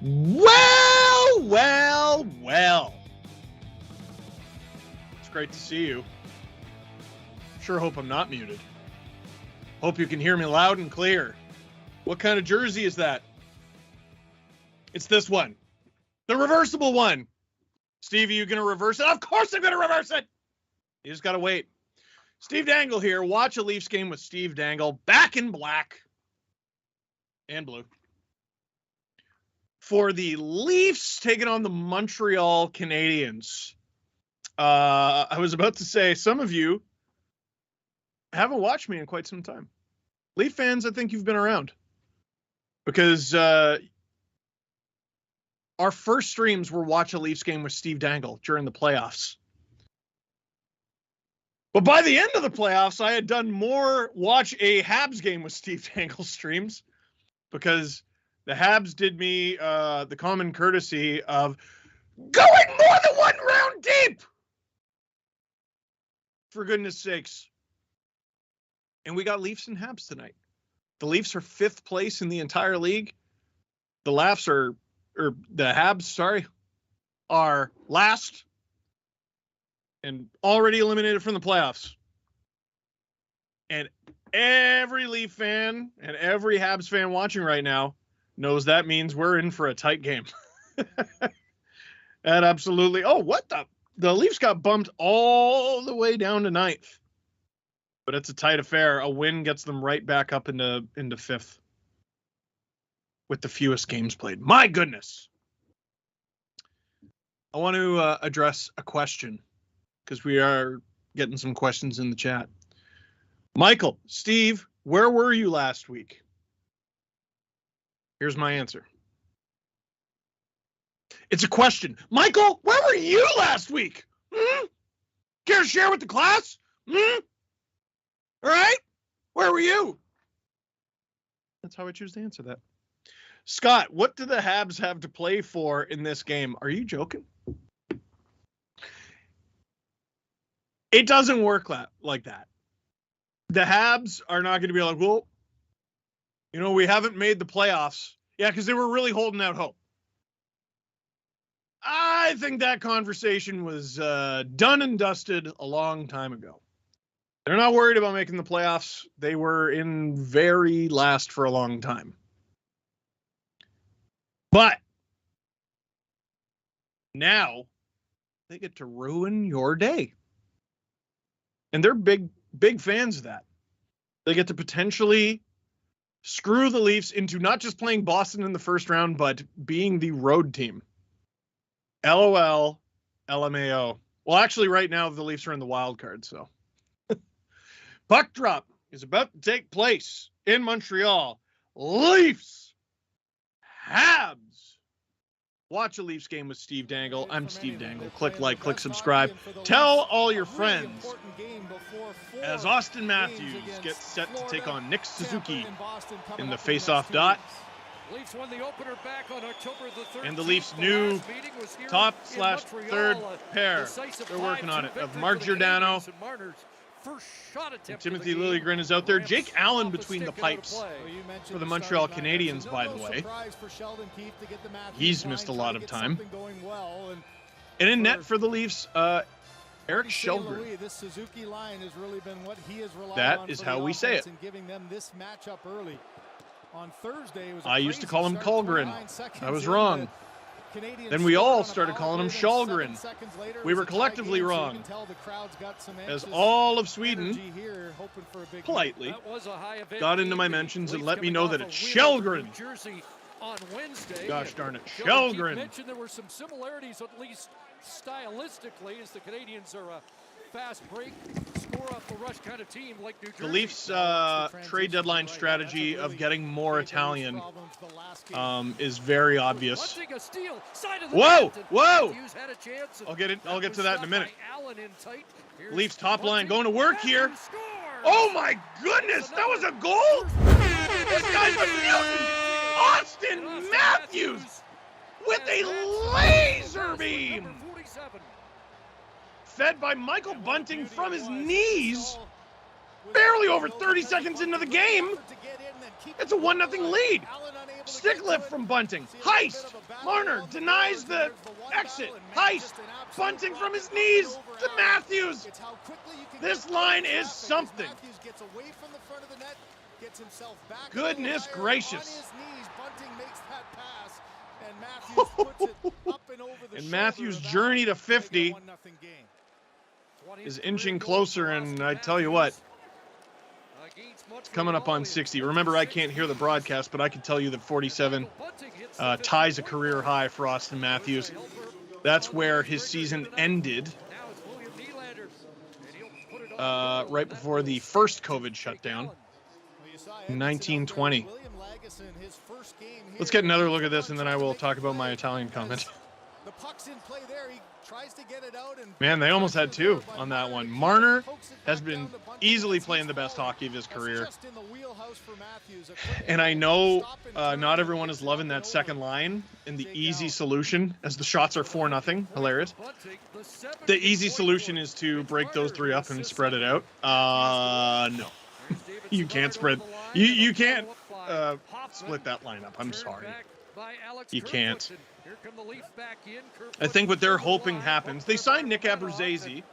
Well, well, well. It's great to see you. Sure hope I'm not muted. Hope you can hear me loud and clear. What kind of jersey is that? It's this one. The reversible one. Steve, are you going to reverse it? Of course I'm going to reverse it. You just got to wait. Steve Dangle here. Watch a Leafs game with Steve Dangle. Back in black and blue. For the Leafs taking on the Montreal Canadiens. I was about to say, some of you haven't watched me in quite some time. Leaf fans, I think you've been around. Because our first streams were watch a Leafs game with Steve Dangle during the playoffs. But by the end of the playoffs, I had done more watch a Habs game with Steve Dangle streams. Because the Habs did me the common courtesy of going more than one round deep. For goodness sakes. And we got Leafs and Habs tonight. The Leafs are 5th place in the entire league. The Habs, are last and already eliminated from the playoffs. And every Leaf fan and every Habs fan watching right now knows that means we're in for a tight game. And absolutely. Oh, what the Leafs got bumped all the way down to 9th. But it's a tight affair. A win gets them right back up into 5th. With the fewest games played. My goodness. I want to address a question. Because we are getting some questions in the chat. Michael, Steve, where were you last week? Here's my answer. It's a question. Michael, where were you last week? Care to share with the class? All right? Where were you? That's how I choose to answer that. Scott, what do the Habs have to play for in this game? Are you joking? It doesn't work like that. The Habs are not going to be like, well, we haven't made the playoffs. Yeah, because they were really holding out hope. I think that conversation was done and dusted a long time ago. They're not worried about making the playoffs. They were in very last for a long time. But now they get to ruin your day. And they're big fans of that. They get to potentially screw the Leafs into not just playing Boston in the first round, but being the road team. LOL, LMAO. Well, actually, right now, the Leafs are in the wild card, so. Puck drop is about to take place in Montreal. Leafs, Habs. Watch a Leafs game with Steve Dangle. I'm Steve Dangle. Click like, click subscribe. Tell all your friends as Austin Matthews gets set to take on Nick Suzuki in the face-off dot. And the Leafs' new top/third pair. They're working on it. Of Mark Giordano. And Timothy Liljegren is out there. Jake Allen between the pipes for the Montreal Canadiens, by the way. He's missed a lot of time. And in net for the Leafs, Eric Shelgren. That is how we say it. I used to call him Kullgren. I was wrong. Then we all started calling him Shalgren. We were collectively wrong. As all of Sweden politely got into my mentions and let me know that it's Shelgren. Gosh darn it, Shelgren. There were some similarities, at least stylistically, as the Canadiens are a fast break, score off the rush kind of team like New Jersey. The Leafs' trade dedeadline strategy of getting more Italian is very obvious. Whoa! I'll get to that in a minute. Leafs top line going to work here. Oh my goodness, that was a goal! This guy's a mutant! Austin Matthews with a laser beam! Fed by Michael Bunting from his knees. barely over 30 seconds into the game. It's a 1-0 lead. Stick lift from Bunting. Heist. Marner denies the exit. Heist. Bunting from his knees to Matthews. This line is something. Goodness gracious. And Matthews' journey to 50 is inching closer, and I tell you what, it's coming up on 60. Remember, I can't hear the broadcast, but I can tell you that 47 ties a career high for Austin Matthews. That's where his season ended right before the first COVID shutdown in 1920. Let's get another look at this, and then I will talk about my Italian comment. Man, they almost had two on that one. Marner has been easily playing the best hockey of his career. And I know not everyone is loving that second line and the easy solution, as the shots are 4-0. Hilarious. The easy solution is to break those three up and spread it out. No. You can't spread. You can't split that lineup. I'm sorry. You can't. I think what they're hoping happens. They signed Nick Abruzzese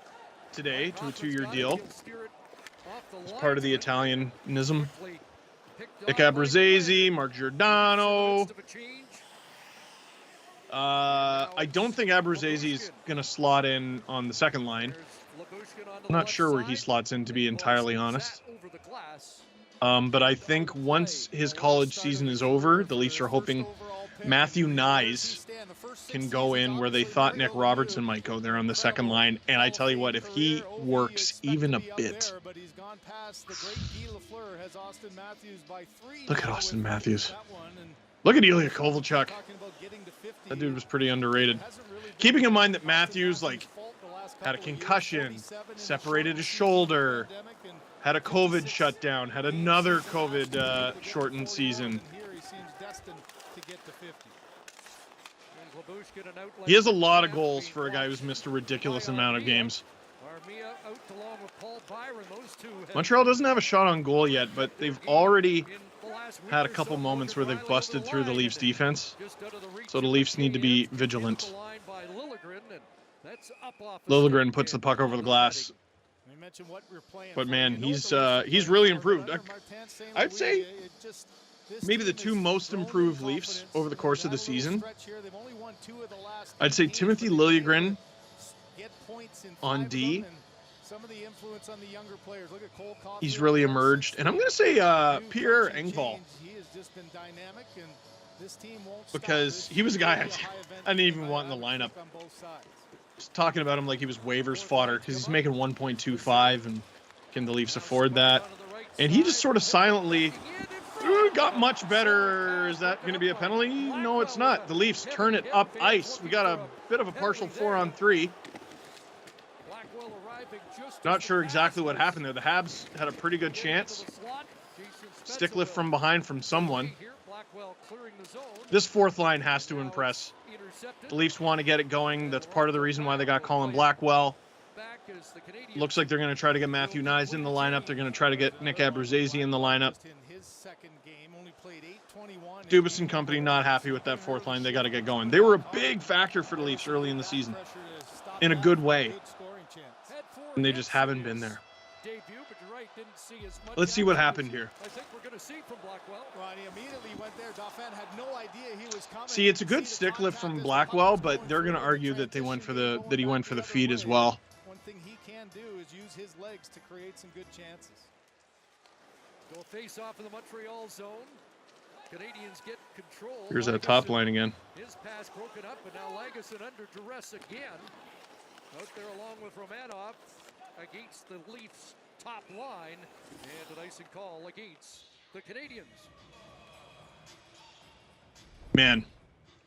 today to a 2-year deal as part of the Italianism. Nick Abruzzese, Mark Giordano. I don't think Abruzzese is going to slot in on the second line. I'm not sure where he slots in, to be entirely honest. But I think once his college season is over, the Leafs are hoping Matthew Nyes can go in where they thought Nick Robertson might go there on the second line. And I tell you what, if he works even a bit. Look at Austin Matthews. Look at Ilya Kovalchuk. That dude was pretty underrated. Keeping in mind that Matthews, had a concussion, separated his shoulder, had a COVID shutdown, had another COVID shortened season. He has a lot of goals for a guy who's missed a ridiculous amount of games. Montreal doesn't have a shot on goal yet, but they've already had a couple moments where they've busted through the Leafs defense. So the Leafs need to be vigilant. Liljegren puts the puck over the glass. But man, he's really improved. I'd say maybe the two most improved Leafs over the course of the season. I'd say Timothy Liljegren on D. He's really emerged. And I'm going to say Pierre Engvall. Because he was a guy I didn't even want in the lineup. Just talking about him like he was waivers fodder because he's making 1.25, and can the Leafs afford that? And he just sort of silently got much better. Is that going to be a penalty? No, it's not. The Leafs turn it up ice. We got a bit of a partial 4-on-3. Not sure exactly what happened there. The Habs had a pretty good chance. Stick lift from behind from someone. This fourth line has to impress. The Leafs want to get it going. That's part of the reason why they got Colin Blackwell. Looks like they're going to try to get Matthew Nyes in the lineup. They're going to try to get Nick Abruzzese in the lineup. Dubas and company not happy with that fourth line. They got to get going. They were a big factor for the Leafs early in the season, in a good way, and they just haven't been there. Let's see what happened here. See, it's a good stick lift from Blackwell, but they're going to argue that he went for the feed as well. One thing he can do is use his legs to create some good chances. Go face off in the Montreal zone. Canadians get control. Here's that top line again. His pass broken up, and now Lagesson under duress again. Out there along with Romanov against the Leafs top line, and an icing call against the Canadiens. Man,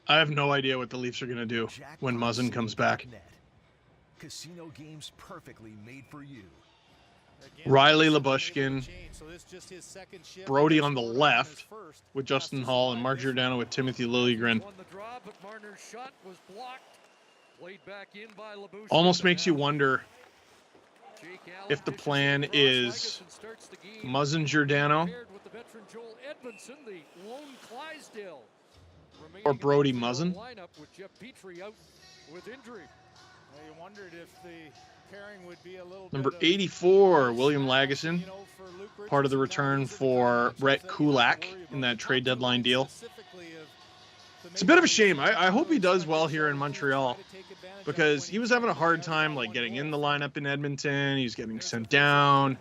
I have no idea what the Leafs are going to do when Muzzin comes back. Casino games perfectly made for you. Riley Labushkin, Brody on the left with Justin Hall, and Mark Giordano with Timothy Liljegren. Almost makes you wonder if the plan is Muzzin Giordano or Brody Muzzin. You wondered if the pairing would be a little Number bit 84, William Lagesson, part of the return for Brett Kulak in that trade deadline deal. It's a bit of a shame. I hope he does well here in Montreal, because he was having a hard time like getting in the lineup in Edmonton. He was getting sent down,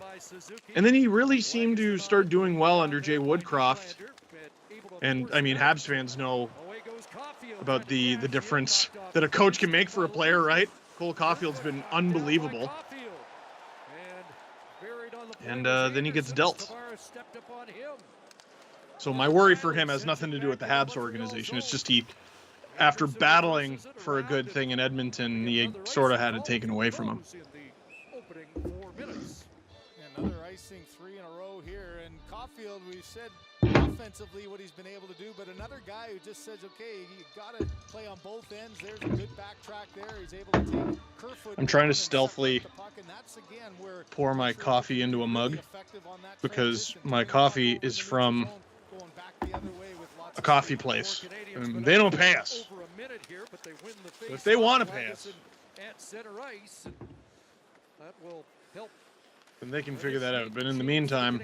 and then he really seemed to start doing well under Jay Woodcroft. And I mean, Habs fans know about the difference that a coach can make for a player, right? Cole Caulfield's been unbelievable. And then he gets dealt. So my worry for him has nothing to do with the Habs organization. It's just after battling for a good thing in Edmonton, he sort of had it taken away from him. Another icing 3 in a row here. And Caulfield, we said offensively what he's been able to do, but another guy who just says, okay, you got to play on both ends. There's a good backtrack there. He's able to take Kerfoot. I'm trying to stealthily pour my coffee into a mug, because my coffee is from a coffee place. And they don't pay us. But if they want to pay us, then they can figure that out. But in the meantime,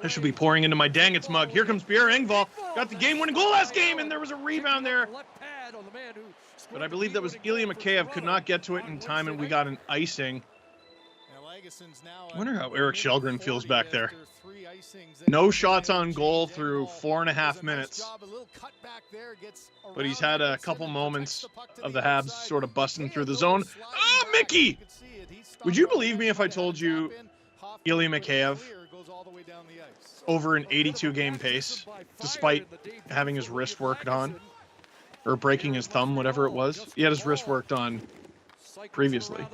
I should be pouring into my Dangits mug. Here comes Pierre Engvall. Got the game-winning goal last game, and there was a rebound there. But I believe that was Ilya Mikheyev could not get to it in time, and we got an icing. I wonder how Eric Shelgren feels back there. No shots on goal through 4.5 minutes. But he's had a couple moments of the Habs sort of busting through the zone. Oh, Mickey! Would you believe me if I told you Ilya Mikheyev over an 82-game pace, despite having his wrist worked on, or breaking his thumb, whatever it was? He had his wrist worked on previously.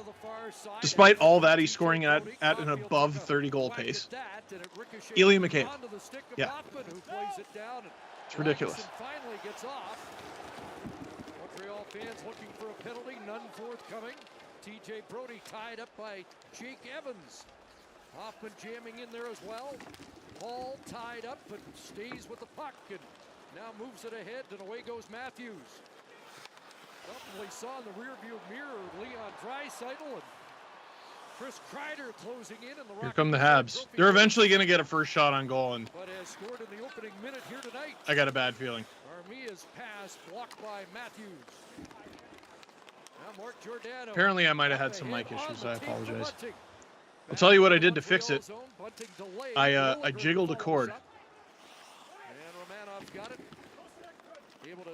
Despite all that, he's scoring at an above 30-goal pace. Ilya Mikheyev. Yeah. It's ridiculous. Montreal fans looking for a penalty, none forthcoming. TJ Brody tied up by Jake Evans. Hoffman jamming in there as well. Hall tied up but stays with the puck and now moves it ahead, and away goes Matthews. Definitely saw in the rearview mirror Leon Draisaitl and Chris Kreider closing in. And here come the Habs. They're eventually going to get a first shot on goal, and but has scored in the opening minute here tonight. I got a bad feeling. Armia's pass blocked by Matthews. Now Mark Giordano. Apparently I might have had some mic issues. I apologize. I'll tell you what I did to fix it. I jiggled a cord.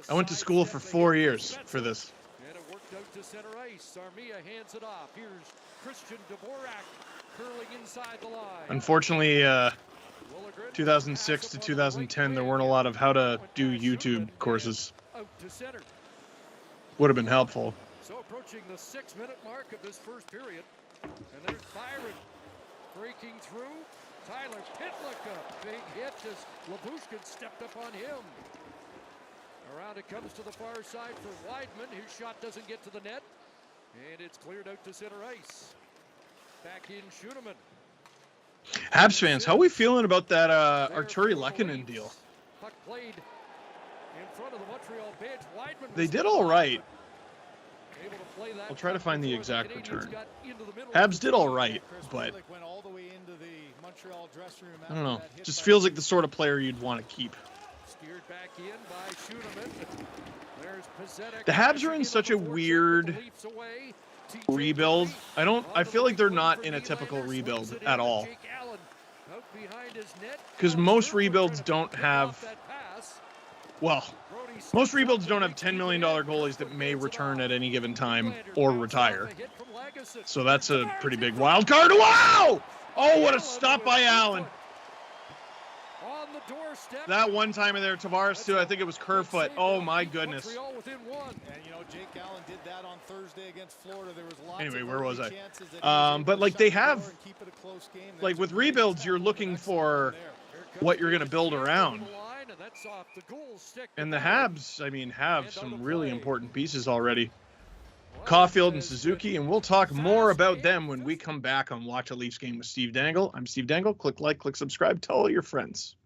I went to school for 4 years for this. And it worked out to center ice. Armia hands it off. Here's Christian Dvorak curling inside the line. Unfortunately, 2006 to 2010, there weren't a lot of how to do YouTube courses. Would have been helpful. So approaching the 6-minute mark of this first period. And there's Byron breaking through. Tyler Pitlick, a big hit as Labushkin stepped up on him. Around it comes to the far side for Weidman. His shot doesn't get to the net. And it's cleared out to center ice. Back in Schuneman. Habs fans, how are we feeling about that Arturi Lehkonen deal? Puck played in front of the Montreal bench. Weidman they did all right. I'll try to find the exact return. Habs did all right, but I don't know. Just feels like the sort of player you'd want to keep. The Habs are in such a weird rebuild. I feel like they're not in a typical rebuild at all. Because most rebuilds don't have, well, most rebuilds don't have $10 million goalies that may return at any given time or retire. So that's a pretty big wild card. Wow! Oh, what a stop by Allen. That one time in there, Tavares too. I think it was Kerfoot. Oh my goodness. And you know, Jake Allen did that on Thursday against Florida. There was lots anyway, where was I? But like they have, like with rebuilds, you're looking for what you're going to build around. And the Habs, I mean, have some really important pieces already. Caulfield and Suzuki, and we'll talk more about them when we come back on Watch a Leafs Game with Steve Dangle. I'm Steve Dangle. Click like, click subscribe, tell all your friends.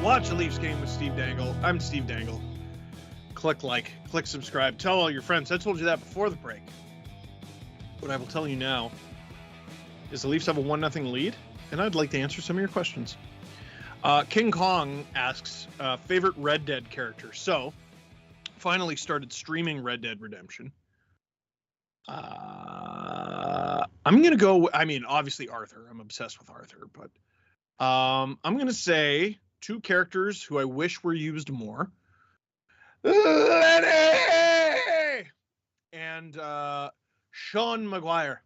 Watch a Leafs Game with Steve Dangle. I'm Steve Dangle. Click like, click subscribe, tell all your friends. I told you that before the break. What I will tell you now is the Leafs have a 1-0 lead, and I'd like to answer some of your questions. King Kong asks, favorite Red Dead character. So, finally started streaming Red Dead Redemption. I'm going to go, obviously Arthur. I'm obsessed with Arthur, but I'm going to say 2 characters who I wish were used more. Lenny! And Sean Maguire.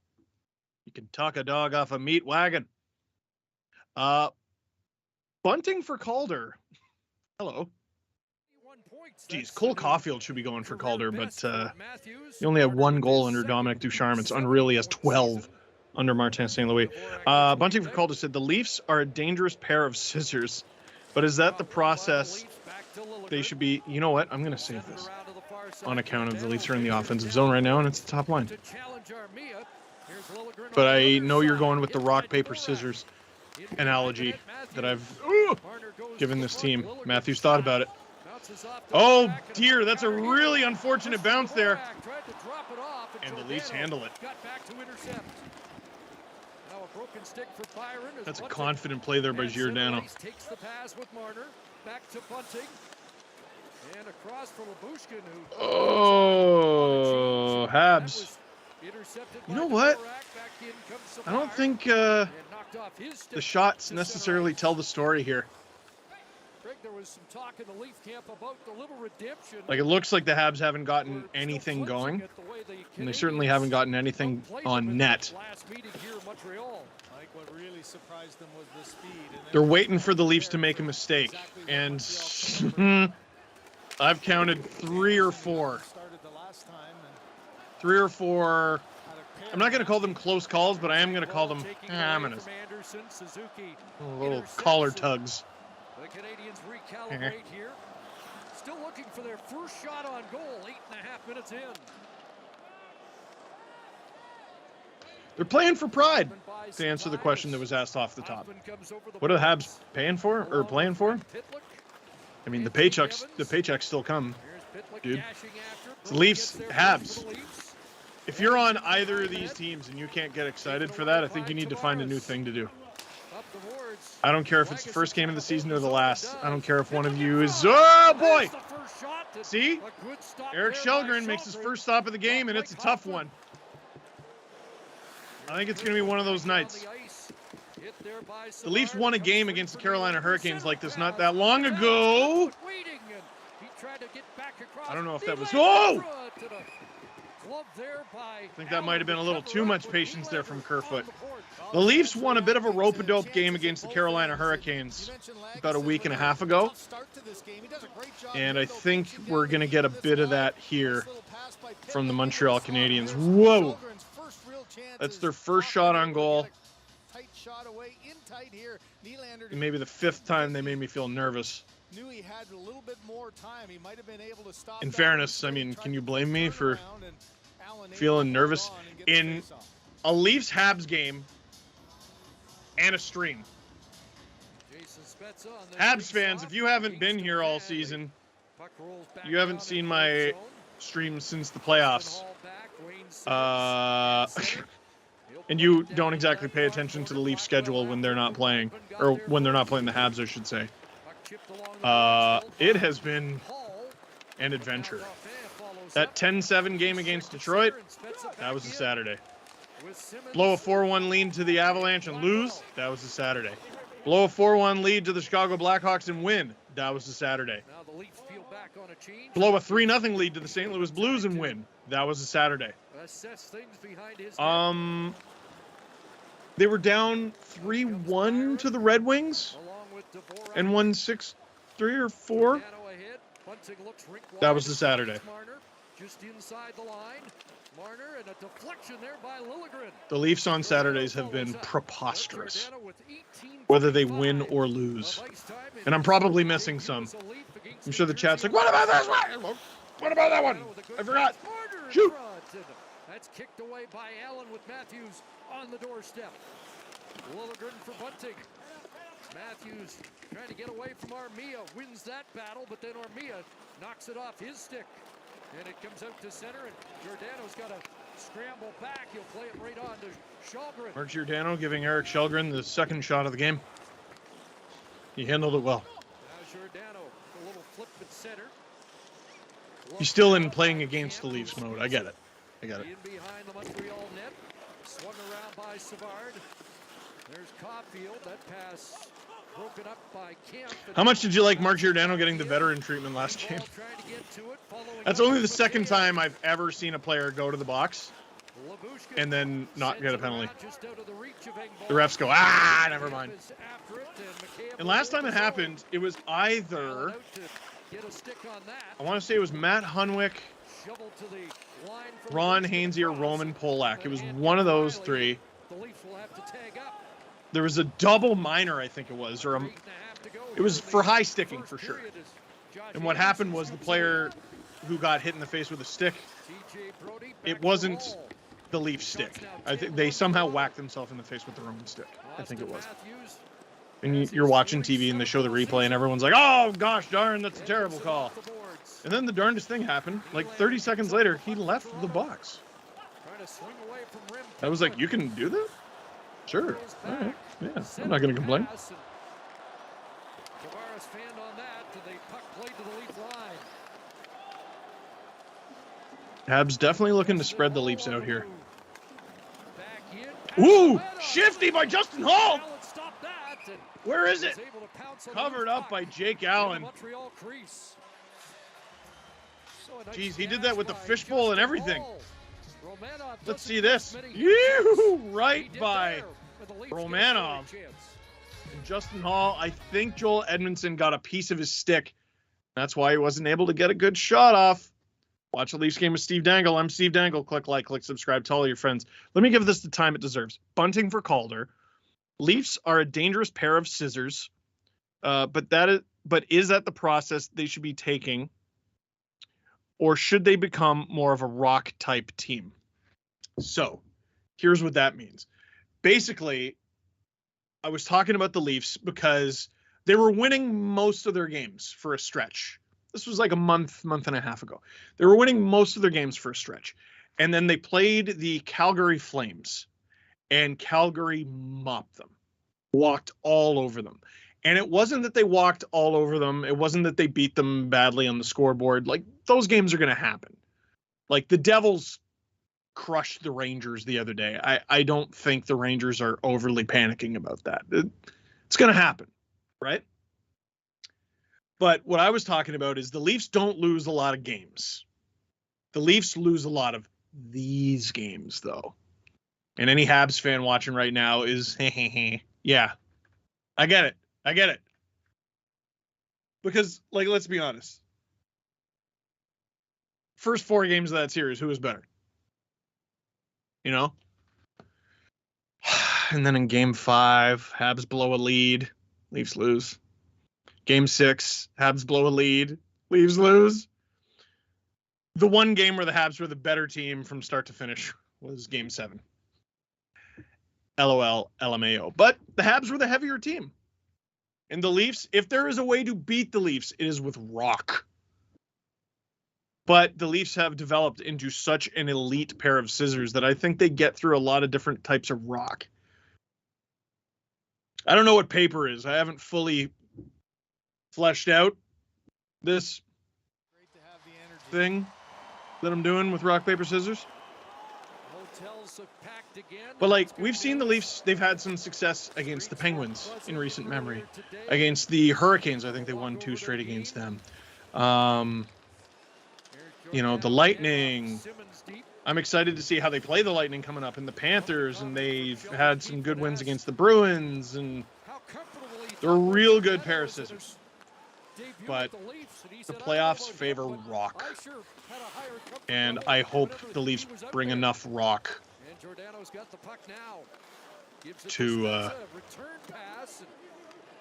You can tuck a dog off a meat wagon. Bunting for Calder. Hello. Geez, Cole Caulfield should be going for Calder, but he only had 1 goal under Dominic Ducharme. It's unreal he has 12 under Martin St. Louis. Bunting for Calder said, the Leafs are a dangerous pair of scissors, but is that the process they should be? You know what? I'm going to save this on account of the Leafs are in the offensive zone right now, and it's the top line. But I know you're going with the rock, paper, scissors analogy that I've given this team. Matthews thought about it. Oh, dear. That's a really unfortunate bounce there. And the Leafs handle it. That's a confident play there by Giordano. Takes the pass with Marner. Back to Bunting. And across from Labushkin, who... Oh, Habs. You know what? I don't think the shots necessarily tell the story here. There was some talk in the Leaf camp about the little redemption. Like, it looks like the Habs haven't gotten anything going, and they certainly haven't gotten anything on net. What really surprised them was the speed. They're waiting for the Leafs to make a mistake, and I've counted 3 or 4. 3 or 4. I'm not going to call them close calls, but I am going to call them little collar tugs. The Canadiens recalibrate here. Still looking for their first shot on goal, 8.5 minutes in. They're playing for pride, to answer the question that was asked off the top. What are the Habs paying for, or playing for? I mean, the paychecks still come, dude. It's the Leafs, Habs. If you're on either of these teams and you can't get excited for that, I think you need to find a new thing to do. I don't care if it's the first game of the season or the last. I don't care if one of you is... Oh, boy! See? Eric Shelgren makes his first stop of the game, and it's a tough one. I think it's going to be one of those nights. The Leafs won a game against the Carolina Hurricanes like this not that long ago. I don't know if that was... Oh! I think that might have been a little too much patience there from Kerfoot. The Leafs won a bit of a rope-a-dope game against the Carolina Hurricanes about a week and a half ago. And I think we're going to get a bit of that here from the Montreal Canadiens. Whoa! That's their first shot on goal. And maybe the 5th time they made me feel nervous. knew he had a little bit more time. He might have been able to stop. In fairness, I mean, can you blame me for feeling nervous in a Leafs Habs game and a stream? Habs fans, if you haven't been here all season, you haven't seen my stream since the playoffs. And you don't exactly pay attention to the Leafs schedule when they're not playing, or when they're not playing the Habs, I should say. It has been an adventure. That 10-7 game against Detroit, that was a Saturday. Blow a 4-1 lead to the Avalanche and lose, that was a Saturday. Blow a 4-1 lead to the Chicago Blackhawks and win, that was a Saturday. Blow a 3-0 lead to the St. Louis Blues and win, that was a Saturday. They were down 3-1 to the Red Wings and won 6-3 or 4. That was the Saturday. Just inside the line. Marner and a deflection there by Liljegren. The Leafs on Saturdays have been preposterous, whether they win or lose. And I'm probably missing some. I'm sure the chat's like, what about this one? What about that one? I forgot. Shoot. That's kicked away by Allen with Matthews on the doorstep. Liljegren for Bunting. Matthews trying to get away from Armia, wins that battle, but then Armia knocks it off his stick. And it comes out to center, and Giordano's got to scramble back. He'll play it right on to Källgren. Mark Giordano giving Eric Källgren the second shot of the game. He handled it well. Now Giordano, a little flip at center. He's still in playing against the Leafs mode. I get it. I get it. In behind the Montreal net. Swung around by Savard. There's Caulfield. That pass broken up by Kemp. How much did you like Mark Giordano getting the veteran treatment last game? That's only the second time I've ever seen a player go to the box and then not get a penalty. The refs go, never mind. And last time it happened, it was either, I want to say it was Matt Hunwick, Ron Hainsey, or Roman Polak. It was one of those three. There was a double minor, I think it was, or it was for high sticking for sure. And what happened was the player who got hit in the face with a stick, it wasn't the Leaf stick. I think they somehow whacked themselves in the face with their own stick. I think it was. And you're watching TV and they show the replay and everyone's like, oh gosh darn, that's a terrible call. And then the darndest thing happened. Like 30 seconds later, he left the box. I was like, you can do that? Sure. All right. Yeah, I'm not going to complain. Habs definitely looking to spread the Leafs out here. Ooh, shifty by Justin Hall. Where is it? Covered up by Jake Allen. Jeez, he did that with the fishbowl and everything. Let's see this. Right by Romanov. And Justin Hall, I think Joel Edmondson got a piece of his stick. That's why he wasn't able to get a good shot off. Watch the Leafs game with Steve Dangle. I'm Steve Dangle. Click like, click subscribe, tell all your friends. Let me give this the time it deserves. Bunting for Calder. Leafs are a dangerous pair of scissors, but is that the process they should be taking, or should they become more of a rock type team? So here's what that means. Basically, I was talking about the Leafs because they were winning most of their games for a stretch. This was like a month and a half ago. They were winning most of their games for a stretch. And then they played the Calgary Flames, and Calgary mopped them, walked all over them. And it wasn't that they walked all over them. It wasn't that they beat them badly on the scoreboard. Like, those games are going to happen. Like, the Devils crushed the Rangers the other day. I don't think the Rangers are overly panicking about that. It's going to happen, right? But what I was talking about is the Leafs don't lose a lot of games. The Leafs lose a lot of these games, though. And any Habs fan watching right now is, yeah, I get it. I get it. Because, like, let's be honest. First 4 games of that series, who was better? You know? And then in game 5, Habs blow a lead. Leafs lose. Game 6, Habs blow a lead, Leafs lose. The one game where the Habs were the better team from start to finish was Game 7. LOL, LMAO. But the Habs were the heavier team. And the Leafs, if there is a way to beat the Leafs, it is with rock. But the Leafs have developed into such an elite pair of scissors that I think they get through a lot of different types of rock. I don't know what paper is. I haven't fully fleshed out this thing that I'm doing with rock, paper, scissors. But, like, we've seen the Leafs, they've had some success against the Penguins in recent memory. Against the Hurricanes, I think they won 2 straight against them. You know, the Lightning. I'm excited to see how they play the Lightning coming up, and the Panthers, and they've had some good wins against the Bruins, and they're a real good pair of scissors. But the playoffs favor rock, and I hope the Leafs bring enough rock to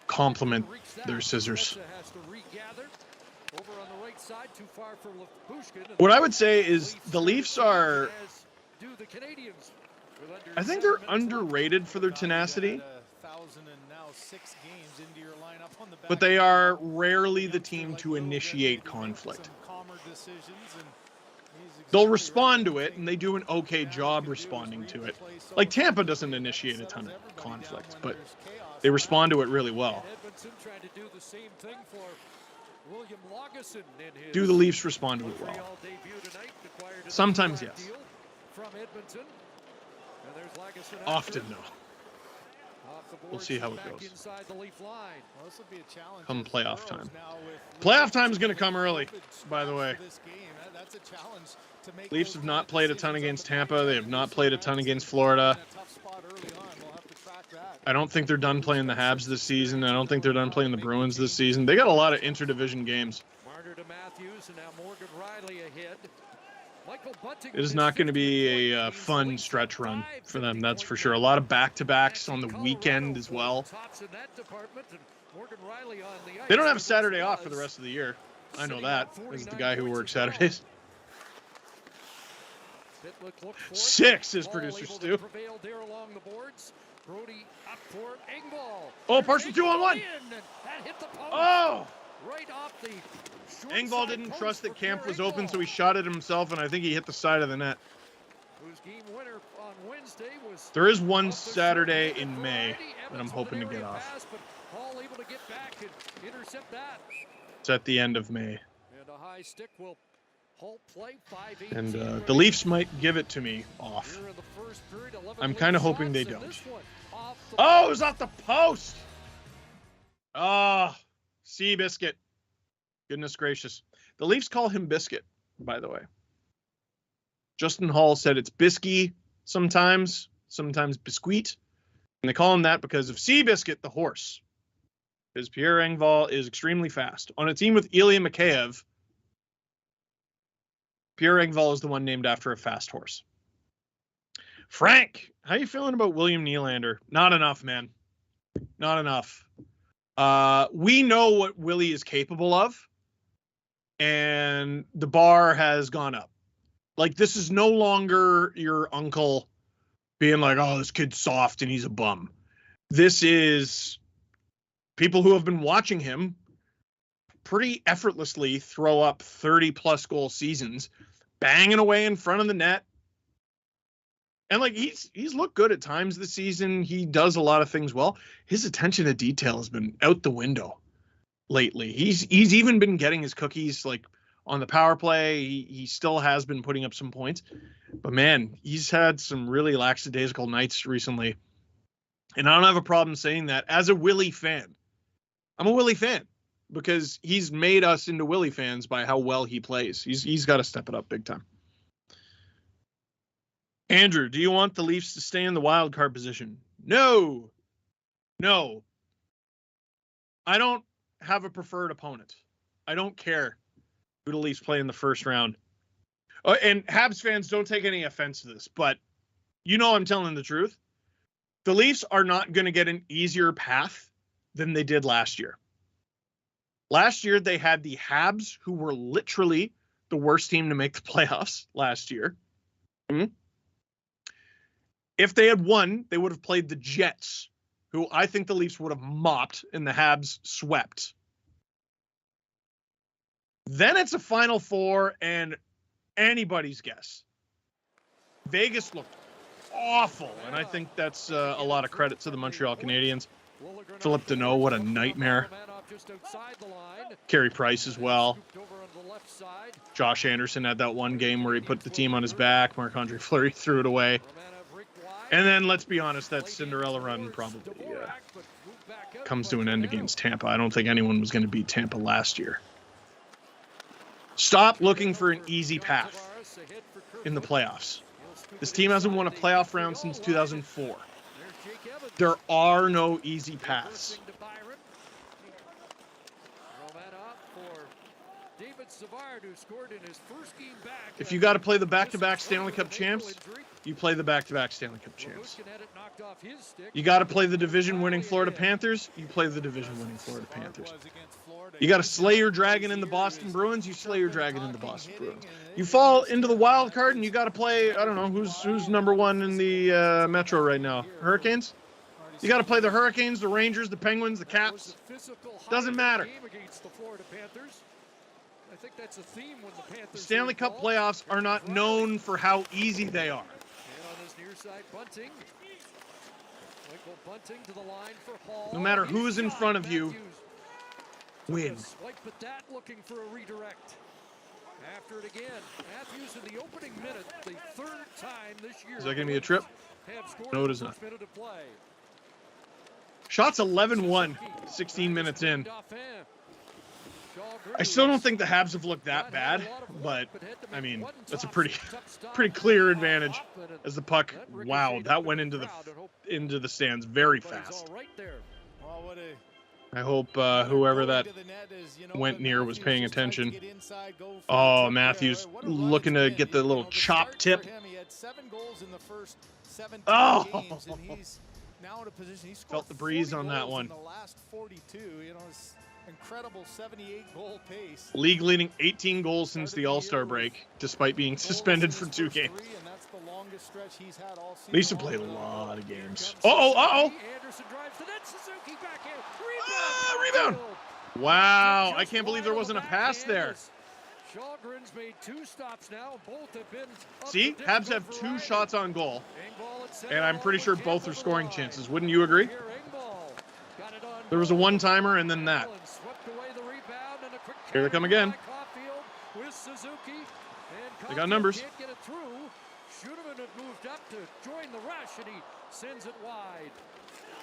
complement their scissors. What I would say is the Leafs are, I think they're underrated for their tenacity, but they are rarely the team to initiate conflict. They'll respond to it, and they do an okay job responding to it. Like Tampa doesn't initiate a ton of conflict, but they respond to it really well. Do the Leafs respond to it well? Sometimes yes. Often no. We'll see how it goes. Come playoff time. Playoff time is going to come early, by the way. Leafs have not played a ton against Tampa. They have not played a ton against Florida. I don't think they're done playing the Habs this season. I don't think they're done playing the Bruins this season. They got a lot of interdivision games. It is not going to be a fun stretch run for them, that's for sure. A lot of back-to-backs on the weekend as well. They don't have a Saturday off for the rest of the year. I know that, as the guy who works Saturdays. 6 is producer Stu. Oh, partial 2-on-1. Oh! Engvall didn't trust that Camp was open, so he shot it himself, and I think he hit the side of the net. There is one Saturday in May that I'm hoping to get off. It's at the end of May. And the Leafs might give it to me off. I'm kind of hoping they don't. Oh, it was off the post! Ah, Seabiscuit. Goodness gracious. The Leafs call him Biscuit, by the way. Justin Hall said it's Bisky sometimes Biscuit. And they call him that because of Seabiscuit, the horse. Because Pierre Engvall is extremely fast. On a team with Ilya Mikheyev, Pierre Engvall is the one named after a fast horse. Frank, how you feeling about William Nylander? Not enough, man. Not enough. We know what Willie is capable of, and the bar has gone up. Like, this is no longer your uncle being like, oh, this kid's soft and he's a bum. This is people who have been watching him pretty effortlessly throw up 30-plus goal seasons, banging away in front of the net. And, like, he's looked good at times this season. He does a lot of things well. His attention to detail has been out the window lately. He's even been getting his cookies, like, on the power play. He still has been putting up some points. But, man, he's had some really lackadaisical nights recently. And I don't have a problem saying that as a Willie fan. I'm a Willie fan because he's made us into Willie fans by how well he plays. He's got to step it up big time. Andrew, do you want the Leafs to stay in the wild card position? No. I don't have a preferred opponent. I don't care who the Leafs play in the first round. And Habs fans, don't take any offense to this, but you know I'm telling the truth. The Leafs are not going to get an easier path than they did last year. Last year, they had the Habs, who were literally the worst team to make the playoffs last year. If they had won, they would have played the Jets, who I think the Leafs would have mopped and the Habs swept. Then it's a Final Four and anybody's guess. Vegas looked awful, and I think that's a lot of credit to the Montreal Canadiens. Philip Deneau, what a nightmare. Carey Price as well. Josh Anderson had that one game where he put the team on his back. Marc-Andre Fleury threw it away. And then, let's be honest, that Cinderella run probably comes to an end against Tampa. I don't think anyone was going to beat Tampa last year. Stop looking for an easy path in the playoffs. This team hasn't won a playoff round since 2004. There are no easy paths. If you got to play the back-to-back Stanley Cup champs, you play the back-to-back Stanley Cup champs. You got to play the division-winning Florida Panthers, you play the division-winning Florida Panthers. You got to slay your dragon in the Boston Bruins, you slay your dragon in the Boston Bruins. You fall into the wild card and you got to play, I don't know, who's number one in the Metro right now? Hurricanes? You got to play the Hurricanes, the Rangers, the Penguins, the Caps. Doesn't matter. The Stanley Cup playoffs are not known for how easy they are. No matter who's in front of you, win. After it again, Matthews in the opening minute, the third time this year. Is that going to be a trip? No, it is not. Shots 11-1, 16 minutes in. I still don't think the Habs have looked that bad, but, I mean, that's a pretty clear advantage as the puck, wow, that went into the stands very fast. I hope whoever that went near was paying attention. Oh, Matthews looking to get the little chop tip. Oh! Felt the breeze on that one. Incredible 78-goal pace. League leading 18 goals since the All-Star break, despite being suspended for 2 games. Lisa played a lot of games. Uh-oh! Rebound! Wow, I can't believe there wasn't a pass there. See, Habs have 2 shots on goal, and I'm pretty sure both are scoring chances. Wouldn't you agree? There was a one-timer and then that. Here they come again. They got numbers. Schuderman had moved up to join the rush, and he sends it wide.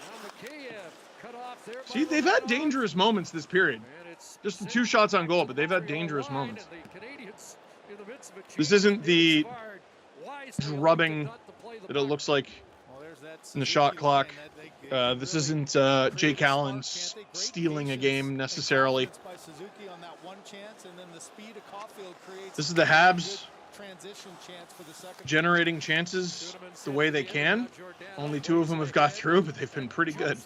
Now Mikheyev cut off there. See, they've had dangerous moments this period. Just the 2 shots on goal, but they've had dangerous moments. This isn't the drubbing that it looks like in the shot clock. This isn't Jake Allen stealing a game necessarily. This is the Habs generating chances the way they can. Only 2 of them have got through, but they've been pretty good.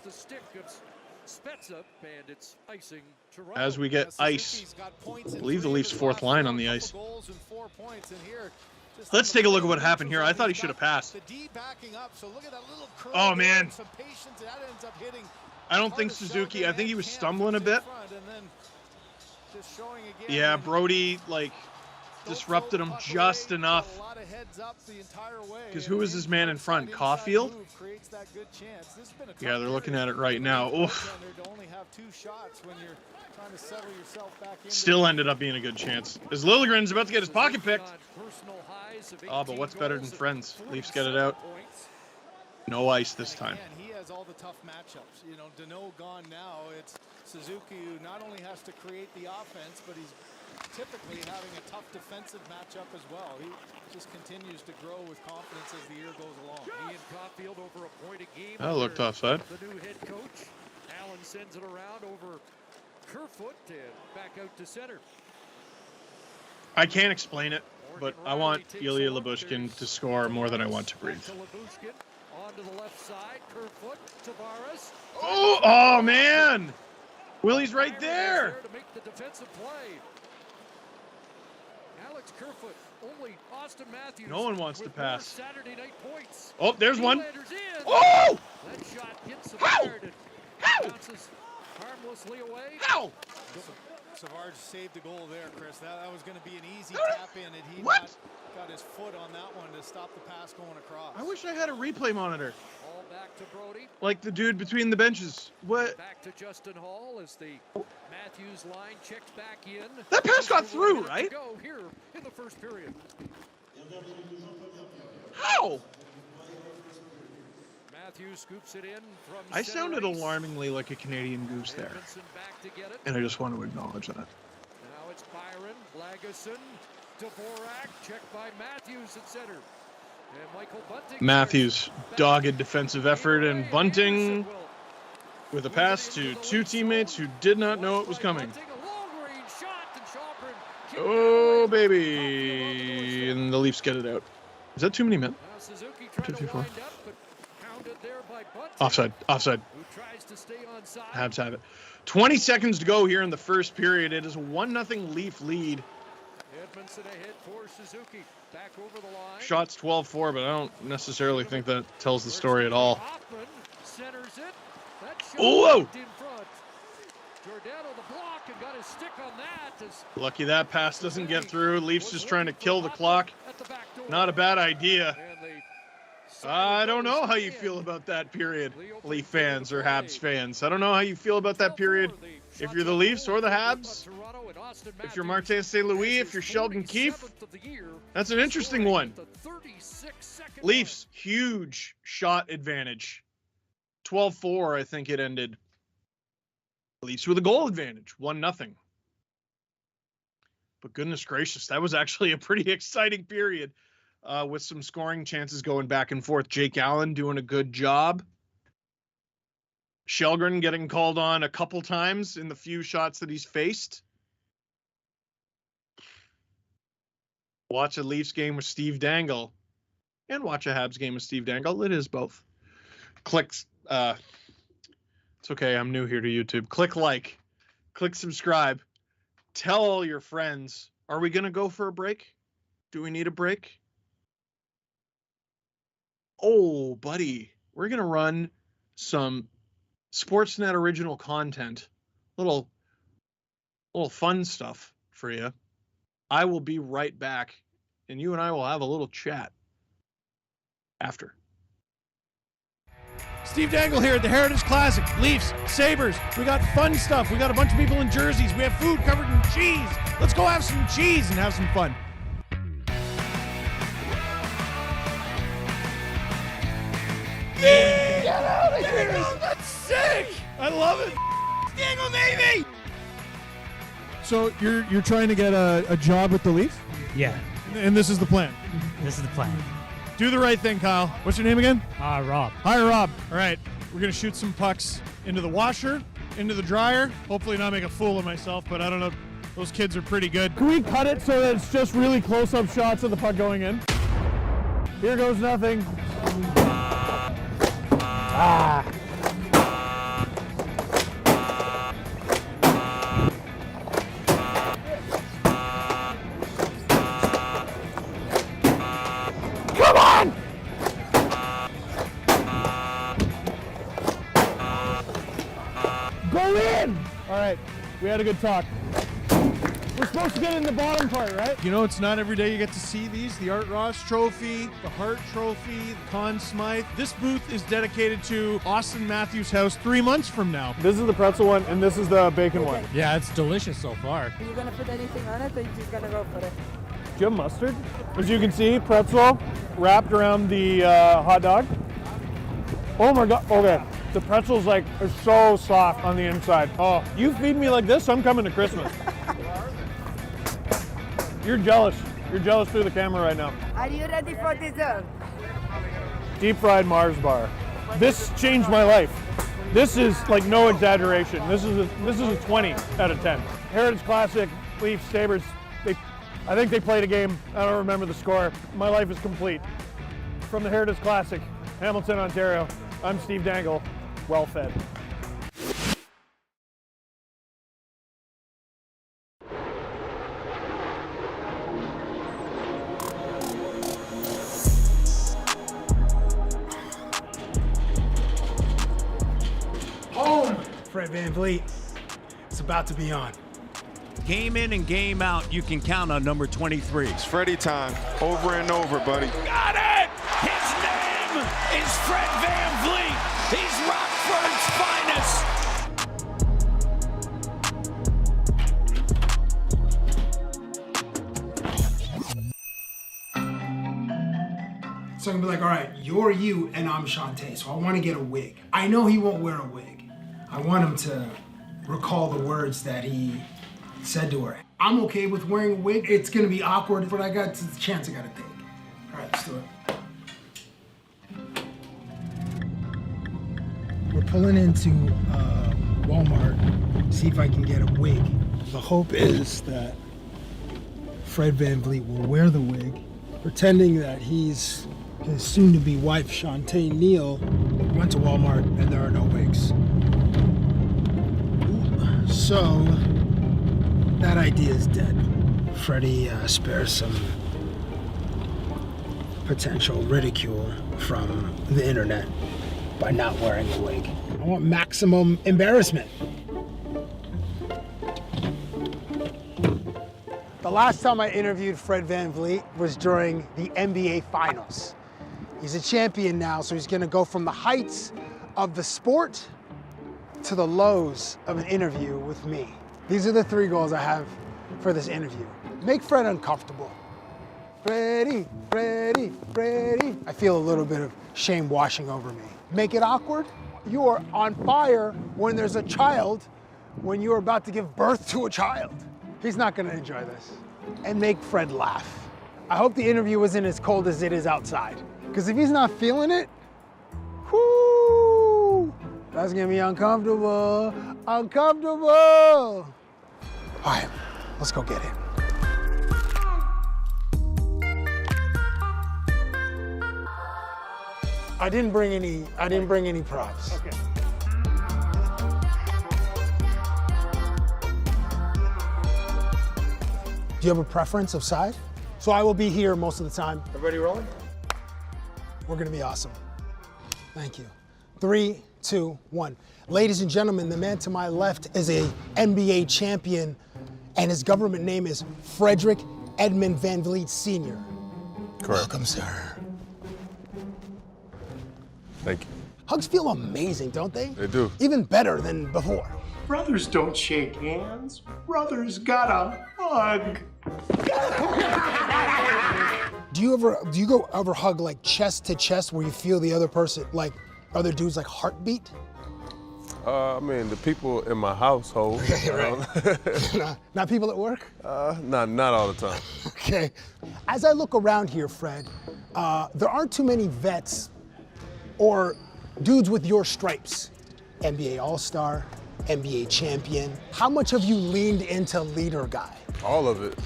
As we get ice, I believe the Leafs' 4th line on the ice. Let's take a look at what happened here. I thought he should have passed. Oh, man. I don't think Suzuki, I think he was stumbling a bit. Yeah, Brody, disrupted him just enough. Because who is this man in front? Caulfield? Yeah, they're looking at it right now. Oof. Still ended up being a good chance. As Liljegren's about to get his pocket picked. Oh, but what's better than friends? Leafs get it out. No ice this time. He has all the tough matchups. You know, Deneau gone now. It's Suzuki who not only has to create the offense, but he's typically having a tough defensive matchup as well. He just continues to grow with confidence as the year goes along. He and Caulfield over a point a game. That looked offside. The new head coach. Allen sends it around over Kerfoot and back out to center. I can't explain it, but I want Ilya Lyubushkin to score more than I want to breathe. On to the left side, Kerfoot, Tavares. Oh, man! Willie's right there. To make the defensive play. Alex Kerfoot, only Austin Matthews. No one wants to pass. Saturday night points. Oh, there's one. In. Oh! That shot hits the How? guard and bounces harmlessly away. How? Savard saved the goal there, Chris. That was going to be an easy tap in, and he What? got his foot on that one to stop the pass going across. I wish I had a replay monitor. All back to Brody. Like the dude between the benches. What? Back to Justin Hall as the Matthews line checks back in. That pass got Just a through, minute to right? Go here in the first period. How? Matthews scoops it in from I center sounded ice. alarmingly like a Canadian goose there, Edmondson back to get it. and I just want to acknowledge that. Now it's Byron, Lagesson, Dvorak, checked by Matthews at center. And Michael Bunting. Matthews, there. dogged defensive effort, and Anderson Bunting will with a pass to two teammates who did not know it was coming. Bunting, a long-range shot, and Shalgren kicked Oh, it away. baby. And the Leafs get it out. Is that too many men? Now Suzuki tried 2, to 3, 4. wind up, but pounded there by Bunting. Offside. Who tries to stay on side. Habs have it. 20 seconds to go here in the first period. It is a 1-0 Leaf lead. Edmondson ahead for Suzuki. Back over the line. Shots 12-4, but I don't necessarily think that tells the story at all. Hoffman centers it. That shot Whoa! in front. Giordano the block and got his stick on that. As Lucky that pass doesn't get through. Leafs just trying to kill the clock. at the back door. Not a bad idea. And they I don't know how you feel about that period, Leaf fans or Habs fans. I don't know how you feel about that period. If you're the Leafs or the Habs, if you're Martin St. Louis, if you're Sheldon Keefe, that's an interesting one. Leafs, huge shot advantage. 12-4, I think it ended. Leafs with a goal advantage, 1-0. But goodness gracious, that was actually a pretty exciting period with some scoring chances going back and forth. Jake Allen doing a good job. Shelgren getting called on a couple times in the few shots that he's faced. Watch a Leafs game with Steve Dangle and watch a Habs game with Steve Dangle. It is both. Clicks. It's okay. I'm new here to YouTube. Click like, click subscribe. Tell all your friends. Are we going to go for a break? Do we need a break? Oh, buddy. We're going to run some Sportsnet original content. Little fun stuff for you. I will be right back, and you and I will have a little chat after. Steve Dangle here at the Heritage Classic. Leafs, Sabres, we got fun stuff. We got a bunch of people in jerseys. We have food covered in cheese. Let's go have some cheese and have some fun. Get out of here! That's sick! I love it! Dangle, baby! So you're trying to get a job with the Leafs? Yeah, And this is the plan. this is the plan. Do the right thing, Kyle. What's your name again? Rob. Hi, Rob. All right, we're going to shoot some pucks into the washer, into the dryer. Hopefully not make a fool of myself, but I don't know. Those kids are pretty good. Can we cut it so that it's just really close-up shots of the puck going in? Here goes nothing. Come on! Go in! All right, we had a good talk. We're supposed to get in the bottom part, right? You know, it's not every day you get to see these. The Art Ross Trophy, the Hart Trophy, the Conn Smythe. This booth is dedicated to Austin Matthews' house 3 months from now. This is the pretzel one, and this is the bacon one. Yeah, it's delicious so far. Are you gonna put anything on it, or you just gonna go for it? Do you have mustard? As you can see, pretzel wrapped around the hot dog. Oh my God, okay. The pretzel's like are so soft on the inside. Oh, you feed me like this, I'm coming to Christmas. You're jealous. You're jealous through the camera right now. Are you ready for dessert? Deep fried Mars bar. This changed my life. This is like no exaggeration. This is a 20 out of 10. Heritage Classic, Leafs, Sabres. I think they played a game. I don't remember the score. My life is complete. From the Heritage Classic, Hamilton, Ontario, I'm Steve Dangle. Well fed. Fred VanVleet. It's about to be on. Game in and game out, you can count on number 23. It's Freddie time, over and over, buddy. Got it! His name is Fred VanVleet. He's Rockford's finest. So I'm gonna be like, all right, you're you and I'm Shantae, so I want to get a wig. I know he won't wear a wig. I want him to recall the words that he said to her. I'm okay with wearing a wig. It's gonna be awkward, but it's a chance I gotta take. All right, let's do it. We're pulling into Walmart, see if I can get a wig. The hope is that Fred VanVleet will wear the wig, pretending that he's his soon-to-be wife, Shantae Neal, went to Walmart and there are no wigs. So, that idea is dead. Freddie spares some potential ridicule from the internet by not wearing a wig. I want maximum embarrassment. The last time I interviewed Fred VanVleet was during the NBA Finals. He's a champion now, so he's gonna go from the heights of the sport to the lows of an interview with me. These are the 3 goals I have for this interview. Make Fred uncomfortable. Freddie, Freddie, Freddie. I feel a little bit of shame washing over me. Make it awkward. You are on fire when there's a child, when you're about to give birth to a child. He's not gonna enjoy this. And make Fred laugh. I hope the interview isn't as cold as it is outside. Because if he's not feeling it, whoo, that's gonna be uncomfortable, uncomfortable. All right, let's go get it. I didn't bring any props. Okay. Do you have a preference of side? So I will be here most of the time. Everybody rolling? We're gonna be awesome. Thank you. 3, 2, 1. Ladies and gentlemen, the man to my left is a NBA champion, and his government name is Frederick Edmund VanVleet Sr. Correct. Welcome, sir. Thank you. Hugs feel amazing, don't they? They do. Even better than before. Brothers don't shake hands. Brothers gotta hug. Do you ever hug like chest to chest where you feel the other person, like other dudes, like heartbeat? I mean, the people in my household. Right. Not people at work? Not all the time. Okay. As I look around here, Fred, there aren't too many vets or dudes with your stripes. NBA All-Star, NBA champion. How much have you leaned into leader guy? All of it.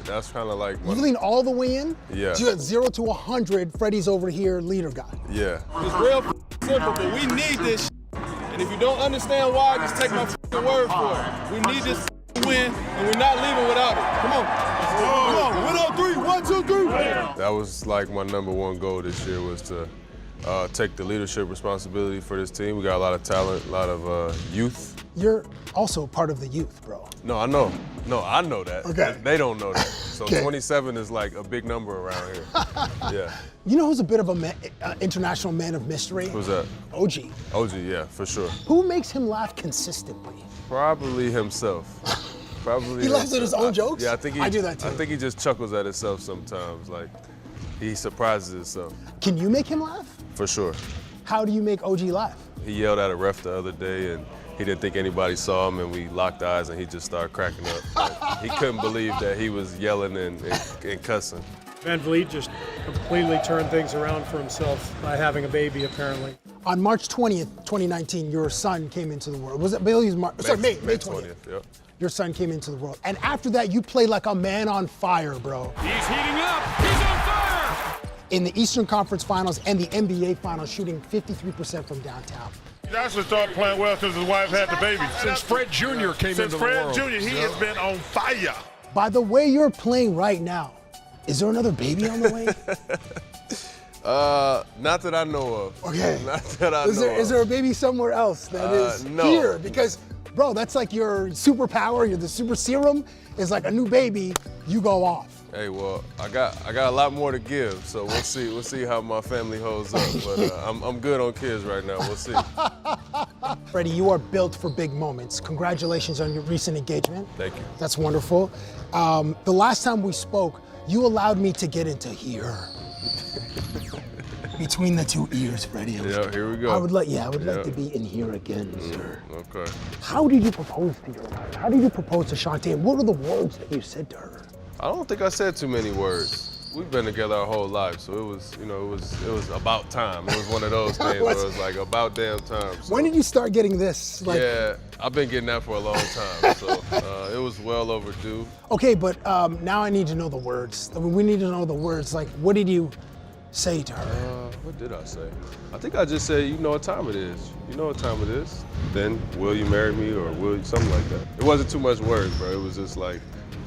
That's kind of like You lean all the way in? Yeah. So you're at 0 to 100, Freddie's over here, leader guy. Yeah. It's real simple, but we need this. And if you don't understand why, just take my word for it. We need this win, and we're not leaving without it. Come on. Come on. Win on 3. 1, 2, 3. That was like my #1 goal this year was to take the leadership responsibility for this team. We got a lot of talent, a lot of youth. You're also part of the youth, bro. No, I know. No, I know that. Okay. They don't know that. So Okay. 27 is like a big number around here. Yeah. You know who's a bit of a international man of mystery? Who's that? OG. OG, yeah, for sure. Who makes him laugh consistently? Probably himself. Probably. He laughs at his own jokes? Yeah, I think I do that too. I think he just chuckles at himself sometimes. Like, he surprises himself. Can you make him laugh? For sure. How do you make OG laugh? He yelled at a ref the other day, and he didn't think anybody saw him, and we locked eyes, and he just started cracking up. Like, he couldn't believe that he was yelling and cussing. VanVleet just completely turned things around for himself by having a baby, apparently. On March 20th, 2019, your son came into the world. Was it Bailey's May 20th? Yep. Your son came into the world. And after that, you played like a man on fire, bro. He's heating up. He's on fire. In the Eastern Conference Finals and the NBA Finals, shooting 53% from downtown. He actually started playing well since his wife had the baby. Since Fred Jr. came into the world. Since Fred Jr., he has been on fire. By the way you're playing right now, is there another baby on the way? Not that I know of. Okay. Not that I know of. Is there a baby somewhere else that is no. here? Because, bro, that's like your superpower. You're the super serum. It's like a new baby. You go off. Hey, well, I got a lot more to give, so we'll see. We'll see how my family holds up. But I'm good on kids right now. We'll see. Freddie, you are built for big moments. Congratulations on your recent engagement. Thank you. That's wonderful. The last time we spoke, you allowed me to get into here. Between the two ears, Freddie. Yeah, here we go. I would like to be in here again, sir. Okay. How did you propose to your wife? How did you propose to Shantae? And what are the words that you said to her? I don't think I said too many words. We've been together our whole life, so it was about time. It was one of those things where it was like about damn time. So. When did you start getting this? Yeah, I've been getting that for a long time, so it was well overdue. Okay, but now I need to know the words. I mean, we need to know the words. Like, what did you say to her? What did I say? I think I just said, you know what time it is. You know what time it is. Then, will you marry me or will you, something like that. It wasn't too much words, bro. It was just like,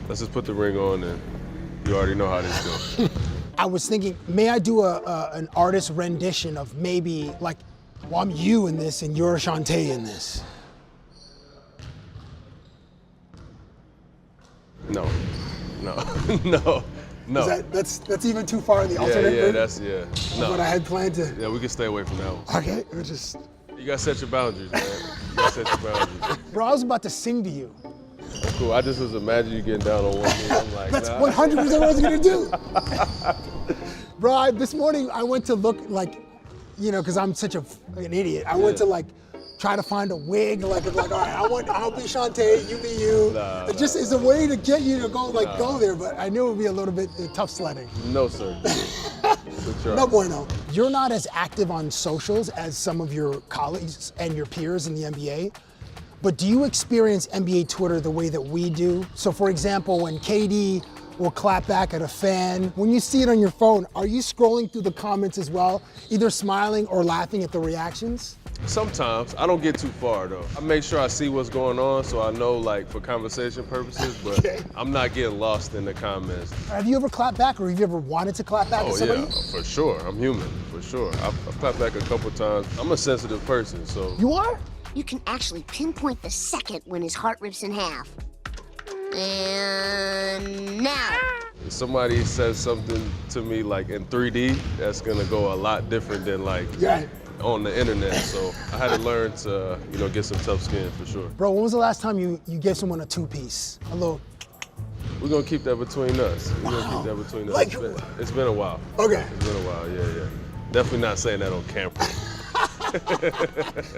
let's just put the ring on and you already know how this goes. I was thinking, may I do an artist rendition of maybe like, well, I'm you in this and you're Shantae in this. No. No. That's even too far in the alternate. No. What I had planned to. Yeah, we can stay away from that one. Okay, we're just. You gotta set your boundaries, man. You gotta set your boundaries. Bro, I was about to sing to you. Cool. I just was imagining you getting down on one knee. I'm like, that's nah. 100% what I was gonna do. Bro, this morning I went to look like, you know, because I'm such an idiot. I went to like try to find a wig, like all right, I'll be Shantae, you be you. It just is a way to get you to go go there, but I knew it would be a little bit tough sledding. No, sir. No bueno. You're not as active on socials as some of your colleagues and your peers in the NBA, but do you experience NBA Twitter the way that we do? So for example, when KD will clap back at a fan, when you see it on your phone, are you scrolling through the comments as well, either smiling or laughing at the reactions? Sometimes. I don't get too far though. I make sure I see what's going on so I know like for conversation purposes, but I'm not getting lost in the comments. Have you ever clapped back or have you ever wanted to clap back at somebody? Yeah, for sure. I'm human, for sure. I've clapped back a couple times. I'm a sensitive person, so. You are? You can actually pinpoint the second when his heart rips in half. And now. If somebody says something to me like in 3D, that's gonna go a lot different than like on the internet. So I had to learn to, get some tough skin for sure. Bro, when was the last time you gave someone a two-piece? A little. We're gonna keep that between us. We're gonna keep that between us. Like, it's been a while. Okay. It's been a while, yeah. Definitely not saying that on camera.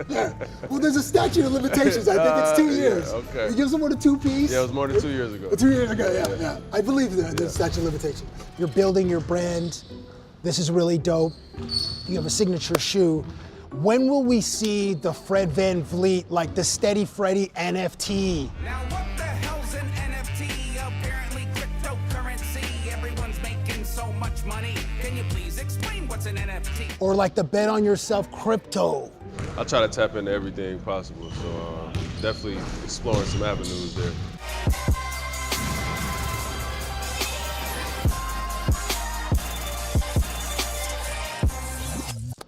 Yeah. Well, there's a statute of limitations. I think it's 2 years. Yeah, okay. You give someone a two-piece. Yeah, it was more than 2 years ago. 2 years ago, yeah. I believe that there's a statute of limitations. You're building your brand. This is really dope. You have a signature shoe. When will we see the Fred VanVleet, like the Steady Freddy NFT? Now what the hell's an NFT? Apparently cryptocurrency. Everyone's making so much money. Can you please explain what's an NFT? Or like the bet on yourself crypto? I try to tap into everything possible, so definitely exploring some avenues there.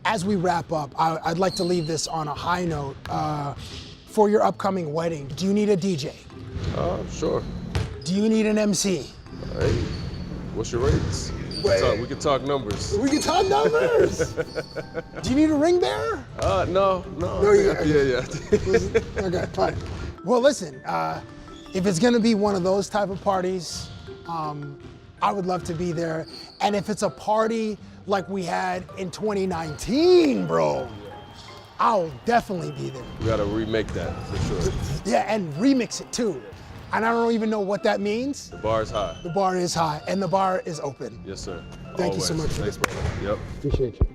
As we wrap up, I'd like to leave this on a high note. For your upcoming wedding, do you need a DJ? Sure. Do you need an MC? Hey, what's your rates? We can talk numbers. We can talk numbers. Do you need a ring bearer? No. Yeah. Okay, fine. Well, listen, if it's gonna be one of those type of parties, I would love to be there. And if it's a party like we had in 2019, bro, I'll definitely be there. We gotta remake that for sure. Yeah, and remix it too. And I don't even know what that means. The bar is high. The bar is high, and the bar is open. Yes, sir. Thank you so much for this, bro. Yep. Appreciate you.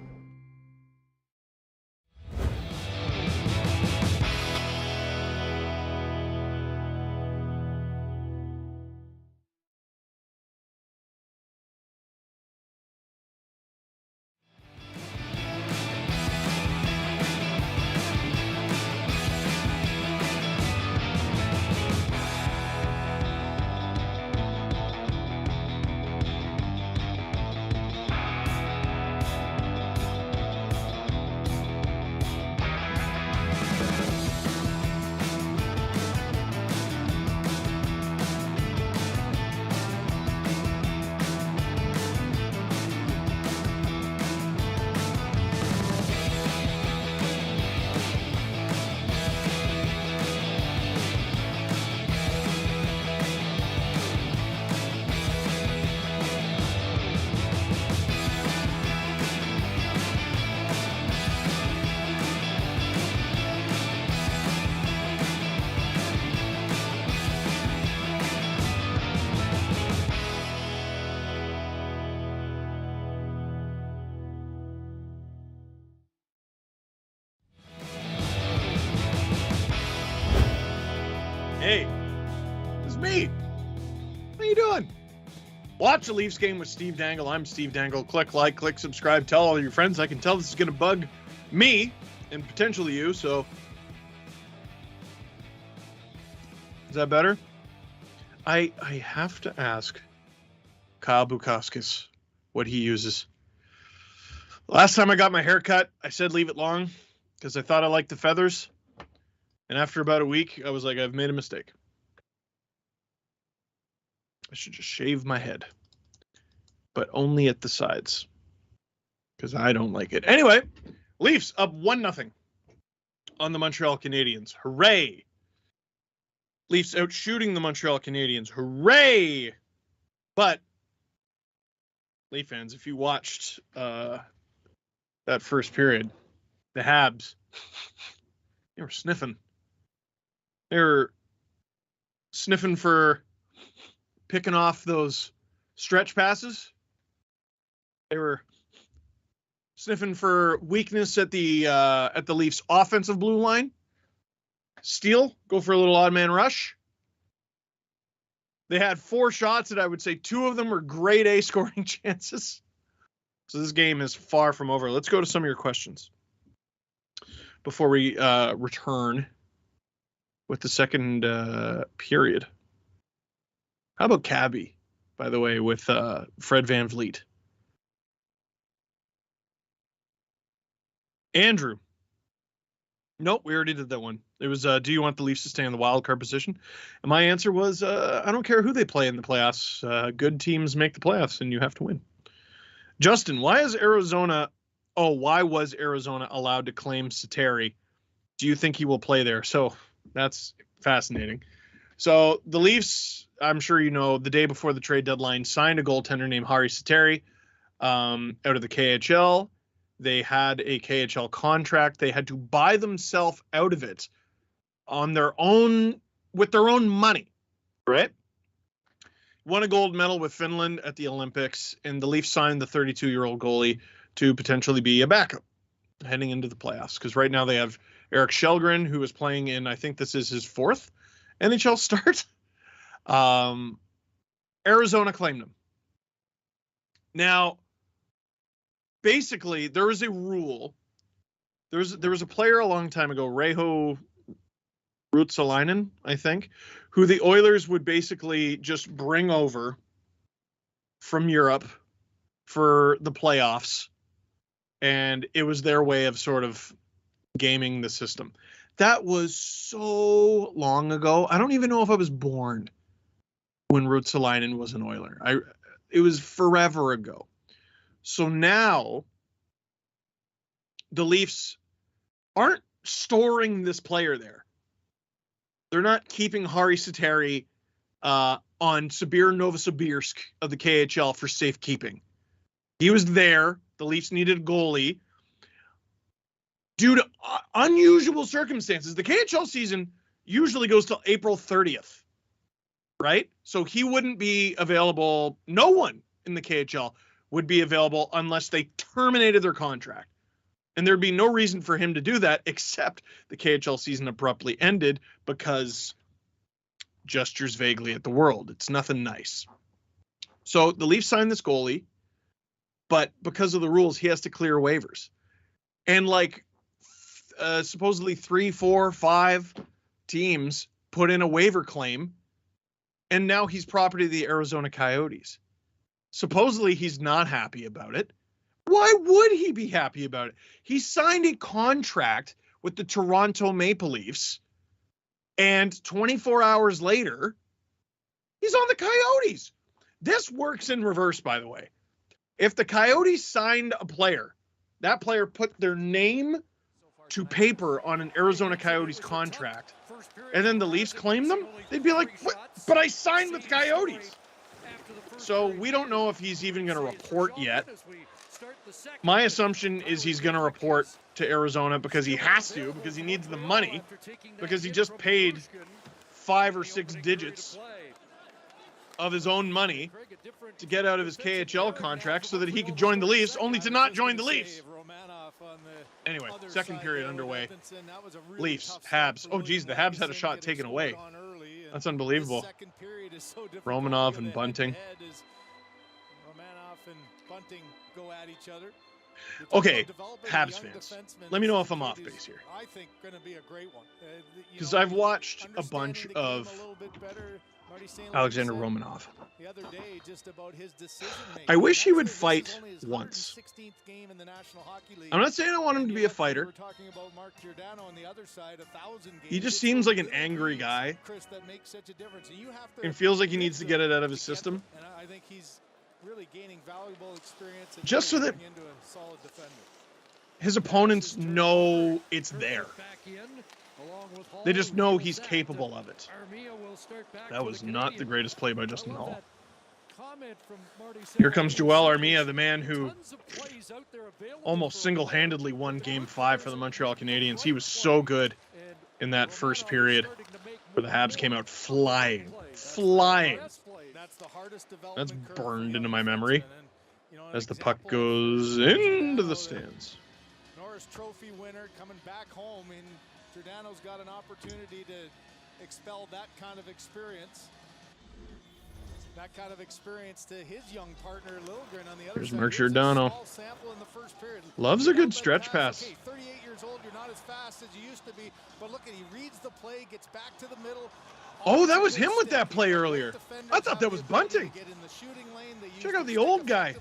How you doing? Watch the Leafs game with Steve Dangle. I'm Steve Dangle. Click like, click subscribe. Tell all your friends. I can tell this is going to bug me and potentially you. So, is that better? I have to ask Kyle Bukauskas what he uses. Last time I got my hair cut, I said leave it long because I thought I liked the feathers. And after about a week, I was like, I've made a mistake. I should just shave my head. But only at the sides. Because I don't like it. Anyway, Leafs up 1-0 on the Montreal Canadiens. Hooray! Leafs out shooting the Montreal Canadiens. Hooray! But, Leaf fans, if you watched that first period, the Habs, they were sniffing. They were sniffing for picking off those stretch passes. They were sniffing for weakness at the Leafs' offensive blue line. Steal, go for a little odd man rush. They had 4 shots, and I would say 2 of them were grade A scoring chances. So this game is far from over. Let's go to some of your questions before we return with the second period. How about Cabby, by the way, with Fred VanVleet? Andrew. Nope, we already did that one. It was, do you want the Leafs to stay in the wild card position? And my answer was, I don't care who they play in the playoffs. Good teams make the playoffs, and you have to win. Justin, why was Arizona allowed to claim Sateri? Do you think he will play there? So that's fascinating. So the Leafs, I'm sure you know, the day before the trade deadline, signed a goaltender named Harri Sateri out of the KHL. They had a KHL contract. They had to buy themselves out of it on their own, with their own money, right? Won a gold medal with Finland at the Olympics, and the Leafs signed the 32-year-old goalie to potentially be a backup heading into the playoffs. Because right now they have Eric Källgren, who is playing in, I think this is his 4th NHL start. Arizona claimed him. Now, basically, there was a rule. There was a player a long time ago, Reijo Ruotsalainen, I think, who the Oilers would basically just bring over from Europe for the playoffs, and it was their way of sort of gaming the system. That was so long ago. I don't even know if I was born when Ruotsalainen was an Oiler. It was forever ago. So now the Leafs aren't storing this player there. They're not keeping Harri Sateri on Sabir Novosibirsk of the KHL for safekeeping. He was there. The Leafs needed a goalie. Due to unusual circumstances, the KHL season usually goes till April 30th, right? So he wouldn't be available. No one in the KHL would be available unless they terminated their contract. And there'd be no reason for him to do that except the KHL season abruptly ended because gestures vaguely at the world. It's nothing nice. So the Leafs signed this goalie, but because of the rules, he has to clear waivers. And like supposedly 3, 4, 5 teams put in a waiver claim, and now he's property of the Arizona Coyotes. Supposedly he's not happy about it. Why would he be happy about it? He signed a contract with the Toronto Maple Leafs, and 24 hours later, he's on the Coyotes. This works in reverse, by the way. If the Coyotes signed a player, that player put their name to paper on an Arizona Coyotes contract, and then the Leafs claim them, they'd be like, what? But I signed with the Coyotes. So we don't know if he's even going to report yet. My assumption is he's going to report to Arizona because he has to, because he needs the money, because he just paid 5 or 6 digits of his own money to get out of his KHL contract so that he could join the Leafs, only to not join the Leafs. Anyway, second period underway. Leafs, Habs. Oh, geez, the Habs had a shot taken away. That's unbelievable. Romanov and Bunting. Romanov and Bunting go at each other. Okay, Habs fans, let me know if I'm off base here. I think going to be a great one. Because I've watched a bunch of Alexander Romanov. The other day, just about his decision-making. I wish he would fight once. I'm not saying I want him to be a fighter. He just seems like an angry guy and feels like he needs to get it out of his system. I think he's really gaining valuable experience just so that his opponents know it's there. They just know he's capable of it. That was not the greatest play by Justin Hall. Here comes Joel Armia, the man who almost single-handedly won Game 5 for the Montreal Canadiens. He was so good in that first period where the Habs came out flying. That's burned into my memory as the puck goes into the stands. Norris Trophy winner coming back home, and Giordano's got an opportunity to expel that kind of experience. That kind of experience to his young partner Liljegren on the other There's side. Mark Giordano. Loves a good stretch pass. Okay, 38 years old, you're not as fast as you used to be, but look at, he reads the play, gets back to the middle. Oh, that was him with that play earlier. I thought that was Bunting. Check out the old guy.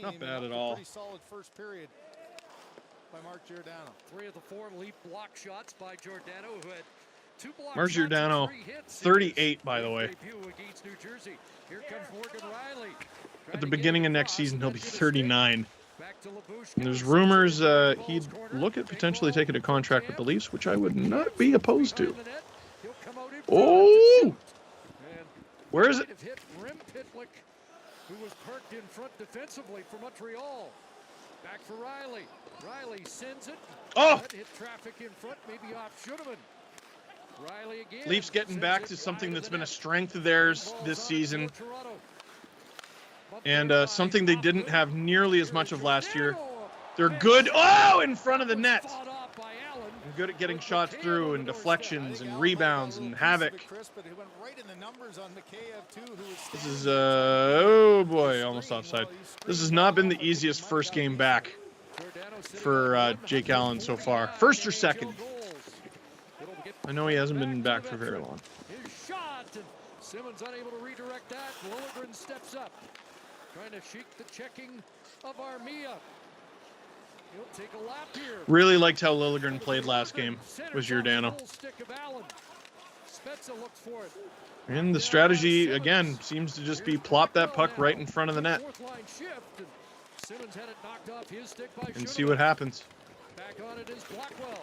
Not bad at all. Pretty solid first period by Mark Giordano. 3 of the 4 leap block shots by Giordano, who had 2 block Mark shots Giordano, and 3 hits. 38, by the way. Against New Jersey. Here comes Morgan Riley. At the beginning of next season, he'll be 39. And there's rumors he'd look at potentially taking a contract with the Leafs, which I would not be opposed to. Oh! Where is it? Rim Pitlick, who was parked in front defensively for Montreal. Back for Riley. Riley sends it. Oh! That hit traffic in front, maybe off Schooneman. Riley again. Leafs getting back to something that's been a strength of theirs this season. And something they didn't have nearly as much of last year. They're good. Oh, in front of the net. And good at getting shots through and deflections and rebounds and havoc. This is, oh boy, almost offside. This has not been the easiest first game back for Jake Allen so far. First or second? I know he hasn't been back for very long. His shot, and Simmons unable to redirect that. Liljegren steps up, trying to shake the checking of Armia. He'll take a lap here. Really liked how Liljegren played last game with Giordano. Spezza looks for it. And the strategy, again, seems to just be plop that puck right in front of the net. And see what happens. Back on it is Blackwell.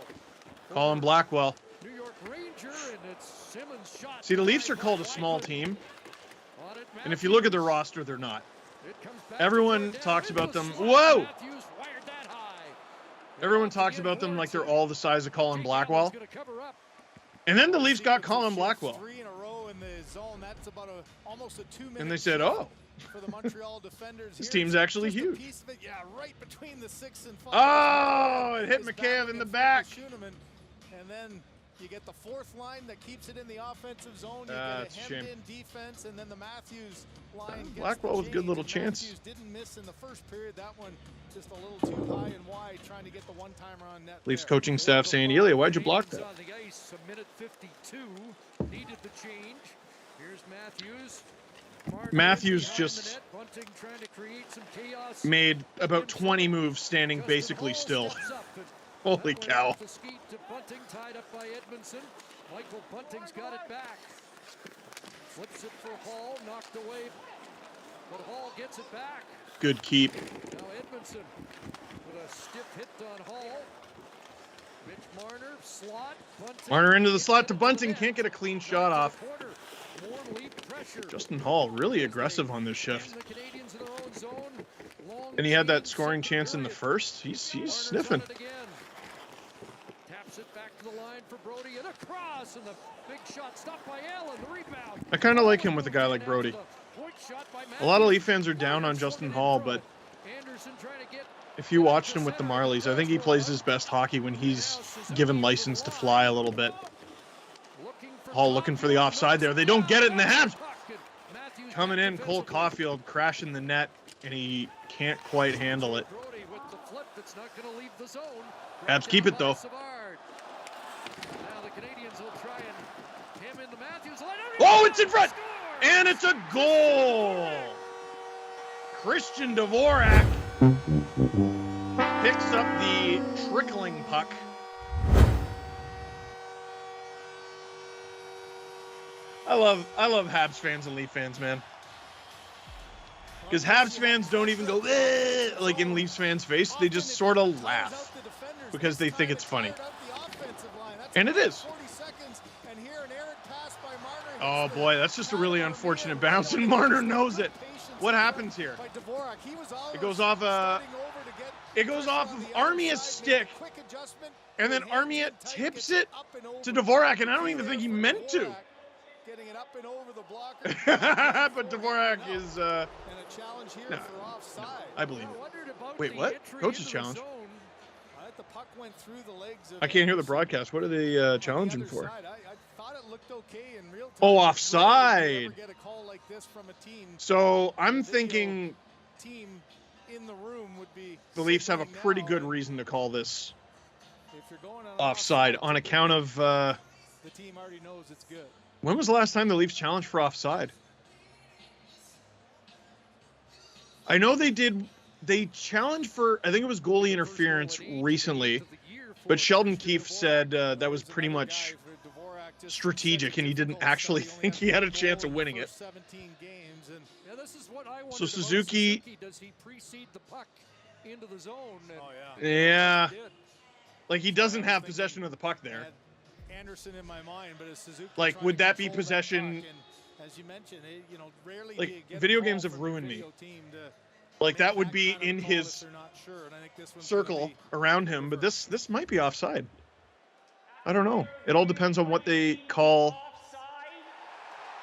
Colin Blackwell. New York Ranger, and it's Simmons' shot. See, the Leafs are called a small team. And if you look at their roster, they're not. Everyone talks about them. Whoa! Everyone talks about them like they're all the size of Colin Blackwell. And then the Leafs got Colin Blackwell. And they said, oh, this team's actually huge. Oh, it hit Mikheyev in the back. And then you get the fourth line that keeps it in the offensive zone. You That's get a hemmed-in defense, and then the Matthews line gets Blackwell with good little chance. Matthews didn't miss in the first period. That one just a little too high and wide, trying to get the one-timer on net. Leafs coaching staff saying, Ilya, why'd you block that? On the ice, a minute 52. Needed the change. Here's Matthews. Matthews just made about 20 moves standing basically still. Holy cow. Bunting tied up by Edmondson. Michael Bunting's got it back. Flips it for Hall, knocked away. But Hall gets it back. Good keep. Now Edmondson with a stiff hit on Hall. Mitch Marner, slot. Bunting. Marner into the slot to Bunting. Can't get a clean shot off. Justin Hall really aggressive on this shift. And he had that scoring chance in the first. He's sniffing. Taps it back to the line for Brody and a cross, and the big shot stopped by Allen. The rebound. I kind of like him with a guy like Brody. A lot of Leaf fans are down on Justin Hall, but if you watched him with the Marlies, I think he plays his best hockey when he's given license to fly a little bit. Hall looking for the offside there. They don't get it in the Habs. Coming in, Cole Caulfield crashing the net, and he can't quite handle it. Habs keep it, though. Oh, it's in front! And it's a goal! Christian Dvorak picks up the trickling puck. I love Habs fans and Leaf fans, man. Because Habs fans don't even go like in Leafs fans' face. They just sort of laugh because they think it's funny. And it is. Oh boy, that's just a really unfortunate bounce, and Marner knows it. What happens here? It goes off of Armia's stick, and then Armia tips it to Dvorak, and I don't even think he meant to. But Dvorak is no, I believe it. Wait, what? Coach's challenge? I can't hear the broadcast. What are they challenging for? Oh, offside. So I'm thinking the Leafs have a pretty good reason to call this offside on account of the team already knows it's good. When was the last time the Leafs challenged for offside? I know they challenged for, I think it was goalie interference recently, but Sheldon Keefe said that was pretty much strategic, and he didn't actually think he had a chance of winning it. So Suzuki, yeah, like he doesn't have possession of the puck there. Anderson in my mind, but Suzuki, like, would that be possession? As you mentioned, rarely like, video games have ruined me. Like, that would be in his circle around him, but this might be offside. I don't know. It all depends on what they call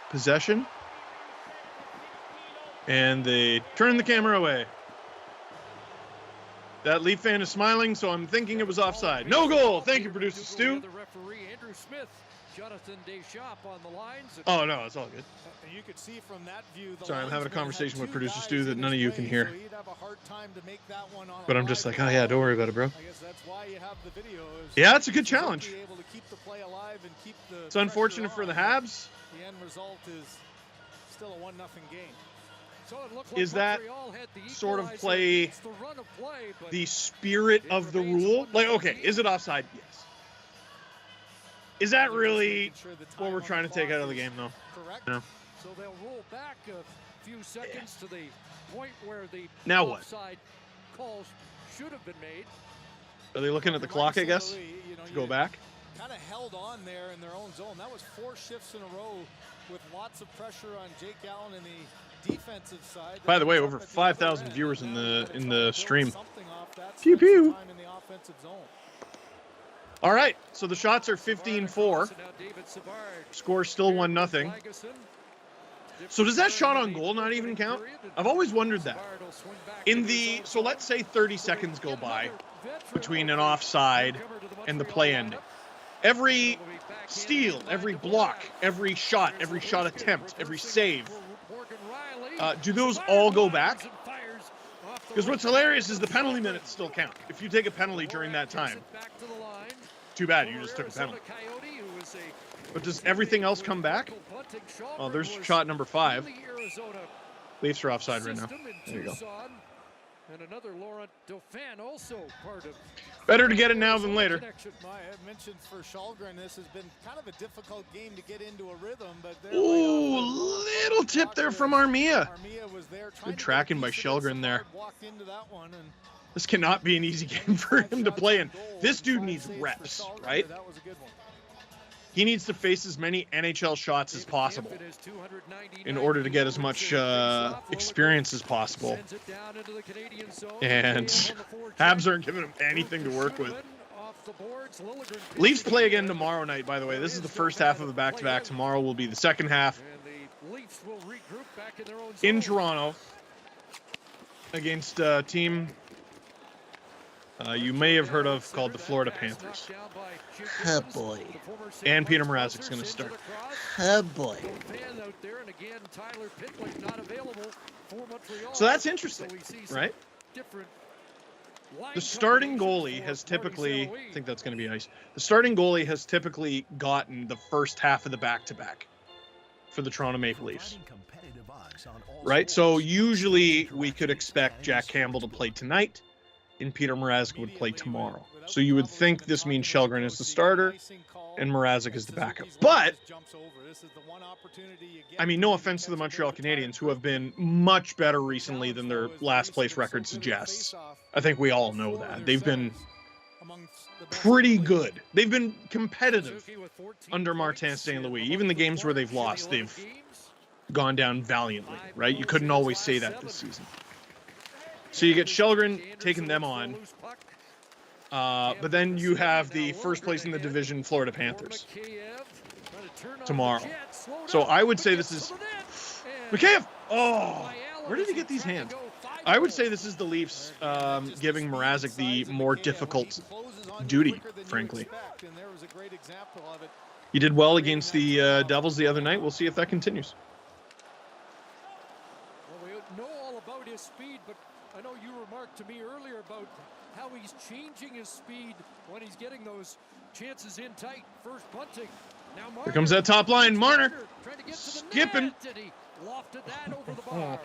possession. And they turn the camera away. That Leaf fan is smiling, so I'm thinking it was offside. No goal. Thank you, producer Stu. Oh, no, it's all good. You could see from that view, sorry, I'm having a conversation with producer Stu that none of you can hear. But I'm just like, oh, yeah, don't worry about it, bro. Yeah, it's a good challenge. It's unfortunate for the Habs. The end result is still a 1-0 game. Is that sort of play the spirit of the rule? Like, okay, is it offside? Yes. Is that really what we're trying to take out of the game, though? No. So they'll roll back a few seconds to the point where the now what? Offside calls should have been made. Are they looking at the clock, I guess, to go back? Kind of held on there in their own zone. That was 4 shifts in a row with lots of pressure on Jake Allen in the defensive side. By the way, over 5,000 viewers in the stream. Pew pew. All right, so the shots are 15-4. Score still 1-0. So does that shot on goal not even count? I've always wondered that. So let's say 30 seconds go by between an offside and the play ending. Every steal, every block, every shot attempt, every save, do those all go back? Because what's hilarious is the penalty minutes still count. If you take a penalty during that time, too bad, you just took a penalty. But does everything else come back? Oh, there's shot number 5. Leafs are offside right now. There you go. And another Laurent Dauphin also part of. Better to get it now than later. I mentioned for Shalgren, this has been kind of a difficult game to get into a rhythm, but ooh, little tip there from Armia. Good tracking by Shalgren there. This cannot be an easy game for him to play in. This dude needs reps, right? He needs to face as many NHL shots as possible in order to get as much experience as possible. And Habs aren't giving him anything to work with. Leafs play again tomorrow night, by the way. This is the first half of the back-to-back. Tomorrow will be the second half in Toronto against a team you may have heard of, called the Florida Panthers. Oh boy. And Peter Mrazek's going to start. Oh boy. So that's interesting, right? The starting goalie has typically, I think that's going to be nice. The starting goalie has typically gotten the first half of the back-to-back for the Toronto Maple Leafs. Right? So usually we could expect Jack Campbell to play tonight and Peter Mrazek would play tomorrow. So you would think this means Källgren is the starter and Mrazek is the backup. But, I mean, no offense to the Montreal Canadiens, who have been much better recently than their last place record suggests. I think we all know that. They've been pretty good. They've been competitive under Martin St. Louis. Even the games where they've lost, they've gone down valiantly, right? You couldn't always say that this season. So you get Källgren taking them on. But then you have the first place in the division, Florida Panthers, tomorrow. So I would say this is Mikheyev. Oh, where did he get these hands? I would say this is the Leafs giving Mrazek the more difficult duty, frankly. He did well against the Devils the other night. We'll see if that continues. Well, we know all about his speed, but I know you remarked to me earlier about how he's changing his speed when he's getting those chances in tight. First bunting. Now Marner, here comes that top line. Marner skipping. Lofted that over the bar.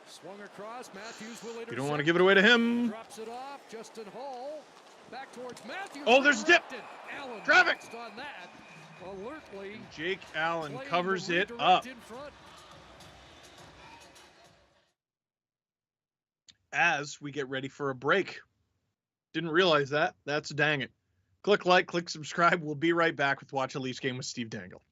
Swung across. Matthews will intercept. You don't want to give it away to him. Drops it off. Justin Hall back towards Matthews. Oh, there's a dip. Allen Traffic. on that. Alertly. Jake Allen covers it up. As we get ready for a break. Didn't realize that. That's dang it. Click like, click subscribe. We'll be right back with Watch a Leafs Game with Steve Dangle.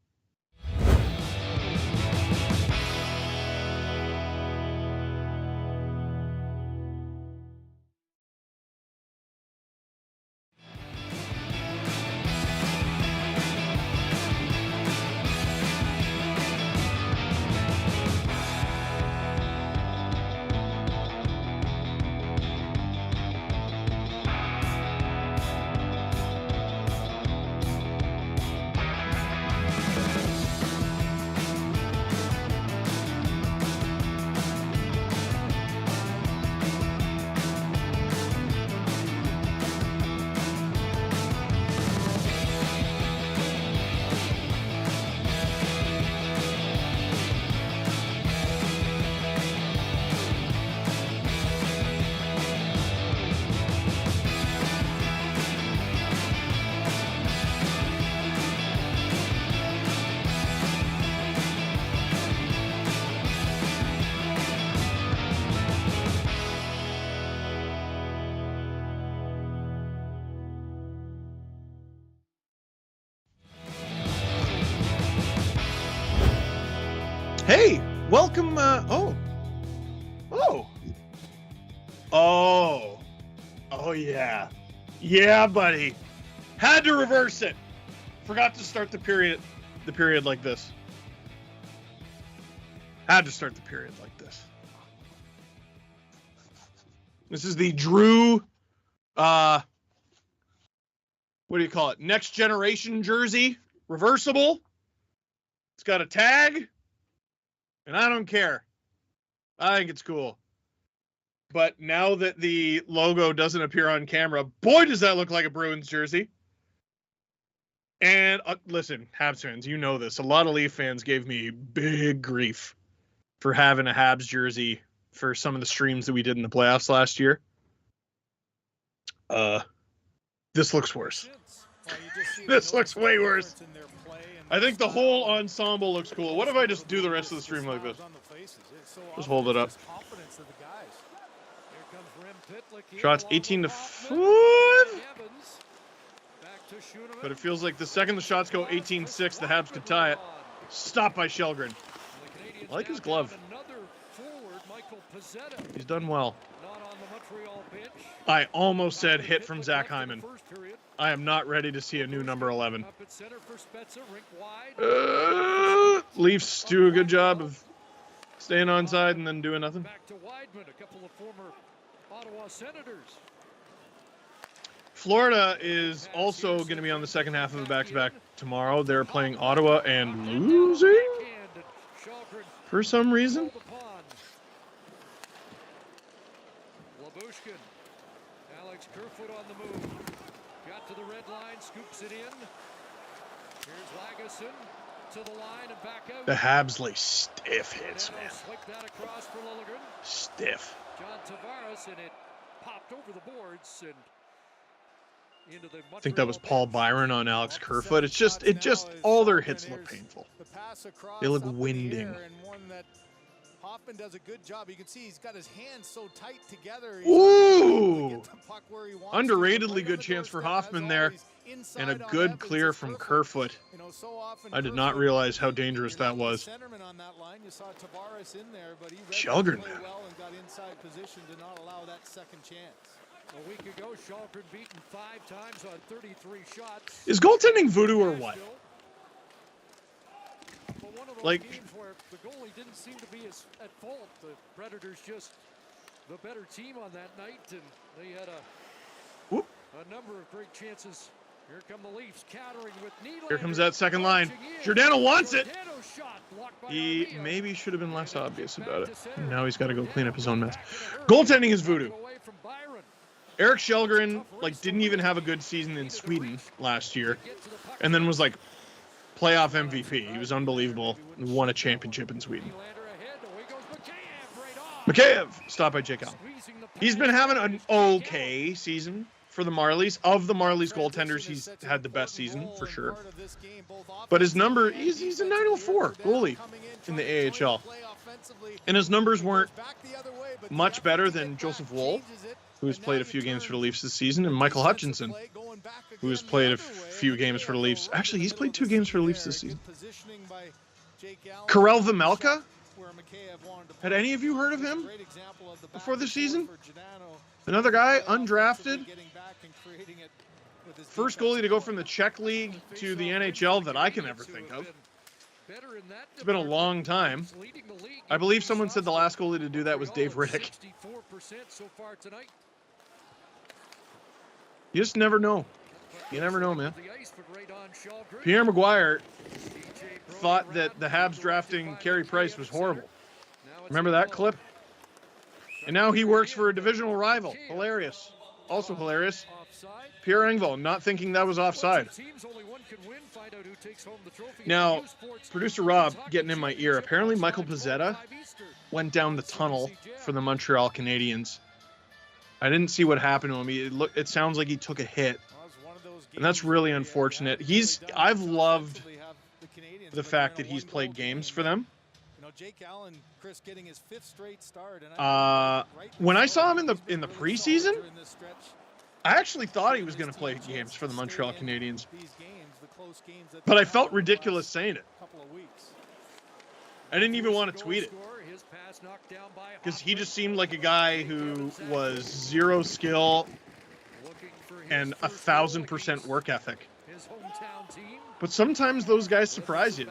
Hey, welcome. Oh, yeah. Yeah, buddy. Had to reverse it. Forgot to start the period like this. Had to start the period like this. This is the Drew, what do you call it? Next generation jersey, reversible. It's got a tag. And I don't care. I think it's cool. But now that the logo doesn't appear on camera, boy, does that look like a Bruins jersey. And listen, Habs fans, you know this. A lot of Leaf fans gave me big grief for having a Habs jersey for some of the streams that we did in the playoffs last year. This looks worse. This looks way worse. I think the whole ensemble looks cool. What if I just do the rest of the stream like this? Just hold it up. Shots 18-5. But it feels like the second the shots go 18-6, the Habs could tie it. Stopped by Källgren. I like his glove. He's done well. I almost said hit from Zach Hyman. I am not ready to see a new number 11. Leafs do a good job of staying onside and then doing nothing. Ottawa Senators. Florida is also going to be on the second half of the back-to-back tomorrow. They're playing Ottawa and losing for some reason. Labushkin. Alex Kerfoot on the move. Got to the red line, scoops it in. Here's Lagesson to the line and back out. The Habs lay stiff hits, man. Swipe that across for Liljegren. Stiff. John Tavares, and it popped over the boards and into the I think that was Paul Byron on Alex Kerfoot. It just all their hits look painful. They look winding. Hoffman does a good job. You can see he's got his hands so tight together. Ooh! Underratedly good chance for Hoffman there. And a good clear from Kerfoot. I did not realize how dangerous that was. Shelgren. A week ago, Shelgren beaten 5 times on 33 shots. Is goaltending voodoo or what? Like, games where the goalie didn't seem to be at fault. The Predators just the better team on that night, and they had a number of great chances. Here come the Leafs countering with Nylander. Here comes that second line. Giordano wants it. He maybe should have been less obvious about it. Now he's got to go clean up his own mess. Goaltending is voodoo. Eric Shelgren didn't even have a good season in Sweden last year, and then was playoff MVP. He was unbelievable. Won a championship in Sweden. Mikheyev, stopped by Jake Allen. He's been having an okay season for the Marlies. Of the Marlies goaltenders, he's had the best season for sure. But his number, he's a 904 goalie in the AHL. And his numbers weren't much better than Joseph Woll, who has played a few games for the Leafs this season, and Michael Hutchinson, who has played a few games for the Leafs. Actually, he's played 2 games for the Leafs this season. Karel Vejmelka? Had any of you heard of him before the season? Another guy, undrafted. First goalie to go from the Czech League to the NHL that I can ever think of. It's been a long time. I believe someone said the last goalie to do that was Dave Riddick. You just never know. You never know, man. Pierre Maguire thought that the Habs drafting Carey Price was horrible. Remember that clip? And now he works for a divisional rival. Hilarious. Also hilarious. Pierre Engvall not thinking that was offside. Now, producer Rob getting in my ear. Apparently Michael Pezzetta went down the tunnel for the Montreal Canadiens. I didn't see what happened to him. It sounds like he took a hit. And that's really unfortunate. I've loved the fact that he's played games for them. When I saw him in the preseason, I actually thought he was going to play games for the Montreal Canadiens. But I felt ridiculous saying it. I didn't even want to tweet it. Because he just seemed like a guy who was zero skill and 1,000% work ethic. But sometimes those guys surprise you.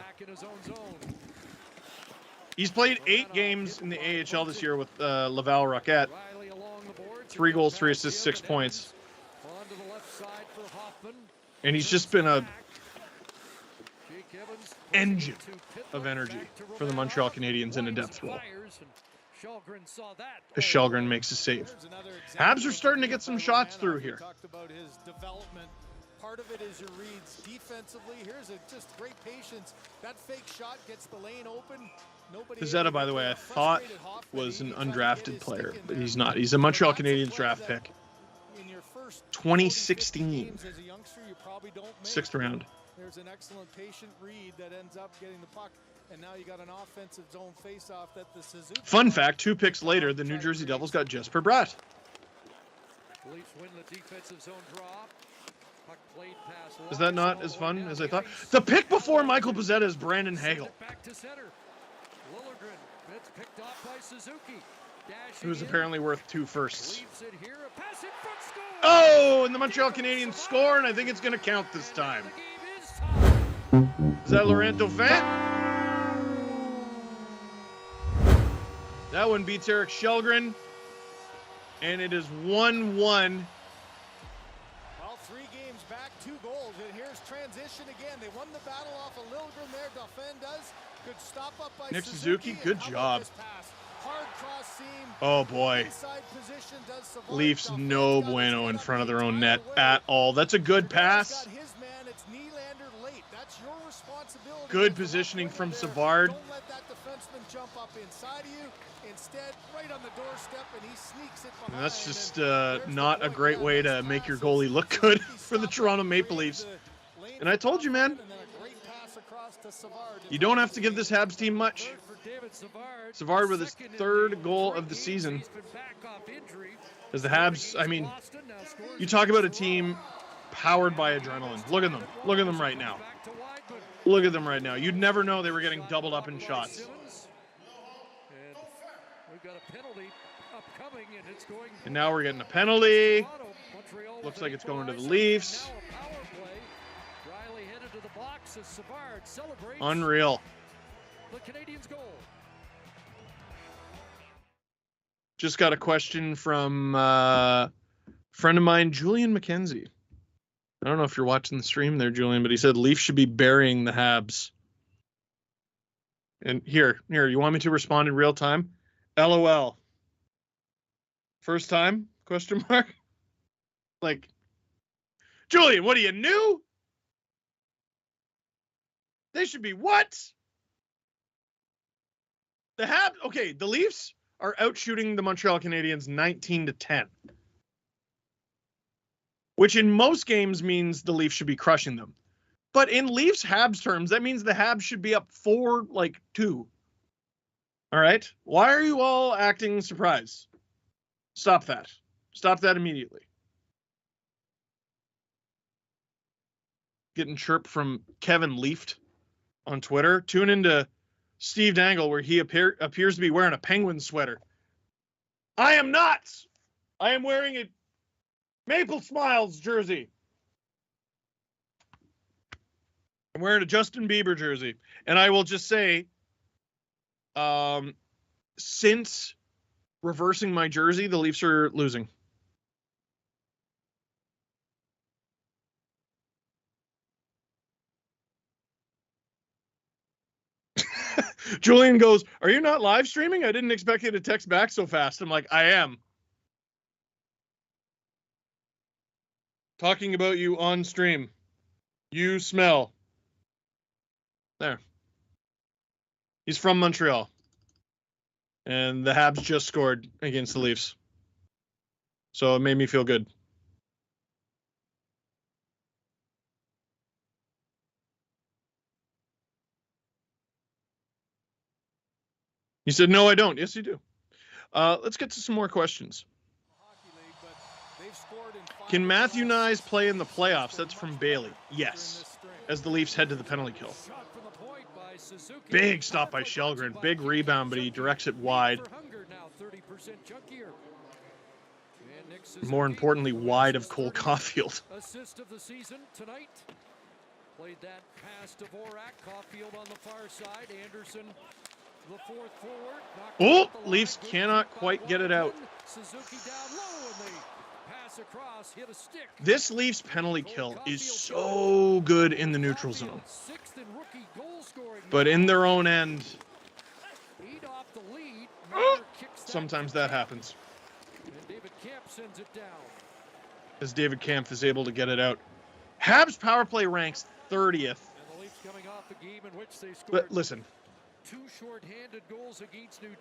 He's played 8 games in the AHL this year with Laval Rocket. 3 goals, 3 assists, 6 points. And he's just been a engine of energy for the Montreal Canadiens in a depth role. As Shelgren makes a save. Habs are starting to get some shots through here. Part of it is your reads defensively. Here's just great patience. That fake shot gets the lane open. Pezzetta, by the way, I thought was an undrafted player, but he's not. He's a Montreal Canadiens draft pick. 2016. 6th round. There's an excellent patient read that ends up getting the puck. And now you got an offensive zone face-off that the Suzuki. Fun fact, 2 picks later, the New Jersey Devils got Jesper Bratt. Leafs win the defensive zone draw. Puck played past. Is that not as fun as I thought? The pick before Michael Pezzetta is Brandon Hagel. Back to center. Liljegren. It's picked off by Suzuki. Who's apparently worth 2 firsts. Oh, and the Montreal Canadiens score, and I think it's going to count this time. Is that Laurent Dauphin? That one beats Eric Shelgren. And it is 1-1. Well, 3 games back, 2 goals. And here's transition again. They won the battle off of Liljegren there. Dauphin does. Good stop up by Nick Suzuki, good job. Hard cross seam. Oh boy. Leafs no bueno in front of their own net at all. That's a good pass. Good positioning from Savard. Don't let that defenseman jump up inside of you. Instead, right on the doorstep, and he sneaks it behind. And that's just not a great way to make your goalie look good for the Toronto Maple Leafs. And I told you, man, you don't have to give this Habs team much. Savard with his 3rd goal of the season. As the Habs, I mean, you talk about a team powered by adrenaline. Look at them. Look at them right now. Look at them right now. You'd never know they were getting doubled up in shots. And now we're getting a penalty. Looks like it's going to the Leafs. Unreal. Just got a question from a friend of mine, Julian McKenzie. I don't know if you're watching the stream there, Julian, but he said Leafs should be burying the Habs. And here, you want me to respond in real time? LOL. First time? Question mark? Like, Julian, what are you, new? They should be what? The Habs, okay, the Leafs are out shooting the Montreal Canadiens 19-10. Which in most games means the Leafs should be crushing them. But in Leafs-Habs terms, that means the Habs should be up 4-2. All right? Why are you all acting surprised? Stop that. Stop that immediately. Getting chirp from Kevin Leafed on Twitter. Tune into Steve Dangle where he appears to be wearing a Penguin sweater. I am not. I am wearing a Maple Smiles jersey. I'm wearing a Justin Bieber jersey. And I will just say, since reversing my jersey, the Leafs are losing. Julian goes, are you not live streaming? I didn't expect you to text back so fast. I'm like, I am. Talking about you on stream. You smell. There. He's from Montreal. And the Habs just scored against the Leafs. So it made me feel good. He said, no, I don't. Yes, you do. Let's get to some more questions. Can Matthew Nyes play in the playoffs? That's from Bailey. Yes. As the Leafs head to the penalty kill. Big stop by Shelgren. Big rebound, but he directs it wide. More importantly, wide of Cole Caulfield. Assist of the season tonight. Played that pass to Vorak. Caulfield on the far side. Anderson, the fourth forward. Oh, Leafs cannot quite get it out. Suzuki down low and they pass across, hit a stick. This Leafs penalty kill is so good in the neutral zone. But in their own end, sometimes that happens. As David Kampf is able to get it out. Habs power play ranks 30th. But listen,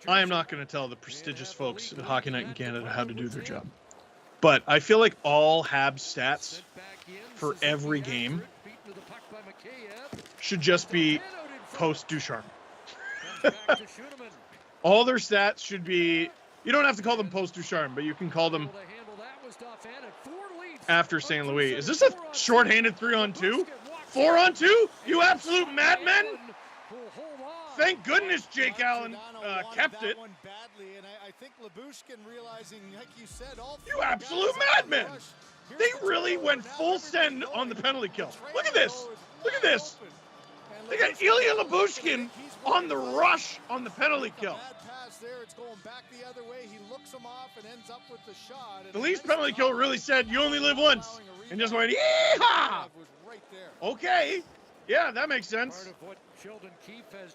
I am not going to tell the prestigious folks at Hockey Night in Canada how to do their job. But I feel like all Habs stats for every game should just be post-Ducharme. All their stats should be, you don't have to call them post-Ducharme, but you can call them after St. Louis. Is this a shorthanded 3-on-2? 4-on-2? You absolute madmen! Thank goodness Jake Allen kept it. You absolute madmen! They really went full send on the penalty kill. Look at this. Look at this. They got Ilya Lyubushkin on the rush on the penalty kill. There, it's going back the other way. He looks him off and ends up with the shot. The Leafs penalty kill really said you only live once, and just went yeehaw. Okay, yeah, that makes sense.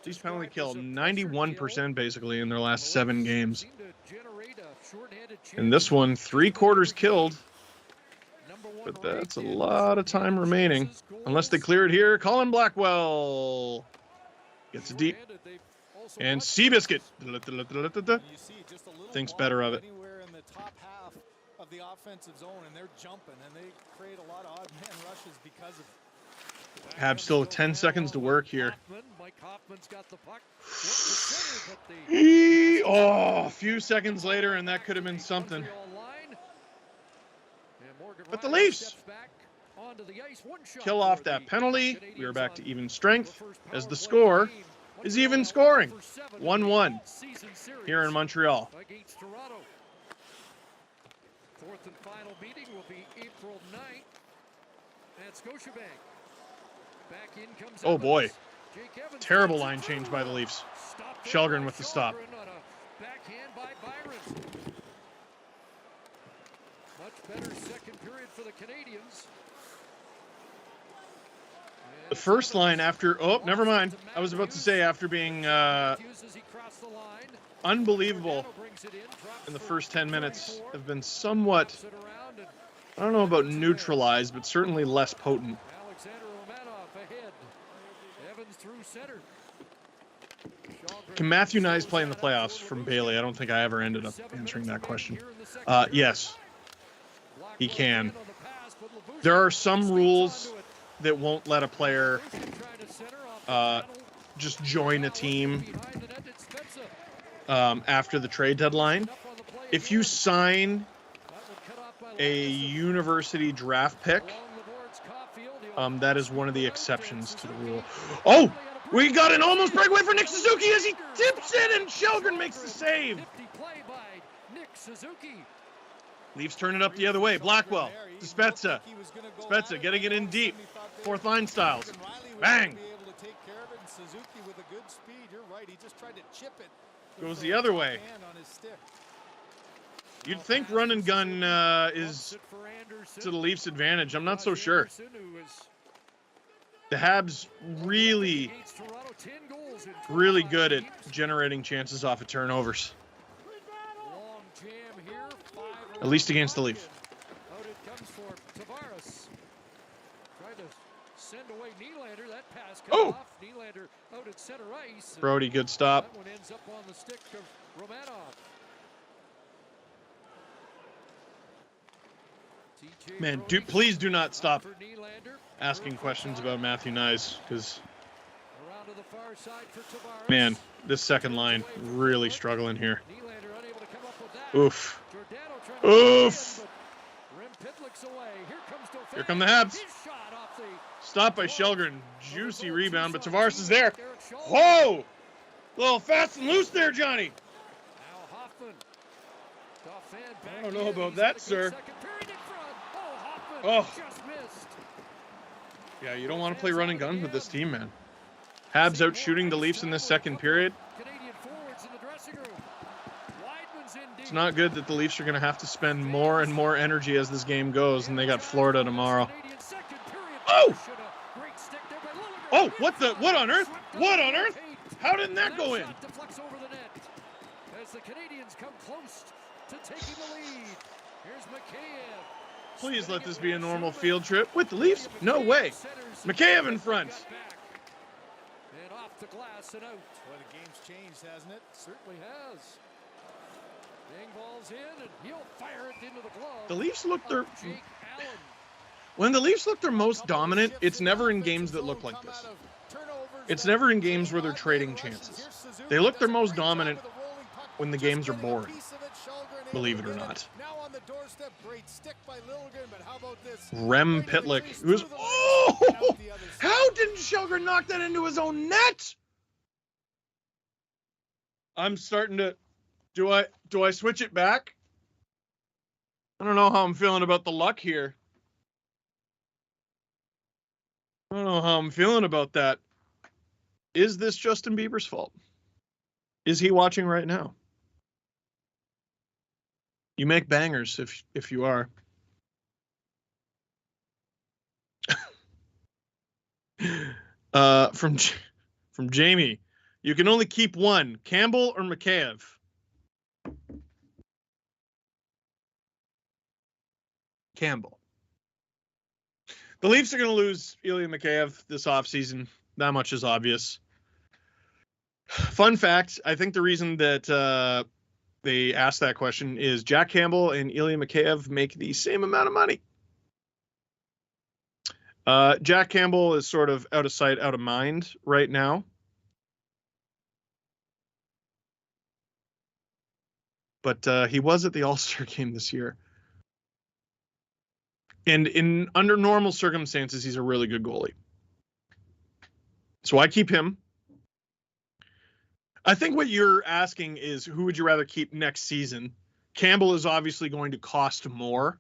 These penalty kill 91% basically in their last 7 games, and this one 3/4 killed. But that's a lot of time remaining, unless they clear it here. Colin Blackwell gets it deep. And Seabiscuit thinks better of it. Anywhere in the top half of the offensive zone, and they're jumping, and they create a lot of odd man rushes because of it. Have still 10 seconds to work here. A few seconds later, and that could have been something. But the Leafs kill off that penalty. We are back to even strength as the score is even scoring. 1-1 here in Montreal. Fourth and final meeting will be April 9th at Scotiabank. Back in comes Oh boy. Evans. Jake Evans Terrible line change by the Leafs. Shelgren with the stop. Backhand by Byron. Much better second period for the Canadiens. The first line after, oh, never mind. I was about to say after being unbelievable in the first 10 minutes have been somewhat, I don't know about neutralized, but certainly less potent. Can Matthew Nyes play in the playoffs from Bailey? I don't think I ever ended up answering that question. Yes, he can. There are some rules that won't let a player just join a team after the trade deadline. If you sign a university draft pick, that is one of the exceptions to the rule. Oh, we got an almost breakaway for Nick Suzuki as he tips it and Shelgren makes the save. Leafs turn it up the other way. Blackwell to Spezza. Spezza getting it in deep. Fourth line styles. Bang. Goes the other way. You'd think run and gun is to the Leafs' advantage. I'm not so sure. The Habs really good at generating chances off of turnovers. At least against the Leafs. Out it comes for Tavares. Tried to send away Nylander. That pass cut off. Nylander out at center ice. Brody, good stop. That one ends up on the stick of Romanov. Man, please do not stop asking questions about Matthew Nyes, because, man, this second line really struggling here. Oof. Oof. Here come the Habs. Stopped by Shelgren. Juicy rebound, but Tavares is there. Whoa! A little fast and loose there, Johnny. I don't know about that, sir. Oh. Yeah, you don't want to play run and gun with this team, man. Habs out shooting the Leafs in this second period. It's not good that the Leafs are going to have to spend more and more energy as this game goes, and they got Florida tomorrow. Oh! Oh, what on earth? What on earth? How didn't that go in? As the Canadiens come close to taking the lead. Here's McKayev. Please let this be a normal field trip with the Leafs. No way. McKayev in front. And off the glass and out. Well, the game's changed, hasn't it? Certainly has. Dang ball's in, and he'll fire it into the glove. The Leafs look their... When the Leafs look their most dominant, it's never in games that look like this. It's never in games where they're trading chances. They look their most dominant when the games are boring, believe it or not. Rem Pitlick, who's... Oh! How didn't Shelgren knock that into his own net? I'm starting to... Do I switch it back? I don't know how I'm feeling about the luck here. I don't know how I'm feeling about that. Is this Justin Bieber's fault? Is he watching right now? You make bangers if you are. From Jamie, you can only keep one, Campbell or Mikheyev. Campbell. The Leafs are going to lose Ilya Mikheyev this offseason. That much is obvious. Fun fact, I think the reason that they asked that question is Jack Campbell and Ilya Mikheyev make the same amount of money. Jack Campbell is sort of out of sight, out of mind right now. But he was at the All-Star game this year. And under normal circumstances, he's a really good goalie. So I keep him. I think what you're asking is who would you rather keep next season? Campbell is obviously going to cost more.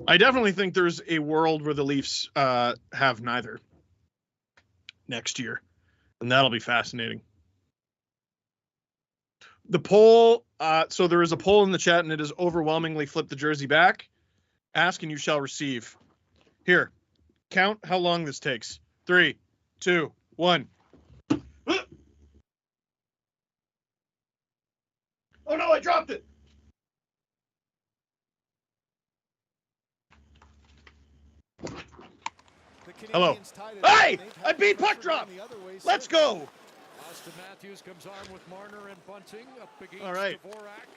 I definitely think there's a world where the Leafs have neither next year. And that'll be fascinating. The poll, so there is a poll in the chat, and it is overwhelmingly flip the jersey back. Ask and you shall receive. Here, count how long this takes. 3, 2, 1. Oh no, I dropped it. Hello. Hey, I beat puck drop. Let's go. Austin Matthews comes on with Marner and Bunting up against All right. Dvorak.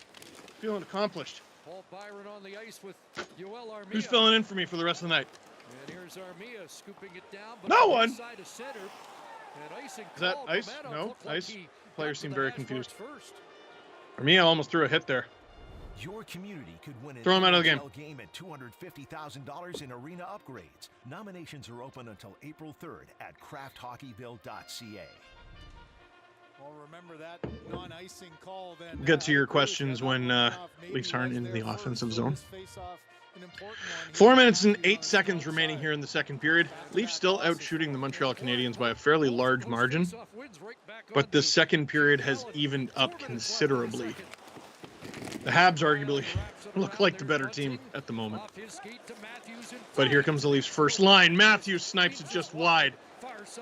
Feeling accomplished. Paul Byron on the ice with Yoel Armia. Who's filling in for me for the rest of the night? And here's Armia scooping it down. But No one. Side of center, and icing Is that call. ice? Romanov No, looked like ice. he Players got seem to the very dash confused. first. Armia almost threw a hit there. Your community could win an Throw him out of the game. NHL game at $250,000 in arena upgrades. Nominations are open until April 3rd at crafthockeyville.ca. Well, remember that non-icing call then. Get to your questions when Leafs aren't in the offensive zone. 4 minutes and 8 seconds remaining here in the second period. Leafs still out shooting the Montreal Canadiens by a fairly large margin, but this second period has evened up considerably. The Habs arguably look like the better team at the moment. But here comes the Leafs' first line. Matthews snipes it just wide.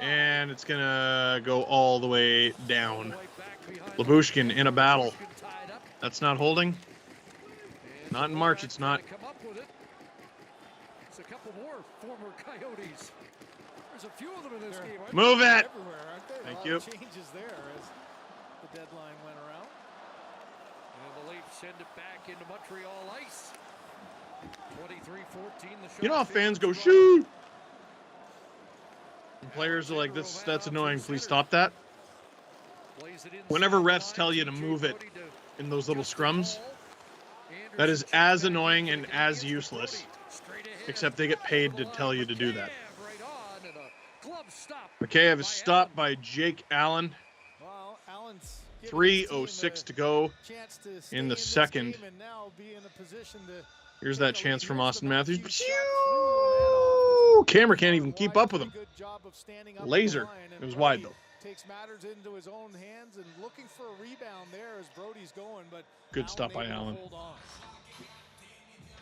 And it's going to go all the way down. Lyubushkin in a battle. That's not holding. Not in March, it's not. It's a couple more former Coyotes. There's a few of them in this game. Move it. Thank you. Changes there as the deadline went around. And the Leafs send it back into Montreal ice. 23-14. You know how fans go, shoot! And players are like, that's annoying, please stop that. Whenever refs tell you to move it in those little scrums, that is as annoying and as useless. Except they get paid to tell you to do that. Mikheyev is stopped by Jake Allen. 3:06 to go in the second. Here's that chance from Austin Matthews. Camera can't even keep up with him. Laser. It was wide though. Takes matters into his own hands and looking for a rebound there as Brody's going, but good stop by Allen.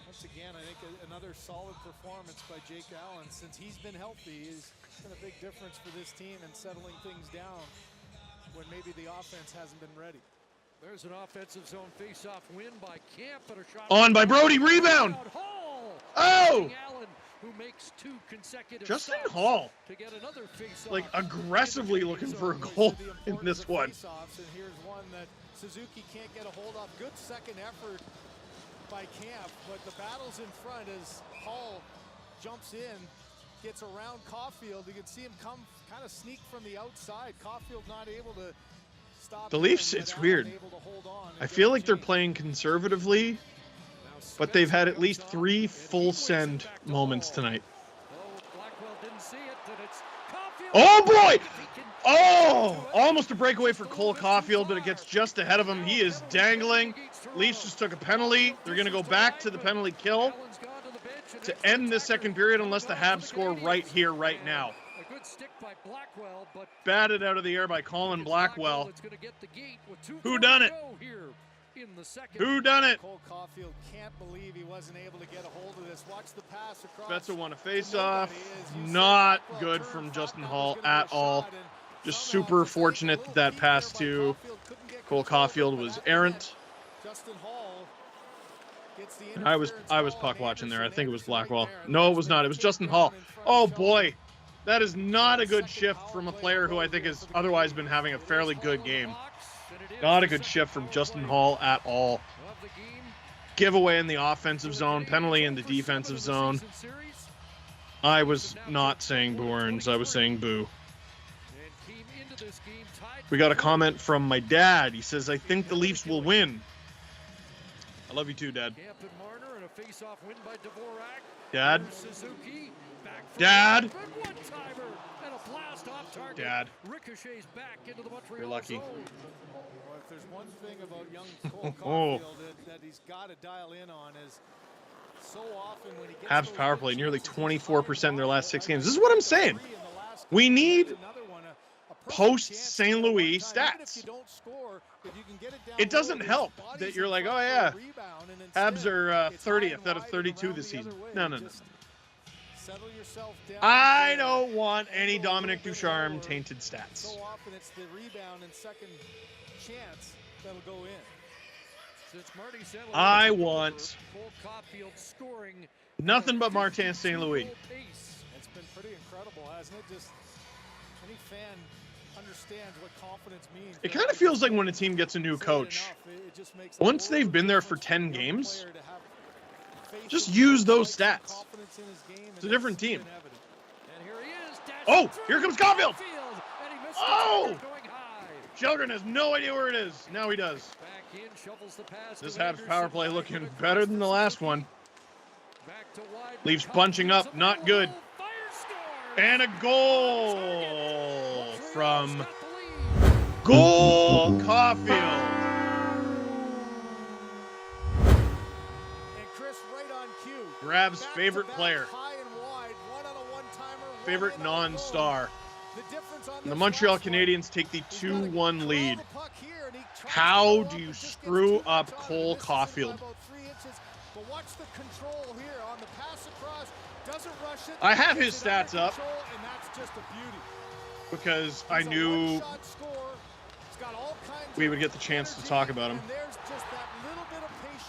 Once again, I think another solid performance by Jake Allen. Since he's been healthy, he's been a big difference for this team and settling things down when maybe the offense hasn't been ready. There's an offensive zone face-off win by Camp and a shot on by Brody, rebound. Oh! Allen, who makes 2 consecutive Justin stops Hall, to get another face-off. like aggressively looking for a goal in this one. And here's one that Suzuki can't get a hold of. Good second effort by Camp, but the battle's in front as Hall jumps in, gets around Caulfield. You can see him come kind of sneak from the outside. Caulfield not able to stop. The Leafs, it's weird. I feel like they're playing conservatively, but they've had at least 3 full send moments tonight. Oh boy! Oh! Almost a breakaway for Cole Caulfield, but it gets just ahead of him. He is dangling. Leafs just took a penalty. They're going to go back to the penalty kill to end this second period unless the Habs score right here, right now. Good stick by Blackwell, but batted out of the air by Colin Blackwell. it's going to get the gate with 2 Who done it? here in the second. Who done it? Cole Caulfield can't believe he wasn't able to get a hold of this. Watch the pass across. Betza won a face-off. Not good from Justin Hall at all. Just super fortunate that that pass to Cole Caulfield was errant. Justin Hall gets the And I was puck watching there. I think it was Blackwell. No, it was not. It was Justin Hall. Oh boy, that is not a good shift from a player who I think has otherwise been having a fairly good game. Not a good shift from Justin Hall at all. Giveaway in the offensive zone, penalty in the defensive zone. I was not saying boo earns, I was saying boo. We got a comment from my dad. He says, I think the Leafs will win. I love you too, Dad. Dad? Dad? Dad. You're lucky. Well, if there's one thing about young Cole Caulfield that he's got to dial in on is so often when he gets Habs power play, nearly 24% in their last 6 games. This is what I'm saying. We need post-St. Louis stats. It doesn't help that you're like, oh yeah, Habs are 30th out of 32 this season. No. I don't want any Dominic Ducharme tainted stats. So often it's the rebound and second chance that'll go in. I want nothing but Martin St. Louis. It's been pretty incredible, hasn't it? Just any fan understands what confidence means. It kind of feels like when a team gets a new coach, once they've been there for 10 games, just use those stats. It's a different team. Oh, here comes Caulfield. Oh! Sheldon has no idea where it is. Now he does. This Habs power play looking better than the last one. Leafs bunching up, not good. And a goal from Cole Caulfield. Grab's favorite player. Favorite non-star. And the Montreal Canadiens take the 2-1 lead. How do you screw up Cole Caulfield? I have his stats up because I knew we would get the chance to talk about him.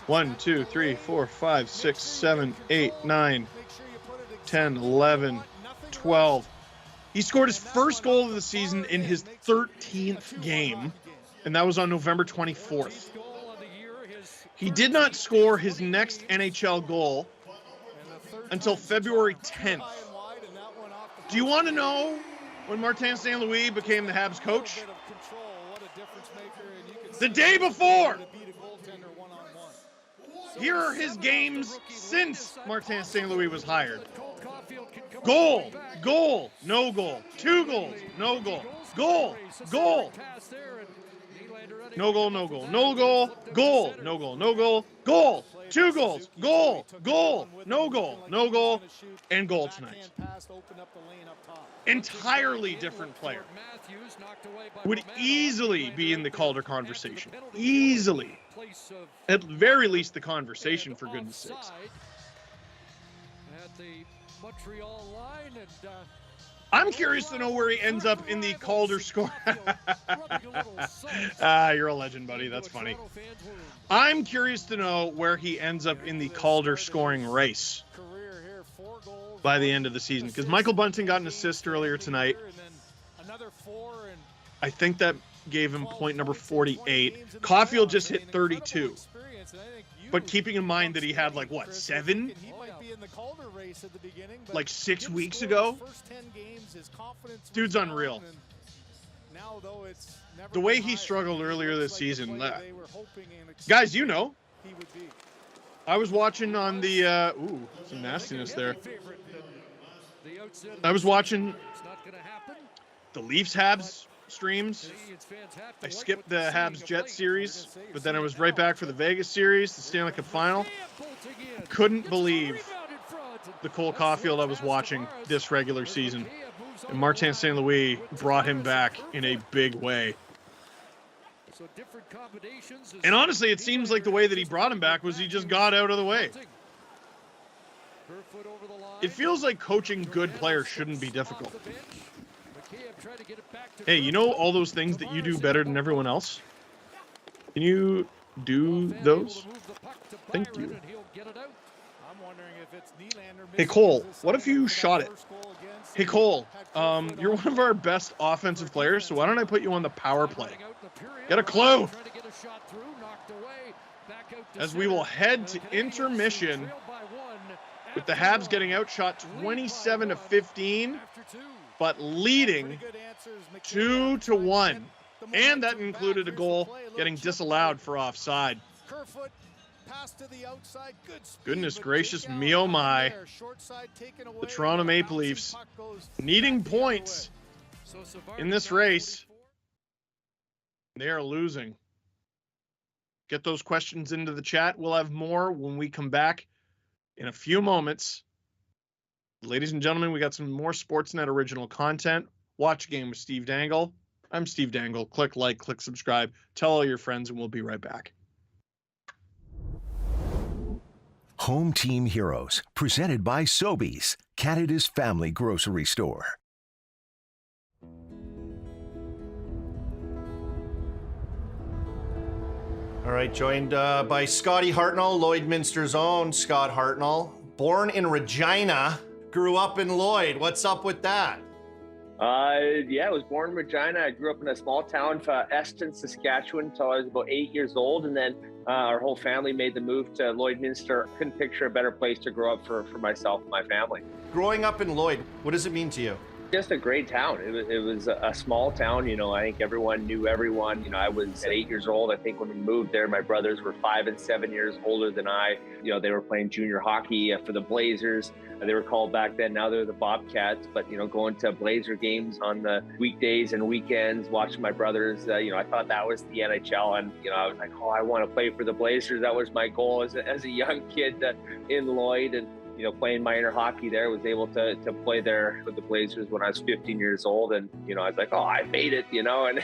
1, 2, 3, 4, 5, 6, 7, 8, 9, 10, 11, 12. He scored his first goal of the season in his 13th game, and that was on November 24th. He did not score his next NHL goal until February 10th. Do you want to know when Martin St. Louis became the Habs coach? The day before. Here are his games since Martin St. Louis was hired. Goal, goal, no goal. 2 goals, no goal. Goal, goal. No goal, no goal. No goal, goal, no goal, no goal. Goal, 2 goals, goal, goal, no goal, no goal, and goal tonight. Entirely different player. Would easily be in the Calder conversation. Easily. At very least the conversation, for goodness sakes. At the Montreal line, and I'm curious to know where he ends up in the Calder score. You're a legend, buddy. That's funny. I'm curious to know where he ends up in the Calder scoring race by the end of the season. Because Michael Bunting got an assist earlier tonight. I think that gave him point number 48. Caulfield just hit 32. But keeping in mind that he had, like, what, 7? Like 6 weeks ago? Dude's unreal. The way he struggled earlier this season. Guys, you know. I was watching on the... ooh, some nastiness there. I was watching the Leafs Habs streams. I skipped the Habs Jet series, but then I was right back for the Vegas series, the Stanley Cup final. Couldn't believe the Cole Caulfield I was watching this regular season. And Martin St. Louis brought him back in a big way. So different combinations. And honestly, it seems like the way that he brought him back was he just got out of the way. It feels like coaching good players shouldn't be difficult. Hey, you know all those things that you do better than everyone else? Can you do those? Thank you. Hey, Cole, what if you shot it? Hey, Cole, you're one of our best offensive players, so why don't I put you on the power play? Get a clue! As we will head to intermission with the Habs getting outshot 27-15, but leading 2-1. And that included a goal getting disallowed for offside. Goodness gracious me, oh my. The Toronto Maple Leafs needing points in this race. They are losing. Get those questions into the chat. We'll have more when we come back in a few moments. Ladies and gentlemen, we got some more Sportsnet original content. Watch a game with Steve Dangle. I'm Steve Dangle. Click like, click subscribe. Tell all your friends, and we'll be right back. Home Team Heroes, presented by Sobeys, Canada's family grocery store. All right, joined by Scotty Hartnell, Lloydminster's own Scott Hartnell. Born in Regina, grew up in Lloyd. What's up with that? Yeah, I was born in Regina. I grew up in a small town, Eston, Saskatchewan, until I was about 8 years old. And then our whole family made the move to Lloydminster. Couldn't picture a better place to grow up for myself and my family. Growing up in Lloyd, what does it mean to you? Just a great town. It was a small town. You know, I think everyone knew everyone. You know, I was at 8 years old. I think when we moved there, my brothers were 5 and 7 years older than I. You know, they were playing junior hockey for the Blazers. They were called back then. Now they're the Bobcats. But, you know, going to Blazer games on the weekdays and weekends, watching my brothers, you know, I thought that was the NHL. And, you know, I was like, oh, I want to play for the Blazers. That was my goal as a young kid in Lloyd. And, you know, playing minor hockey there, was able to play there with the Blazers when I was 15 years old. And, you know, I was like, oh, I made it, you know, and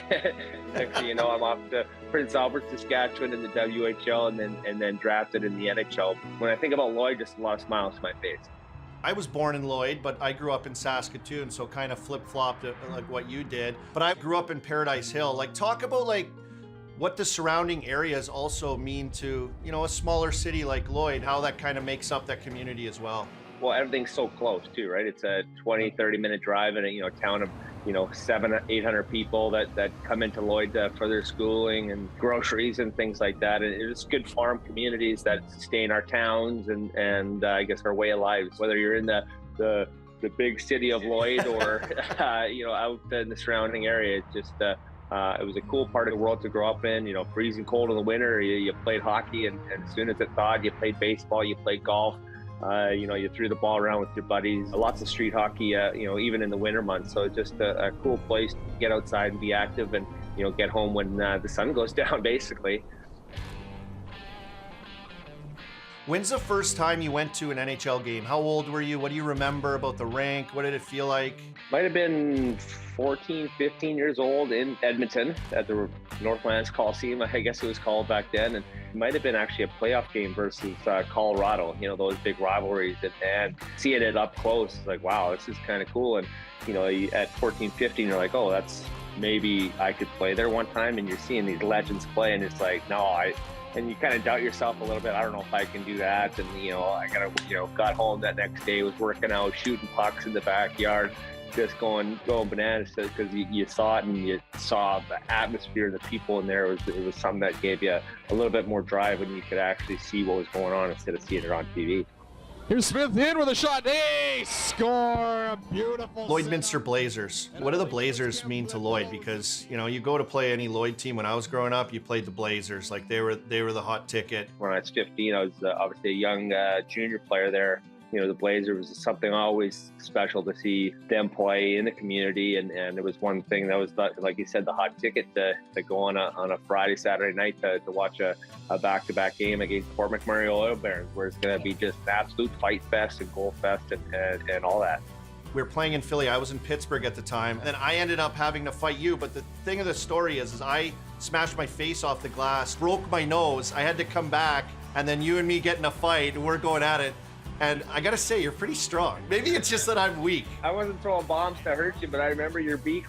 next thing you know, I'm off to Prince Albert, Saskatchewan in the WHL and then drafted in the NHL. When I think about Lloyd, just a lot of smiles to my face. I was born in Lloyd, but I grew up in Saskatoon, so kind of flip-flopped like what you did. But I grew up in Paradise Hill. Like, talk about, like, what the surrounding areas also mean to, you know, a smaller city like Lloyd, how that kind of makes up that community as well. Well, everything's so close too, right? It's a 20, 30-minute drive in a, you know, town of, you know, 700-800 people that come into Lloyd for their schooling and groceries and things like that. And it's good farm communities that sustain our towns and I guess our way of lives, whether you're in the big city of Lloyd or, you know, out in the surrounding area. It's just, it was a cool part of the world to grow up in, you know, freezing cold in the winter. You played hockey and as soon as it thawed, you played baseball, you played golf. You know, you threw the ball around with your buddies. Lots of street hockey, you know, even in the winter months. So it's just a cool place to get outside and be active and, you know, get home when the sun goes down, basically. When's the first time you went to an NHL game? How old were you? What do you remember about the rink? What did it feel like? Might have been 14, 15 years old in Edmonton at the Northlands Coliseum, I guess it was called back then. And it might have been actually a playoff game versus Colorado, you know, those big rivalries. And seeing it up close, it's like, wow, this is kind of cool. And, you know, at 14, 15, you're like, oh, that's maybe I could play there one time. And you're seeing these legends play and it's like, no, and you kind of doubt yourself a little bit. I don't know if I can do that. And, you know, I got home that next day, was working out, shooting pucks in the backyard, just going bananas because you saw it and you saw the atmosphere, the people in there. It was something that gave you a little bit more drive when you could actually see what was going on instead of seeing it on TV. Here's Smith in with a shot. Hey, score! A beautiful. Lloydminster Blazers. What do the Blazers mean to Lloyd? Because, you know, you go to play any Lloyd team. When I was growing up, you played the Blazers. Like they were the hot ticket. When I was 15, I was obviously a young junior player there. You know, the Blazers was something always special to see them play in the community. And it was one thing that was, like you said, the hot ticket to go on a Friday, Saturday night to watch a back-to-back game against Fort McMurray Oil Barons, where it's going to be just an absolute fight fest and goal fest and all that. We were playing in Philly. I was in Pittsburgh at the time. And then I ended up having to fight you. But the thing of the story is I smashed my face off the glass, broke my nose. I had to come back, and then you and me get in a fight, and we're going at it. And I gotta say, you're pretty strong. Maybe it's just that I'm weak. I wasn't throwing bombs to hurt you, but I remember your beak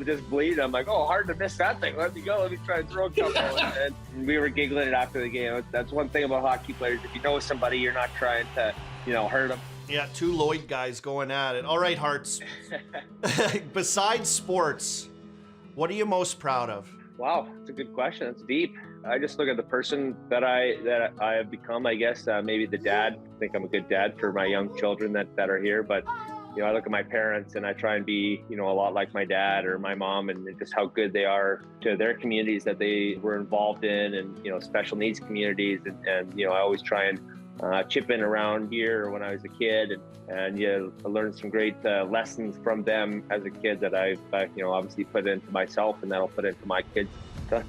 just bleeding. I'm like, oh, hard to miss that thing. Let me go. Let me try to throw a couple. And we were giggling it after the game. That's one thing about hockey players. If you know somebody, you're not trying to, hurt them. Yeah, two Lloyd guys going at it. All right, Hearts. Besides sports, what are you most proud of? Wow, that's a good question. That's deep. I just look at the person that I have become, I guess, maybe the dad. I think I'm a good dad for my young children that are here. But, I look at my parents and I try and be, a lot like my dad or my mom, and just how good they are to their communities that they were involved in, and, special needs communities. And I always try and chip in around here when I was a kid, and I learned some great lessons from them as a kid that I've obviously put into myself, and that'll put into my kids.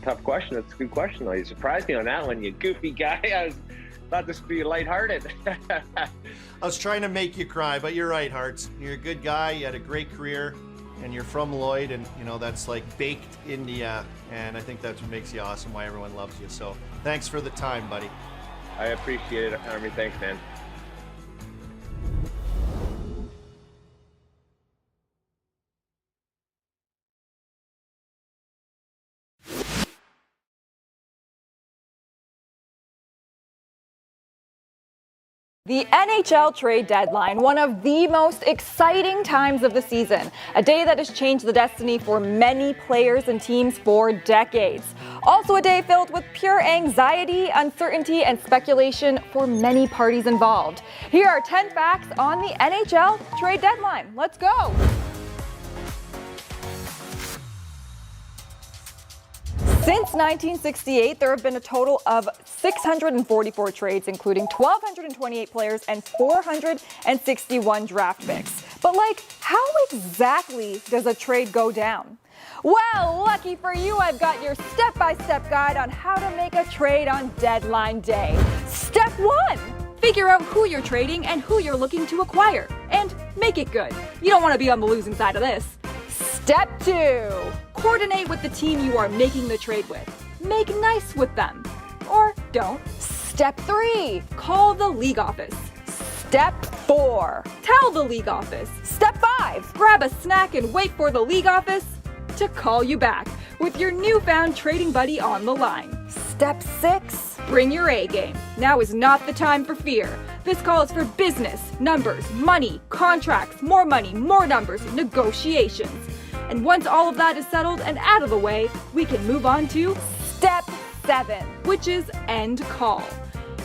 Tough question. That's a good question, though. You surprised me on that one, you goofy guy. I thought this would be lighthearted. I was trying to make you cry, but you're right, Hearts. You're a good guy. You had a great career, and you're from Lloyd, and that's like baked into you, and I think that's what makes you awesome, why everyone loves you. So thanks for the time, buddy. I appreciate it, Army. Thanks, man. The NHL trade deadline, one of the most exciting times of the season, a day that has changed the destiny for many players and teams for decades. Also a day filled with pure anxiety, uncertainty, and speculation for many parties involved. Here are 10 facts on the NHL trade deadline. Let's go. Since 1968, there have been a total of 644 trades, including 1,228 players and 461 draft picks. But how exactly does a trade go down? Well, lucky for you, I've got your step-by-step guide on how to make a trade on deadline day. Step 1. Figure out who you're trading and who you're looking to acquire. And make it good. You don't want to be on the losing side of this. Step 2. Coordinate with the team you are making the trade with. Make nice with them. Or don't. Step 3. Call the league office. Step 4. Tell the league office. Step 5. Grab a snack and wait for the league office to call you back with your newfound trading buddy on the line. Step 6. Bring your A game. Now is not the time for fear. This calls for business, numbers, money, contracts, more money, more numbers, negotiations. And once all of that is settled and out of the way, we can move on to Step 7, which is end call.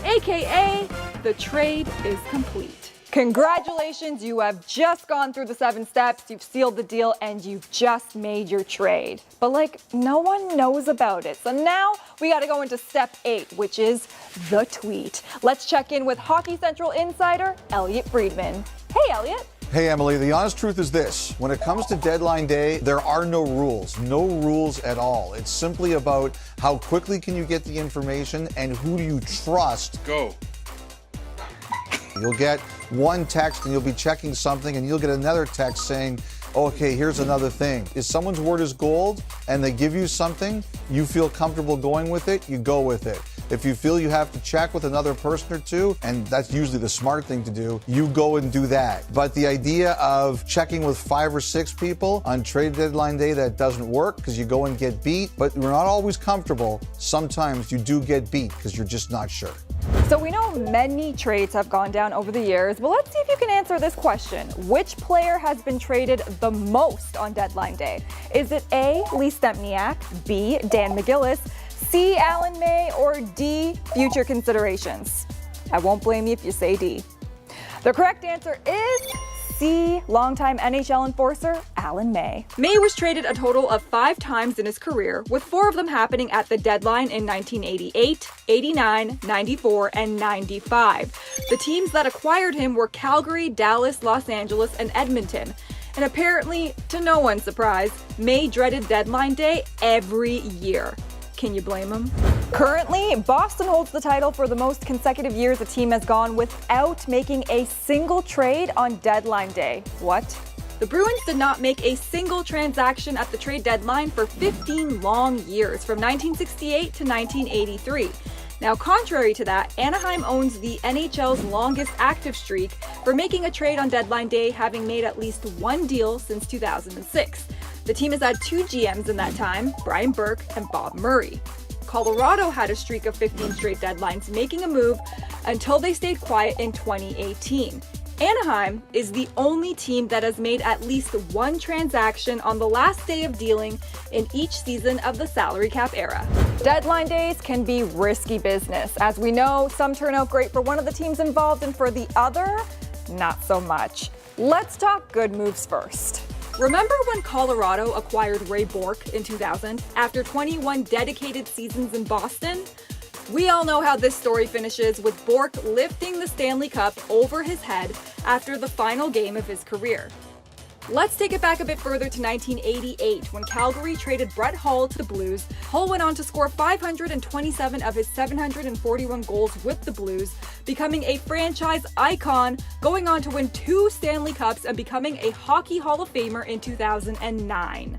AKA, the trade is complete. Congratulations, you have just gone through the 7 steps, you've sealed the deal, and you've just made your trade. But no one knows about it. So now we gotta go into step 8, which is the tweet. Let's check in with Hockey Central insider, Elliot Friedman. Hey, Elliot. Hey, Emily, the honest truth is this. When it comes to deadline day, there are no rules at all. It's simply about how quickly can you get the information and who do you trust. Go. You'll get one text and you'll be checking something and you'll get another text saying, okay, here's another thing. If someone's word is gold and they give you something, you feel comfortable going with it, you go with it. If you feel you have to check with another person or two, and that's usually the smart thing to do, you go and do that. But the idea of checking with 5 or 6 people on trade deadline day, that doesn't work because you go and get beat, but you're not always comfortable. Sometimes you do get beat because you're just not sure. So we know many trades have gone down over the years, but let's see if you can answer this question. Which player has been traded the most on deadline day? Is it A, Lee Stempniak, B, Dan McGillis, C, Alan May, or D, future considerations? I won't blame you if you say D. The correct answer is C, longtime NHL enforcer Alan May. May was traded a total of 5 times in his career, with 4 of them happening at the deadline in 1988, 89, 94, and 95. The teams that acquired him were Calgary, Dallas, Los Angeles, and Edmonton. And apparently, to no one's surprise, May dreaded deadline day every year. Can you blame them? Currently, Boston holds the title for the most consecutive years a team has gone without making a single trade on deadline day. What? The Bruins did not make a single transaction at the trade deadline for 15 long years, from 1968 to 1983. Now, contrary to that, Anaheim owns the NHL's longest active streak for making a trade on deadline day, having made at least one deal since 2006. The team has had two GMs in that time, Brian Burke and Bob Murray. Colorado had a streak of 15 straight deadlines, making a move until they stayed quiet in 2018. Anaheim is the only team that has made at least one transaction on the last day of dealing in each season of the salary cap era. Deadline days can be risky business. As we know, some turn out great for one of the teams involved, and for the other, not so much. Let's talk good moves first. Remember when Colorado acquired Ray Bourque in 2000 after 21 dedicated seasons in Boston? We all know how this story finishes, with Bourque lifting the Stanley Cup over his head after the final game of his career. Let's take it back a bit further to 1988, when Calgary traded Brett Hull to the Blues. Hull went on to score 527 of his 741 goals with the Blues, becoming a franchise icon, going on to win 2 Stanley Cups and becoming a Hockey Hall of Famer in 2009.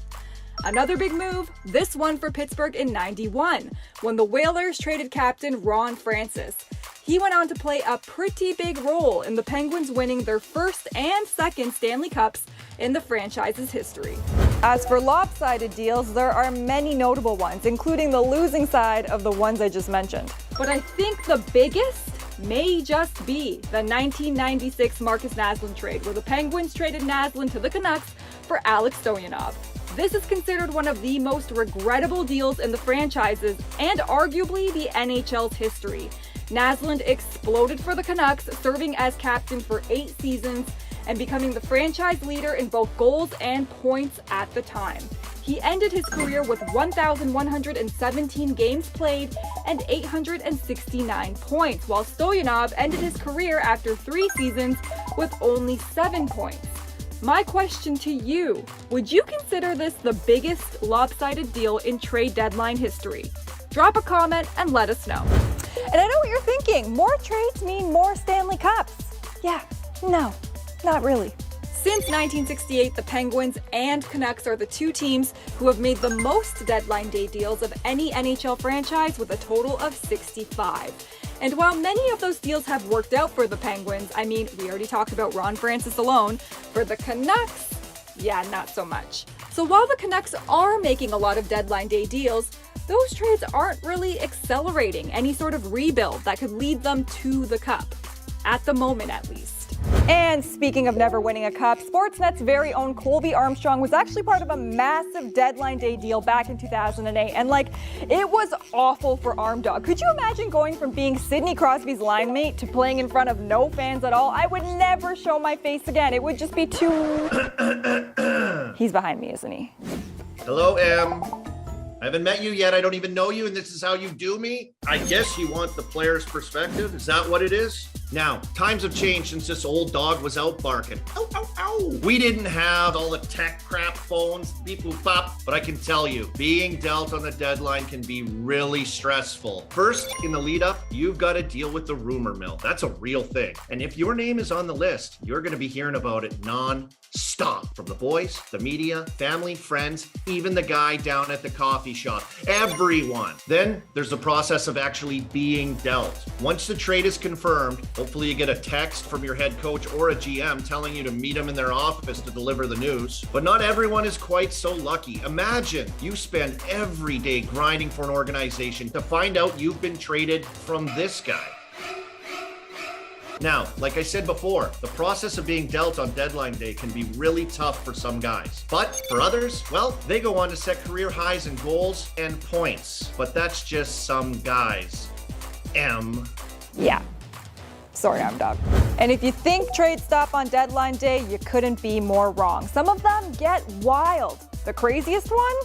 Another big move, this one for Pittsburgh in '91, when the Whalers traded captain Ron Francis. He went on to play a pretty big role in the Penguins winning their first and second Stanley Cups in the franchise's history. As for lopsided deals, there are many notable ones, including the losing side of the ones I just mentioned. But I think the biggest may just be the 1996 Marcus Naslund trade, where the Penguins traded Naslund to the Canucks for Alex Stoyanov. This is considered one of the most regrettable deals in the franchise's and arguably the NHL's history. Naslund exploded for the Canucks, serving as captain for 8 seasons and becoming the franchise leader in both goals and points at the time. He ended his career with 1,117 games played and 869 points, while Stoyanov ended his career after 3 seasons with only 7 points. My question to you, would you consider this the biggest lopsided deal in trade deadline history? Drop a comment and let us know. And I know what you're thinking, more trades mean more Stanley Cups. Yeah, no, not really. Since 1968, the Penguins and Canucks are the 2 teams who have made the most deadline day deals of any NHL franchise, with a total of 65. And while many of those deals have worked out for the Penguins, I mean, we already talked about Ron Francis alone, for the Canucks, yeah, not so much. So while the Canucks are making a lot of deadline day deals, those trades aren't really accelerating any sort of rebuild that could lead them to the cup, at the moment at least. And speaking of never winning a cup, Sportsnet's very own Colby Armstrong was actually part of a massive deadline day deal back in 2008. And it was awful for Armdog. Could you imagine going from being Sidney Crosby's line mate to playing in front of no fans at all? I would never show my face again. It would just be too... He's behind me, isn't he? Hello, Em. I haven't met you yet. I don't even know you, and this is how you do me? I guess you want the player's perspective. Is that what it is? Now, times have changed since this old dog was out barking. Ow, ow, ow. We didn't have all the tech crap phones, beep, boop, bop, but I can tell you, being dealt on the deadline can be really stressful. First, in the lead up, you've got to deal with the rumor mill. That's a real thing. And if your name is on the list, you're going to be hearing about it non-stop from the boys, the media, family, friends, even the guy down at the coffee shop, everyone. Then there's the process of actually being dealt. Once the trade is confirmed, hopefully you get a text from your head coach or a GM telling you to meet them in their office to deliver the news. But not everyone is quite so lucky. Imagine you spend every day grinding for an organization to find out you've been traded from this guy. Now, like I said before, the process of being dealt on deadline day can be really tough for some guys. But for others, well, they go on to set career highs in goals and points. But that's just some guys. Yeah. Sorry, Armdog. And if you think trades stop on deadline day, you couldn't be more wrong. Some of them get wild. The craziest one?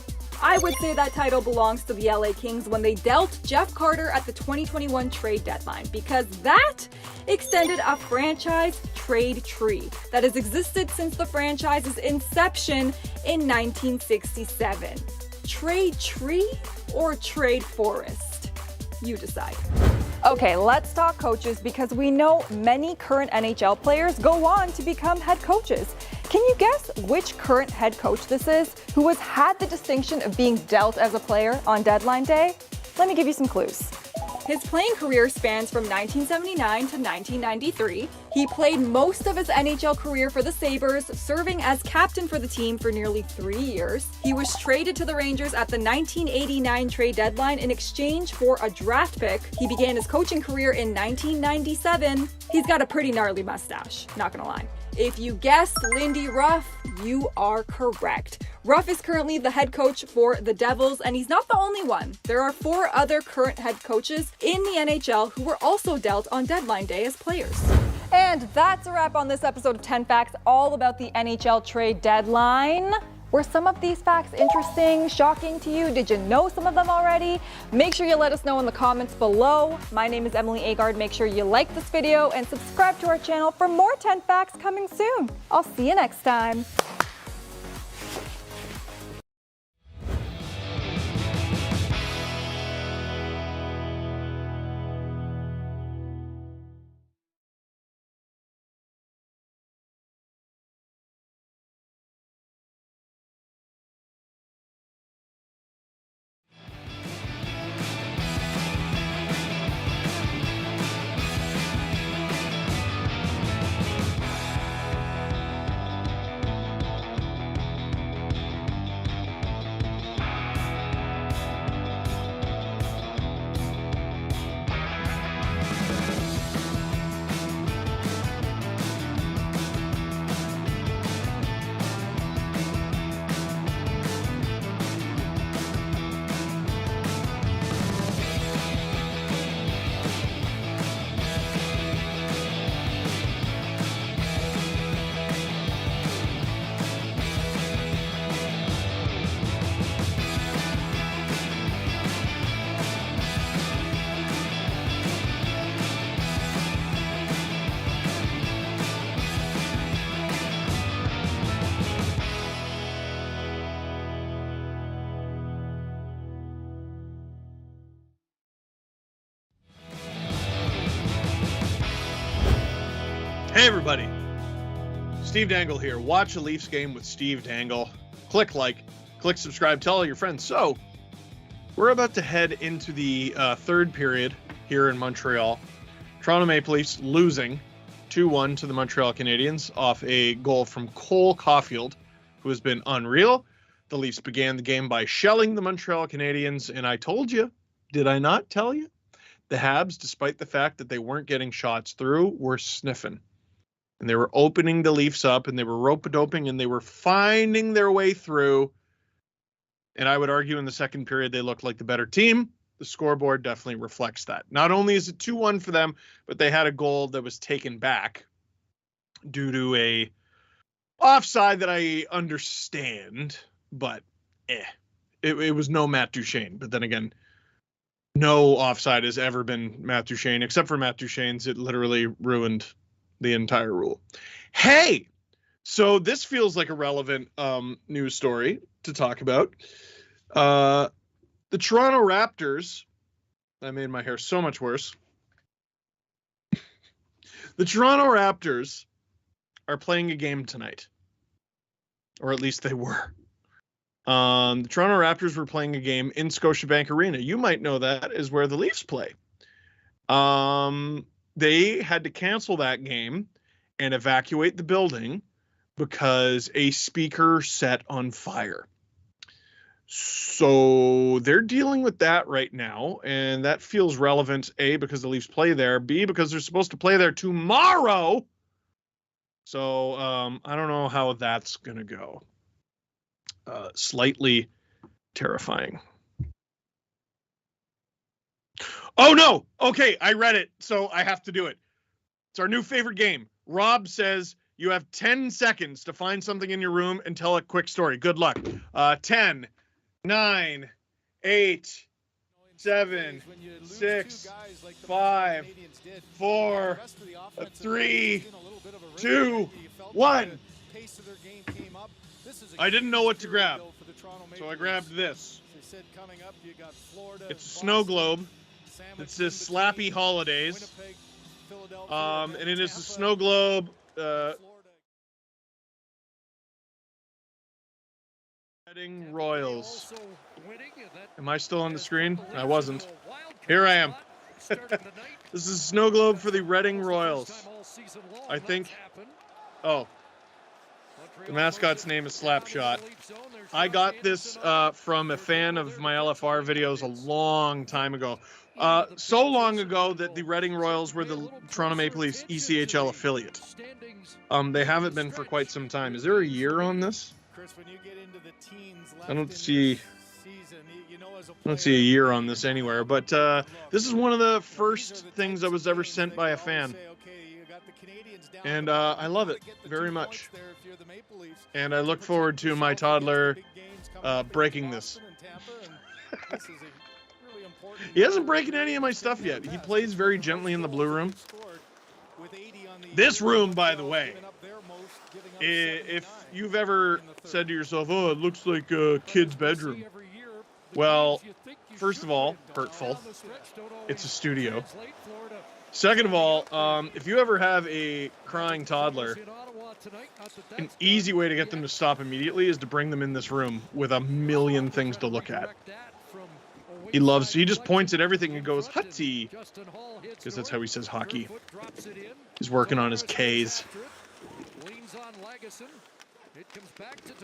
I would say that title belongs to the LA Kings when they dealt Jeff Carter at the 2021 trade deadline, because that extended a franchise trade tree that has existed since the franchise's inception in 1967. trade tree or trade forest? You decide. Okay, let's talk coaches because we know many current NHL players go on to become head coaches. Can you guess which current head coach this is who has had the distinction of being dealt as a player on deadline day? Let me give you some clues. His playing career spans from 1979 to 1993. He played most of his NHL career for the Sabres, serving as captain for the team for nearly 3 years. He was traded to the Rangers at the 1989 trade deadline in exchange for a draft pick. He began his coaching career in 1997. He's got a pretty gnarly mustache, not gonna lie. If you guessed Lindy Ruff, you are correct. Ruff is currently the head coach for the Devils, and he's not the only one. There are 4 other current head coaches in the NHL who were also dealt on deadline day as players. And that's a wrap on this episode of 10 Facts, all about the NHL trade deadline. Were some of these facts interesting, shocking to you? Did you know some of them already? Make sure you let us know in the comments below. My name is Emily Agard. Make sure you like this video and subscribe to our channel for more 10 Facts coming soon. I'll see you next time. Hey everybody, Steve Dangle here. Watch a Leafs game with Steve Dangle. Click like, click subscribe, tell all your friends. So, we're about to head into the third period here in Montreal. Toronto Maple Leafs losing 2-1 to the Montreal Canadiens off a goal from Cole Caulfield, who has been unreal. The Leafs began the game by shelling the Montreal Canadiens, and I told you, did I not tell you? The Habs, despite the fact that they weren't getting shots through, were sniffing. And they were opening the Leafs up, and they were rope-a-doping, and they were finding their way through. And I would argue in the second period, they looked like the better team. The scoreboard definitely reflects that. Not only is it 2-1 for them, but they had a goal that was taken back due to a offside that I understand, but it was no Matt Duchene. But then again, no offside has ever been Matt Duchene, except for Matt Duchene's. It literally ruined the entire rule. Hey, so this feels like a relevant news story to talk about. The Toronto Raptors, I made my hair so much worse. The Toronto Raptors are playing a game tonight, or at least they were. The Toronto Raptors were playing a game in Scotiabank Arena. You might know that is where the Leafs play. They had to cancel that game and evacuate the building because a speaker set on fire. So they're dealing with that right now, and that feels relevant, A, because the Leafs play there, B, because they're supposed to play there tomorrow. So I don't know how that's going to go. Slightly terrifying. Oh, no. Okay, I read it, so I have to do it. It's our new favorite game. Rob says you have 10 seconds to find something in your room and tell a quick story. Good luck. 10, 9, 8, 7, 6, 5, 4, 3, 2, 1. Pace of their game came up. I didn't know what to grab, so I grabbed this. It's a snow globe that says Slappy Holidays, and it is a snow globe. Reading Royals. Am I still on the screen? I wasn't. Here I am. This is a snow globe for the Reading Royals. I think. Oh. The mascot's name is Slapshot. I got this from a fan of my LFR videos a long time ago. So long ago that the Reading Royals were the Toronto Maple Leafs ECHL affiliate. They haven't been for quite some time. Is there a year on this? I don't see a year on this anywhere, but this is one of the first things I was ever sent by a fan. And I love it very much. And I look forward to my toddler breaking this. He hasn't broken any of my stuff yet. He plays very gently in the blue room. This room, by the way, if you've ever said to yourself, oh, it looks like a kid's bedroom. Well, first of all, hurtful. It's a studio. Second of all, if you ever have a crying toddler, an easy way to get them to stop immediately is to bring them in this room with a million things to look at. He just points at everything and goes, Hutty, because that's how he says hockey. He's working on his K's.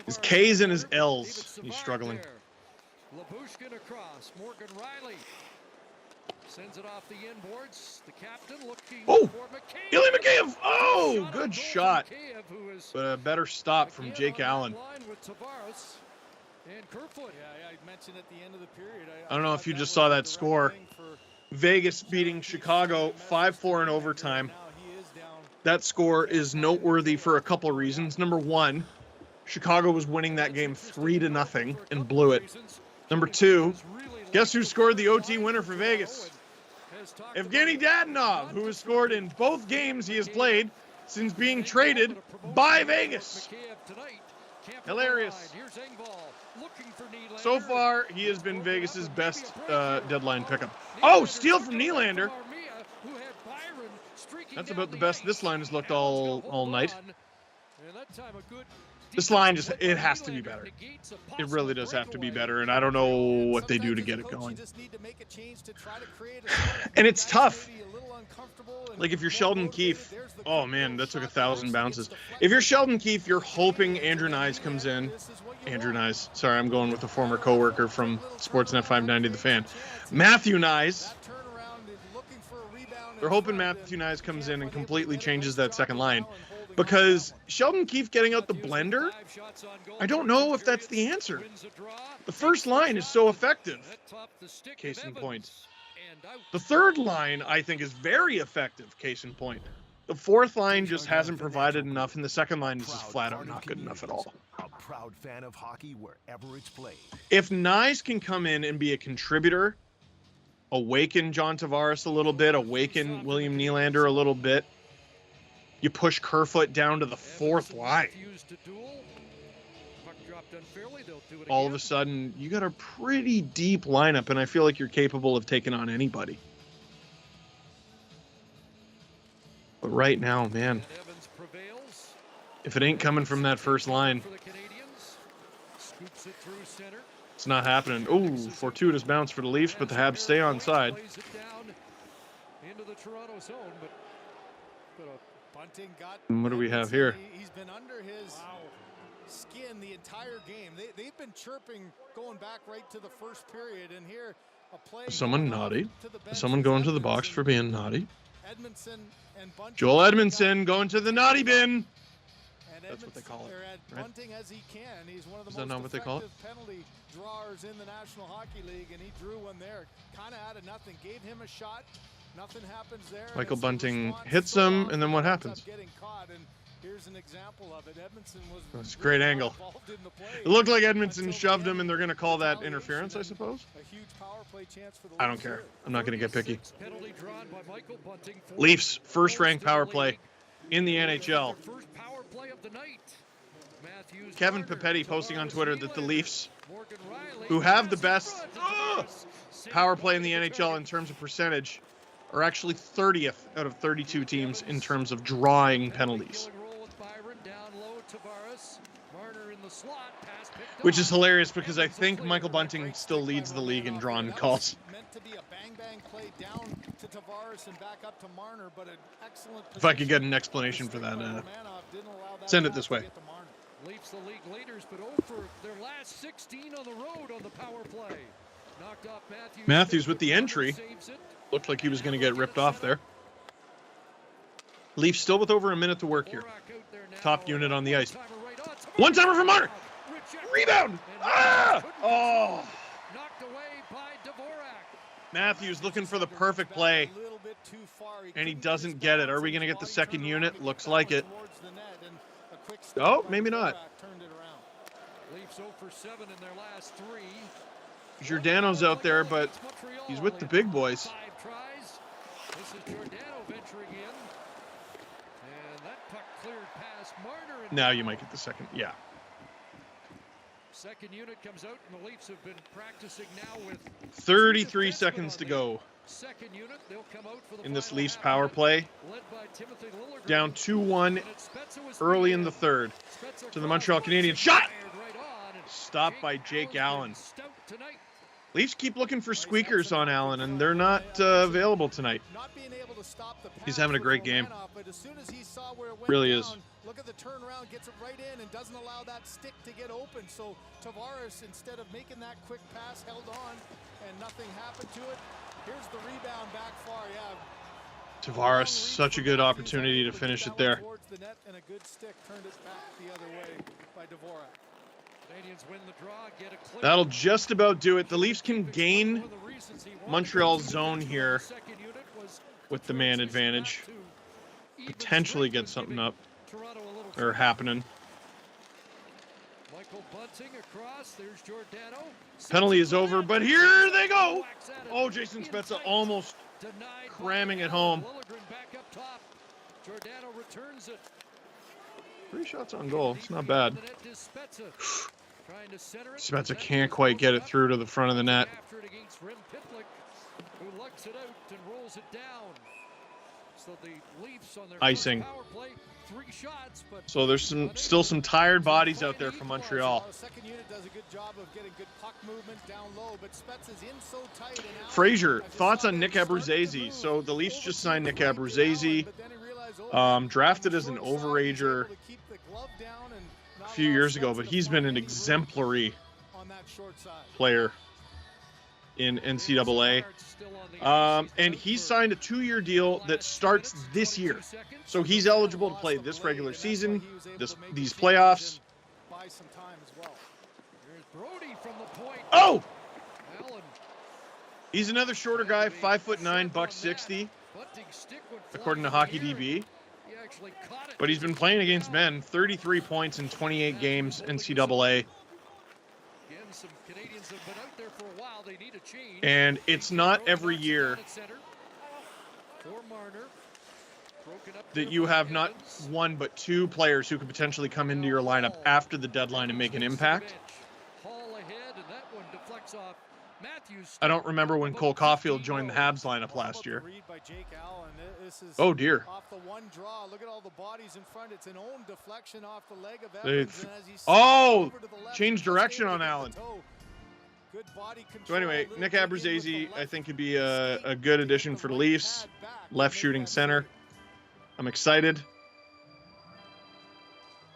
His K's and his L's. He's struggling. Labushkin across. Morgan Riley sends it off the inboards. The captain looking for McCabe. Ilya Mikheyev! Oh, good shot. But a better stop from Jake Allen. I don't know if you just saw that score. Vegas beating Chicago 5-4 in overtime. That score is noteworthy for a couple reasons. Number one, Chicago was winning that game 3-0 and blew it. Number two, guess who scored the OT winner for Vegas? Evgeny Dadonov, who has scored in both games he has played since being traded by Vegas. Hilarious. So far, he has been Vegas's best deadline pickup. Oh, steal from Nylander. That's about the best this line has looked all night. This line it has to be better. It really does have to be better, and I don't know what they do to get it going. And it's tough. Like if you're Sheldon Keefe, oh man, that took 1,000 bounces. If you're Sheldon Keefe, you're hoping Andrew Nyes comes in. Andrew Nyes. Sorry, I'm going with a former coworker from Sportsnet 590 The Fan. Matthew Nyes. They're hoping Matthew Nyes comes in and completely changes that second line. Because Sheldon Keefe getting out the blender, I don't know if that's the answer. The first line is so effective. Case in point. The third line, I think, is very effective. Case in point. The fourth line just hasn't provided enough, and the second line is just flat out not good enough at all. A proud fan of hockey wherever it's played. If Nyes can come in and be a contributor, awaken John Tavares a little bit, awaken William Nylander a little bit, you push Kerfoot down to the fourth line. All of a sudden, you got a pretty deep lineup, and I feel like you're capable of taking on anybody. But right now, man, if it ain't coming from that first line, it's not happening. Oh, fortuitous bounce for the Leafs, but the Habs stay on side. And what do we have here? He's been under his skin the entire game. They've been chirping going back right to the first period, and here a play. Is someone naughty? Is someone going to the box for being naughty? Joel Edmondson going to the naughty bin. That's what they call it, right? As he can. He's one of the Is that not what they call it? penalty drawers in the National Hockey League, and he drew one there, kind of out of nothing. Gave him a shot. Nothing happens there. Michael Bunting hits him, and then what happens? Here's an example of it. Edmondson was That's a great angle. It looked like Edmondson shoved him, and they're going to call that interference, I suppose. I don't care. I'm not going to get picky. Leafs, first-ranked power play in the NHL. Kevin Papetti posting on Twitter that the Leafs, who have the best power play in the NHL in terms of percentage, are actually 30th out of 32 teams in terms of drawing penalties. Which is hilarious because I think Michael Bunting still leads the league in drawn calls. If I could get an explanation for that, send it this way. Leafs the league leaders, but over their last 16 on the road on the power play. Knocked off Matthews with the entry. Looked like he was going to get ripped off there. Leafs still with over a minute to work here. Top unit on the ice. One timer from Marner. Rebound. Ah! Oh. Knocked away by Dvorak. Matthews looking for the perfect play. And he doesn't get it. Are we going to get the second unit? Looks like it. Oh, maybe not. Leafs 0 for 7 in their last 3. Giordano's out there, but he's with the big boys. 5 tries. This is Giordano venturing in. And that puck cleared past Marner. Now you might get the second. Yeah. Second unit comes out, and the Leafs have been practicing now with 33 seconds to go. Second unit, they'll come out for the in this Leafs power play. Down 2-1 early in the third to the Montreal Canadiens. Shot! Stopped by Jake Allen. Leafs keep looking for squeakers on Allen, and they're not available tonight. He's having a great game. Really is. Look at the turnaround, gets it right in and doesn't allow that stick to get open. So Tavares, instead of making that quick pass, held on and nothing happened to it. Here's the rebound back far, yeah. Tavares, such a good opportunity to finish it there. Towards the net and a good stick turned it back the other way by Dvorak. Canadiens win the draw, get a clear. That'll just about do it. The Leafs can gain Montreal's zone here with the man advantage. Potentially get something up or happening. Michael Bunting across. There's Giordano. Penalty is over, but here they go. Oh, Jason Spezza almost cramming it home. Back up top. Giordano returns it. 3 shots on goal. It's not bad. Spezza can't quite get it through to the front of the net. Who lugs it out and rolls it down. So the Leafs on their Icing. power play, 3 shots, but So there's still some tired bodies out there for Montreal. Second unit does a good job of getting good puck movement down low, but Spezza's in so tight and out. Frazier, thoughts on Nick Abruzzese? So the Leafs just signed Nick Abruzzese, drafted as an overager a few years ago, but he's been an exemplary player in NCAA. And he's signed a 2-year deal that starts this year. So he's eligible to play this regular season, these playoffs. Oh! He's another shorter guy, 5'9", $160, according to Hockey DB. But he's been playing against men, 33 points in 28 games NCAA. And it's not every year that you have not 1 but 2 players who could potentially come into your lineup after the deadline and make an impact. I don't remember when Cole Caulfield joined the Habs lineup last year. Oh dear. Off the one draw, look at all the bodies in front. It's an own deflection off the leg of Evans. Oh, change direction on Allen. So anyway, Nick Abruzzese, I think, could be a good addition for the Leafs. Left shooting center. I'm excited.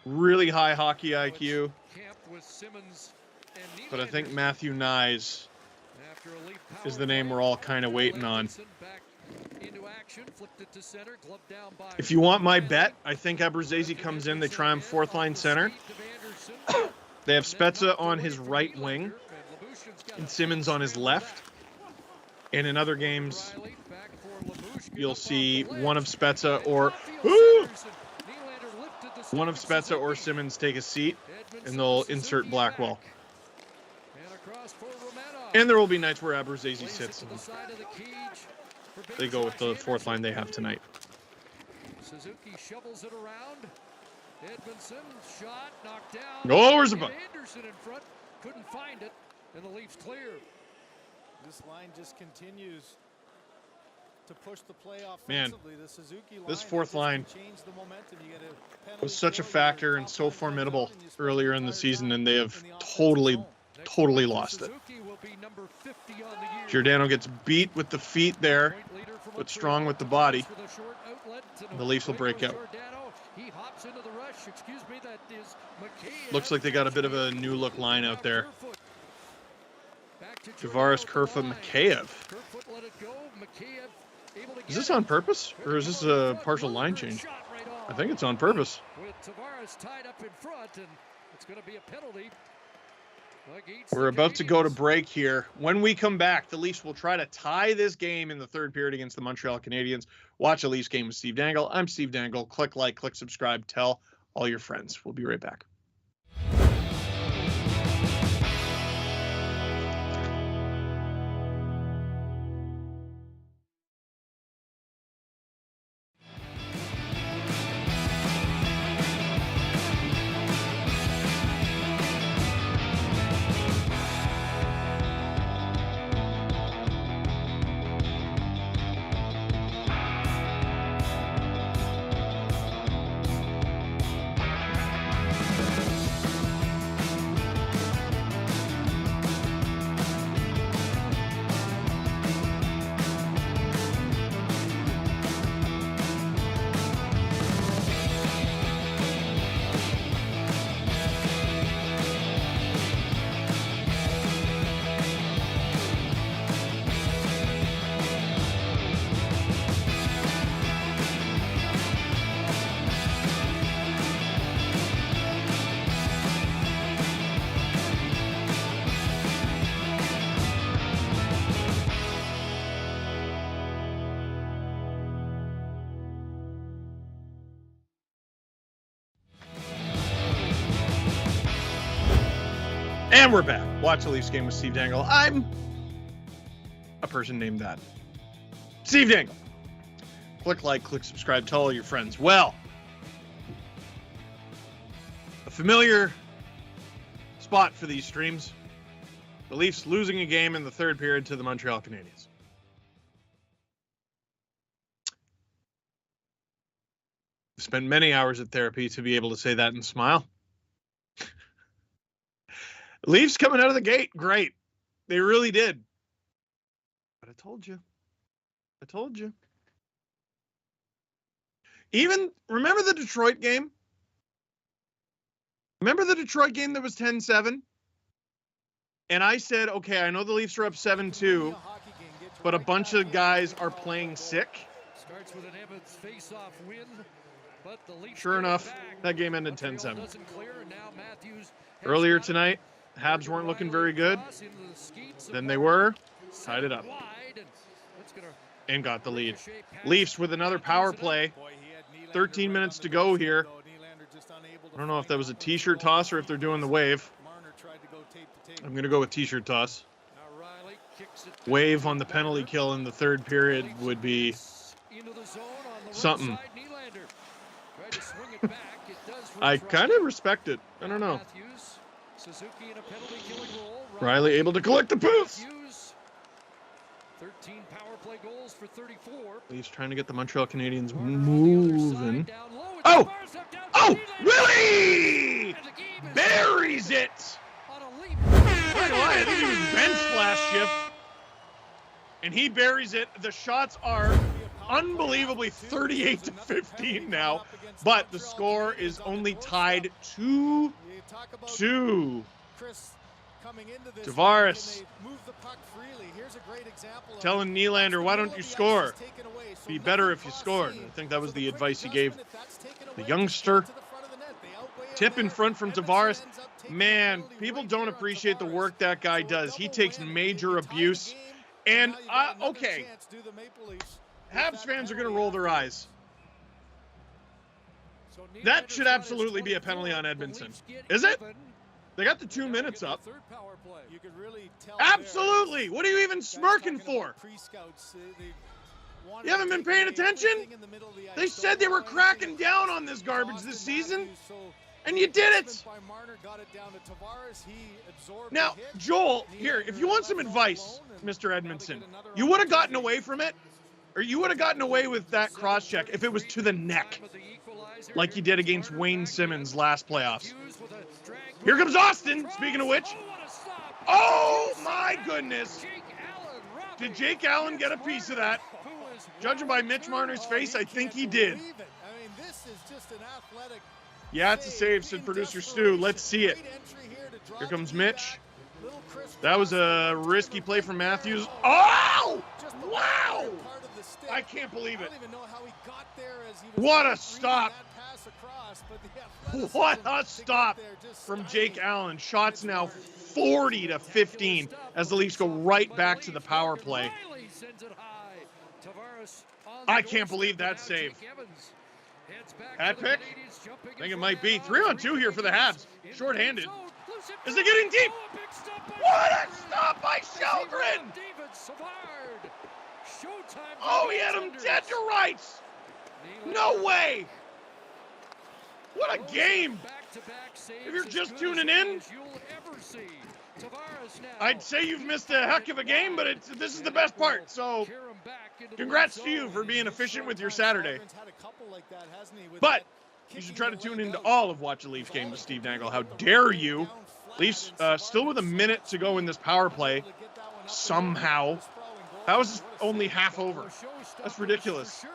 Really high hockey IQ. But I think Matthew Nyes is the name we're all kind of waiting on. If you want my bet, I think Abruzzese comes in. They try him 4th line center. They have Spezza on his right wing and Simmons on his left. And in other games, you'll see one of Spezza or Simmons take a seat, and they'll insert Blackwell. And there will be nights where Abruzzese sits and they go with the 4th line they have tonight. Suzuki shovels it around. Edmondson shot knocked down. Oh, where's the puck? Anderson in front, couldn't find it, and the Leafs clear. This line just continues to push the play Man, offensively. The Suzuki line this fourth line changed the momentum. You get a penalty was such a kill, factor and so formidable earlier in the season, and they have totally lost it. Giordano gets beat with the feet there, but strong with the body. The Leafs will break out. He hops into the rush. Excuse me, that is McKay. Looks like they got a bit of a new look line out there. Tavares, Kerfoot, Mikheyev. Is this on purpose, or is this a partial line change? I think it's on purpose. With Tavares tied up in front, and it's going to be a penalty. We're about to go to break here. When we come back, the Leafs will try to tie this game in the third period against the Montreal Canadiens. Watch a Leafs game with Steve Dangle. I'm Steve Dangle. Click like, click subscribe, tell all your friends. We'll be right back. And we're back. Watch the Leafs game with Steve Dangle. I'm a person named that. Steve Dangle. Click like, click subscribe, tell all your friends. Well, a familiar spot for these streams. The Leafs losing a game in the third period to the Montreal Canadiens. I've spent many hours at therapy to be able to say that and smile. Leafs coming out of the gate, great. They really did. But I told you. Even, remember the Detroit game? Remember the Detroit game that was 10-7? And I said, okay, I know the Leafs are up 7-2, but a bunch of guys are playing sick. Starts with an Evans face-off win, but the Leafs Sure enough, that game ended 10-7. doesn't clear, and now Matthews Earlier tonight, Habs weren't looking very good. Then they were. Tied it up. And got the lead. Leafs with another power play. 13 minutes to go here. I don't know if that was a t-shirt toss or if they're doing the wave. I'm going to go with t-shirt toss. Wave on the penalty kill in the third period would be something. I kind of respect it. I don't know. Suzuki in a penalty killing role. Riley able to collect the poofs. 13 power play goals for 34. He's trying to get the Montreal Canadiens moving. Oh! Oh! Willie! Buries it! I think he was benched last shift. And he buries it. The shots are unbelievably 38-15 now. But the score is only tied 2-2. Tavares telling Nylander, why don't you score? Be better if you scored. I think that was the advice he gave the youngster. Tip in front from Tavares. Man, people don't appreciate the work that guy does. He takes major abuse. And, okay, Habs fans are going to roll their eyes. That should absolutely be a penalty on Edmondson. Is it? They got the 2 minutes up. Absolutely. What are you even smirking for? You haven't been paying attention? They said they were cracking down on this garbage this season, and you did it. Now, Joel, here, if you want some advice, Mr. Edmondson, you would have gotten away from it, or you would have gotten away with that cross-check if it was to the neck, like you did against Wayne Simmons last playoffs. Here comes Austin, speaking of which. Oh, my goodness. Did Jake Allen get a piece of that? Judging by Mitch Marner's face, I think he did. Yeah, it's a save, said producer Stu. Let's see it. Here comes Mitch. That was a risky play from Matthews. Oh! Wow! I can't believe it. What a stop. What a stop from Jake Allen. Shots now 40-15 as the Leafs go right back to the power play. I can't believe that save. Hat pick? I think it might be. 3-on-2 here for the Habs. Short-handed. Is it getting deep? What a stop by Shelgren! Oh, he had him dead to rights! No way! What a game! If you're just tuning in, I'd say you've missed a heck of a game, but this is the best part. So, congrats to you for being efficient with your Saturday. But you should try to tune into all of Watch a Leafs Game with Steve Dangle. How dare you? Leafs still with a minute to go in this power play. Somehow. How is this only half over? That's ridiculous.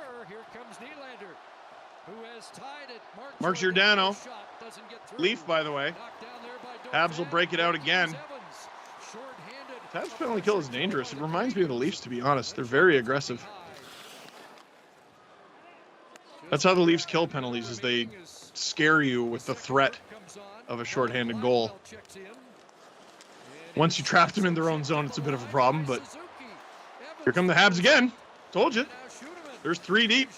Mark Giordano. Leaf, by the way. Habs will break it out again. Habs penalty kill is dangerous. It reminds me of the Leafs, to be honest. They're very aggressive. That's how the Leafs kill penalties, is they scare you with the threat of a shorthanded goal. Once you trap them in their own zone, it's a bit of a problem, but here come the Habs again. Told you. There's 3 deep.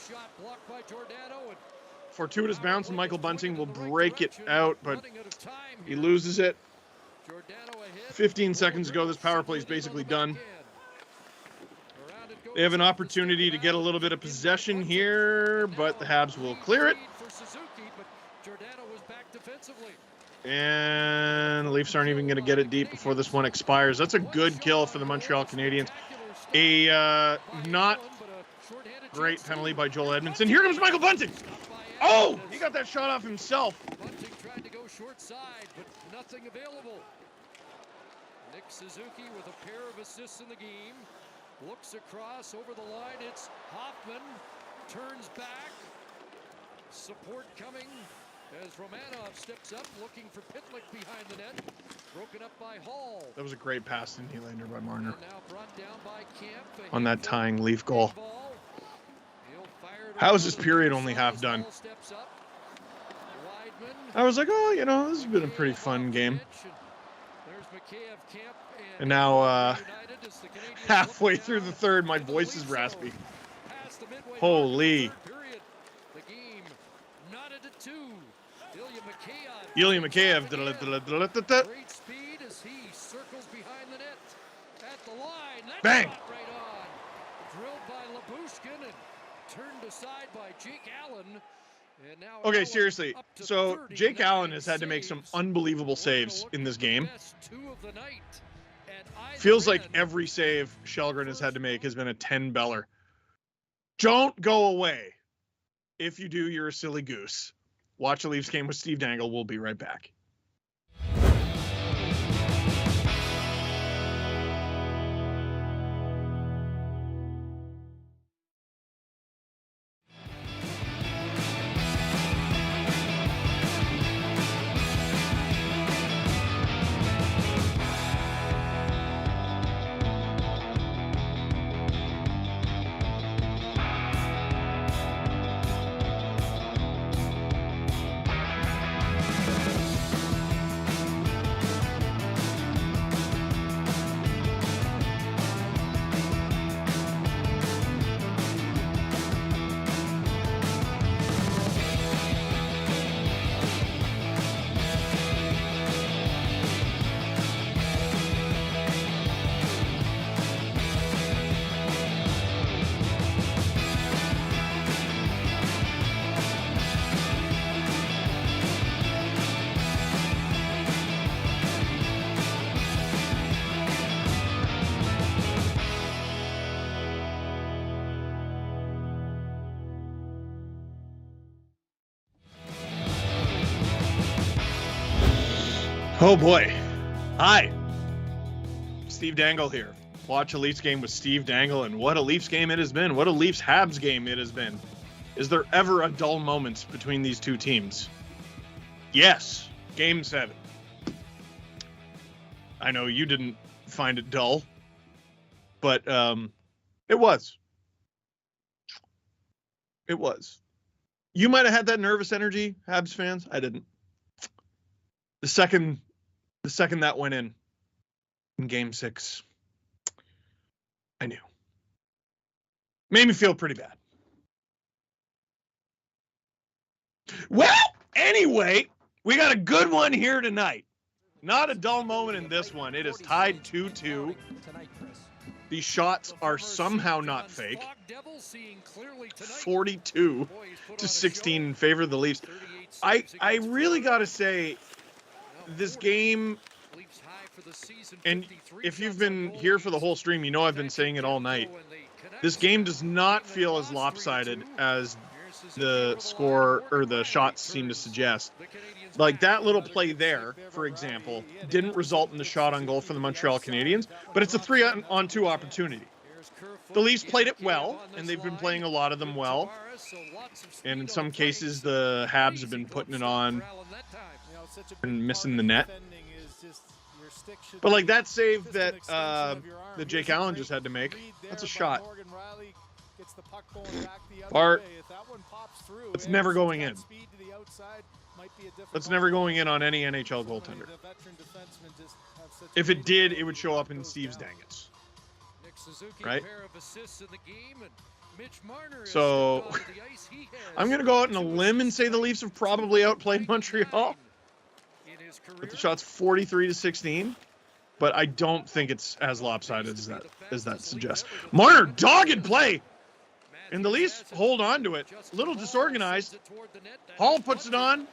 Fortuitous bounce from Michael Bunting will break it out, but he loses it. 15 seconds ago, this power play is basically done. They have an opportunity to get a little bit of possession here, but the Habs will clear it. And the Leafs aren't even going to get it deep before this one expires. That's a good kill for the Montreal Canadiens. A not great penalty by Joel Edmondson. Here comes Michael Bunting. Oh, he got that shot off himself. Bunting tried to go short side, but nothing available. Nick Suzuki with a pair of assists in the game. Looks across over the line. It's Hoffman. Turns back. Support coming as Romanov steps up, looking for Pitlick behind the net. Broken up by Hall. That was a great pass in Nylander by Marner. Now brought down by Camp. On that tying Leaf goal. How is this period only half done? I was like, oh, you know, this has been a pretty fun game. And now, halfway through the third, my voice is raspy. Holy. Ilya Mikheyev. Great speed as he circles behind the net at the line. That's bang. Right on. Drilled by Labushkin and turned aside by Jake Allen. And now Okay, seriously. So Jake Allen has had to make some unbelievable saves in this game. Feels like every save Shelgren has had to make has been a 10-beller. Don't go away. If you do, you're a silly goose. Watch a Leafs Game with Steve Dangle. We'll be right back. Oh boy. Hi. Steve Dangle here. Watch a Leafs game with Steve Dangle, and what a Leafs game it has been. What a Leafs Habs game it has been. Is there ever a dull moment between these two teams? Yes. Game 7. I know you didn't find it dull, but it was. It was. You might have had that nervous energy, Habs fans. I didn't. The second that went in Game 6, I knew. Made me feel pretty bad. Well, anyway, we got a good one here tonight. Not a dull moment in this one. It is tied 2-2. These shots are somehow not fake. 42-16 in favor of the Leafs. I really got to say, this game, and if you've been here for the whole stream, you know I've been saying it all night. This game does not feel as lopsided as the score or the shots seem to suggest. Like that little play there, for example, didn't result in the shot on goal for the Montreal Canadiens, but it's a 3-on-2 opportunity. The Leafs played it well, and they've been playing a lot of them well. And in some cases, the Habs have been putting it on and missing the net. But like that save that Jake Allen just had to make, that's a shot. Bart, it's never going in. That's never going in on any NHL goaltender. If it did, it would show up in Steve's Dangets. Right? So I'm going to go out on a limb and say the Leafs have probably outplayed Montreal. But the shot's 43-16. But I don't think it's as lopsided as that suggests. Marner, dogged play. And the Leafs hold on to it. A little disorganized. Hall puts it on.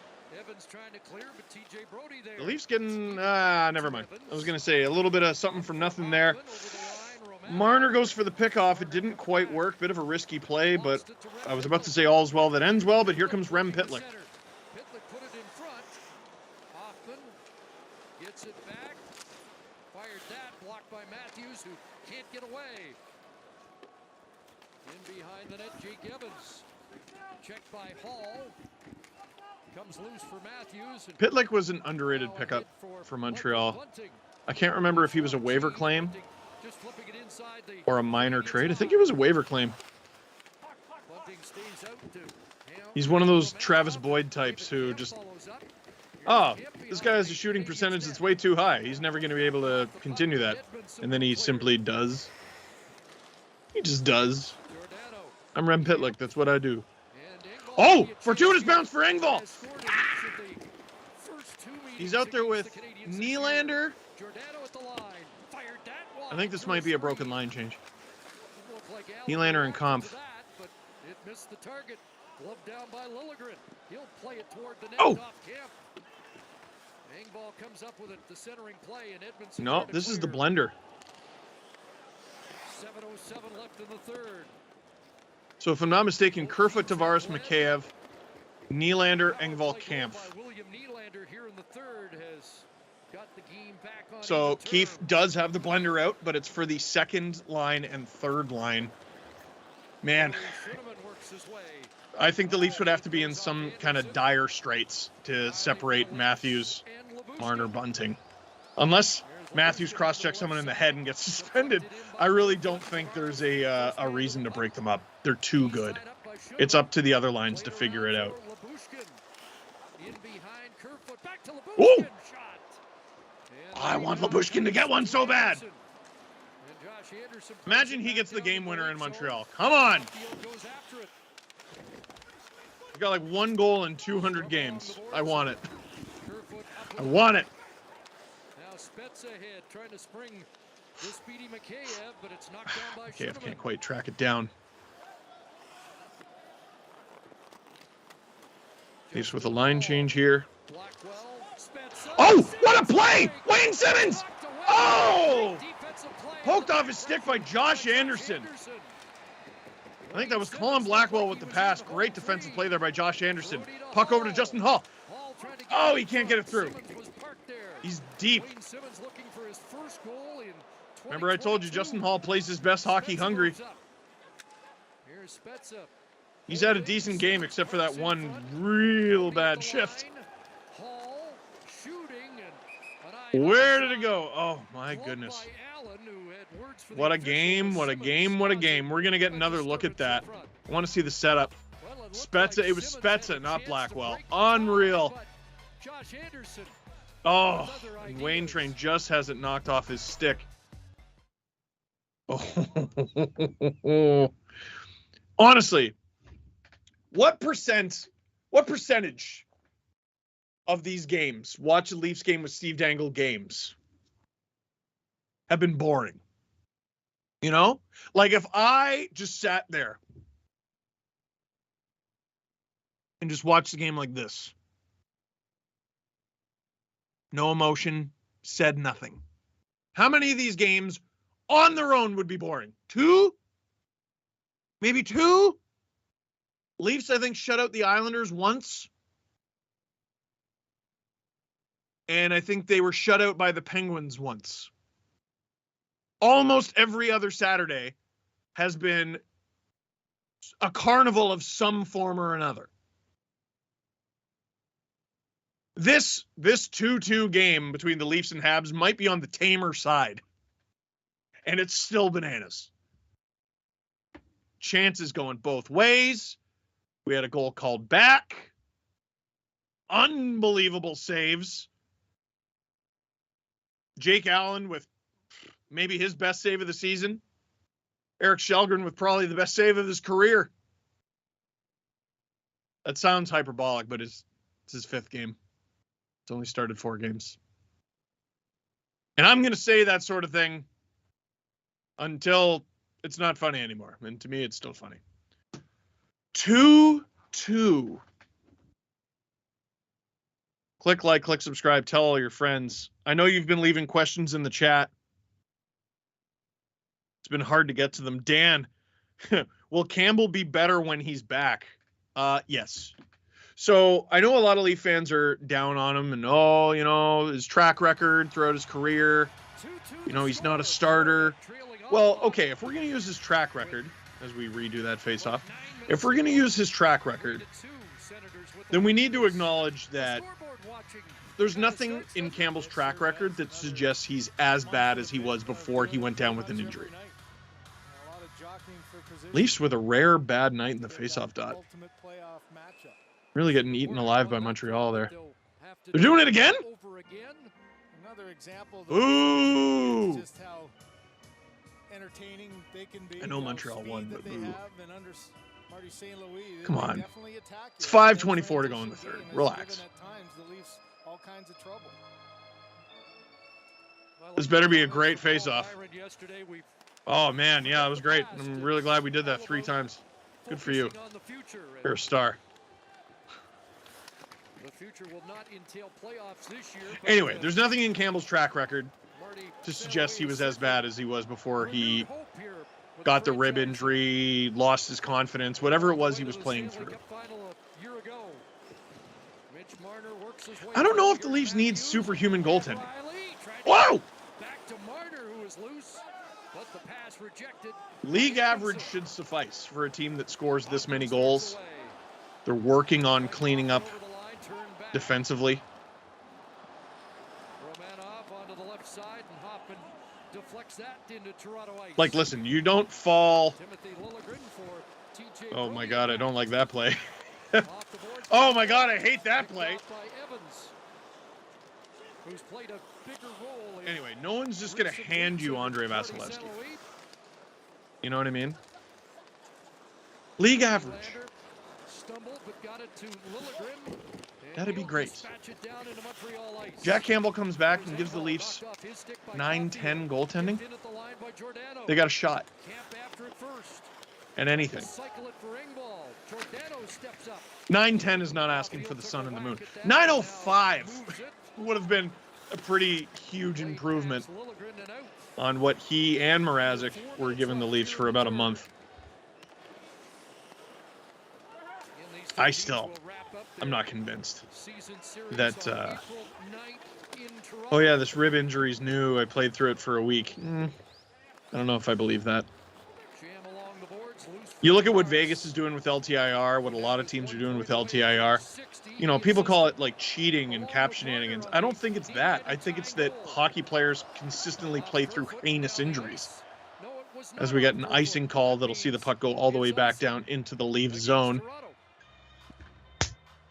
The Leafs getting, never mind. I was going to say a little bit of something from nothing there. Marner goes for the pickoff. It didn't quite work. Bit of a risky play, but I was about to say all's well that ends well, but here comes Rem Pitlick. Put it in front. Hoffman gets it back. Fired that. Blocked by Matthews, who can't get away. In behind the net, Jake Evans. Checked by Hall. Comes loose for Matthews. Pitlick was an underrated pickup for Montreal. I can't remember if he was a waiver claim or a minor trade. I think he was a waiver claim. He's one of those Travis Boyd types who just, oh, this guy has a shooting percentage that's way too high. He's never going to be able to continue that. And then he simply does. He just does. I'm Rem Pitlick. That's what I do. Oh, fortuitous bounce for Engvall. Ah! He's out there with Nylander. I think this might be a broken line change. Nylander and Kampf. Oh! No, this is the blender. 7:07 left in the third. So if I'm not mistaken, Kerfoot, Tavares, Mikheyev, Nylander, Engvall, Kampf. So Keith does have the blender out, but it's for the second line and third line. Man, I think the Leafs would have to be in some kind of dire straits to separate Matthews, Marner, Bunting. Unless Matthews cross-checks someone in the head and gets suspended, I really don't think there's a reason to break them up. They're too good. It's up to the other lines to figure it out. Ooh! I want Lyubushkin to get one so bad. Imagine he gets the game winner in Montreal. Come on! He got like 1 goal in 200 games. I want it. I want it. Spets ahead, trying to spring the speedy Mikheyev, but it's knocked down by Mikheyev can't quite track it down. Leafs with a line change here. Oh, what a play! Wayne Simmons! Oh! Poked off his stick by Josh Anderson. I think that was Colin Blackwell with the pass. Great defensive play there by Josh Anderson. Puck over to Justin Hall. Oh, he can't get it through. He's deep. Wayne Simmons looking for his first goal in Remember I told you Justin Hall plays his best hockey hungry. Here's Spezza. He's had a decent game except for that one real bad shift. Hall shooting and Where did it go? Oh my goodness. What a game, what a game, what a game. We're going to get another look at that. I want to see the setup. Spezza, it was Spezza, not Blackwell. Unreal. Josh Anderson. Oh, and Wayne Train just has it knocked off his stick. Oh. Honestly, what percentage of these games, watch a Leafs game with Steve Dangle games, have been boring? You know? Like if I just sat there and just watched the game like this, no emotion, said nothing. How many of these games on their own would be boring? 2? Maybe 2? Leafs, I think, shut out the Islanders once. And I think they were shut out by the Penguins once. Almost every other Saturday has been a carnival of some form or another. This 2-2 game between the Leafs and Habs might be on the tamer side. And it's still bananas. Chances going both ways. We had a goal called back. Unbelievable saves. Jake Allen with maybe his best save of the season. Eric Shelgren with probably the best save of his career. That sounds hyperbolic, but it's his 5th game. It's only started 4 games. And I'm going to say that sort of thing until it's not funny anymore. And to me, it's still funny. 2-2. Click like, click subscribe, tell all your friends. I know you've been leaving questions in the chat. It's been hard to get to them. Dan, will Campbell be better when he's back? Yes. So I know a lot of Leaf fans are down on him and, his track record throughout his career. He's not a starter. Well, okay, if we're going to use his track record, as we redo that face-off, if we're going to use his track record, then we need to acknowledge that there's nothing in Campbell's track record that suggests he's as bad as he was before he went down with an injury. Leafs with a rare bad night in the face-off dot. Really getting eaten alive by Montreal there. They're doing it again? Ooh! I know Montreal won, but ooh. Come on. It's 5:24 to go in the third. Relax. This better be a great face-off. Oh, man. Yeah, it was great. I'm really glad we did that 3 times. Good for you. You're a star. Anyway, there's nothing in Campbell's track record to suggest he was as bad as he was before he got the rib injury, lost his confidence, whatever it was he was playing through. I don't know if the Leafs need superhuman goaltending. Whoa! League average should suffice for a team that scores this many goals. They're working on cleaning up defensively. Like, listen, you don't fall. Oh my God, I don't like that play. Oh my God, I hate that play. Anyway, no one's just going to hand you Andrei Vasilevsky. You know what I mean? League average. That'd be great. Jack Campbell comes back and gives the Leafs 9-10 goaltending. They got a shot. And anything. 9-10 is not asking for the sun and the moon. 9:05 would have been a pretty huge improvement on what he and Mrazek were giving the Leafs for about a month. I'm not convinced that. Oh yeah, this rib injury's new. I played through it for a week. I don't know if I believe that. You look at what Vegas is doing with LTIR, what a lot of teams are doing with LTIR. You know, people call it like cheating and cap shenanigans. I don't think it's that. I think it's that hockey players consistently play through heinous injuries. As we get an icing call that'll see the puck go all the way back down into the Leaf zone.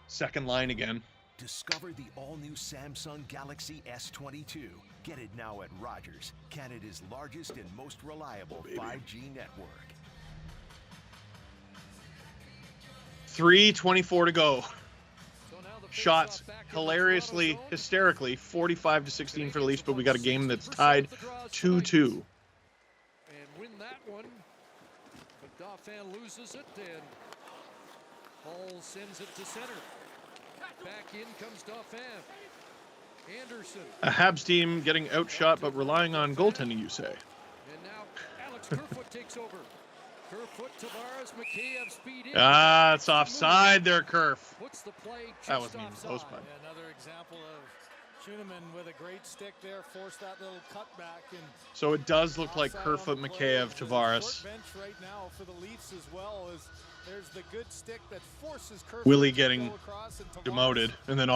Second line again. Discover the all-new Samsung Galaxy S22. Get it now at Rogers, Canada's largest and most reliable 5G network. 3:24 to go. Shots hilariously, hysterically, 45-16 for the Leafs, but we got a game that's tied 2-2. And win that one. But Dauphin loses it, and Hall sends it to center. Back in comes Dauphin. Anderson. A Habs team getting outshot, but relying on goaltending, you say. And now Alex Kerfoot takes over. Kerfoot, Tavares, McKayev, speed in. Ah, it's offside there, Kerf. Puts the play That wasn't even close, bud. Another example of Schuneman with a great stick there, forced that little cutback. And So it does look like Kerfoot, McKayev, Tavares. short bench right now for the Leafs as well as there's the good stick that forces Kerfoot Willie to getting go across, and Tavares demoted, and then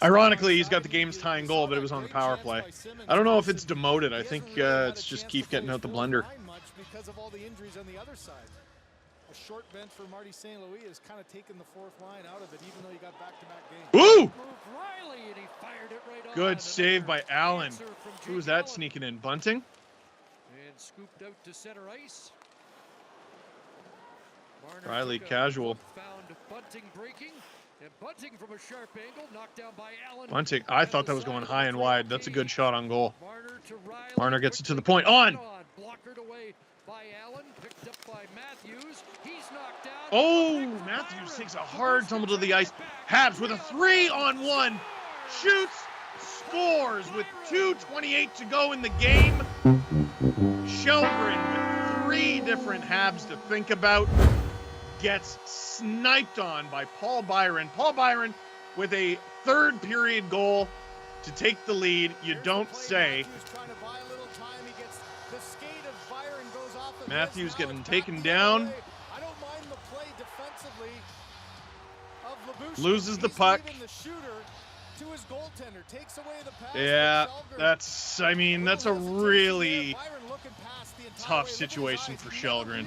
ironically he's got the game's tying goal, but it was on the power play. I don't know if it's demoted. I think it's just Keefe getting out the blender. because of all the injuries on the other side. A short bench for Marty St. Louis has kind of taken the fourth line out of it, even though he got back-to-back games. Woo! Riley, and he fired it right on. Good save by Allen. Who was that sneaking in? Bunting? And scooped out to center ice. Marner Riley took a casual. look, found Bunting breaking, and Bunting from a sharp angle, knocked down by Allen. Bunting, I thought that was going high and wide. That's a good shot on goal. Marner to Riley. Marner gets it to the point. On! Blockered away by Allen, picked up by Matthews. He's knocked down. Oh, Matthews takes a hard tumble to the ice. Habs with a 3-on-1. Shoots, scores with 2:28 to go in the game. Shelgren with 3 different Habs to think about. Gets sniped on by Paul Byron. Paul Byron with a third period goal to take the lead. You don't say. Matthews getting taken down. I don't mind the play defensively of Labushkin. Loses the puck. The shooter to his goaltender, takes away the pass. Yeah, that's a really tough situation for Shelgren.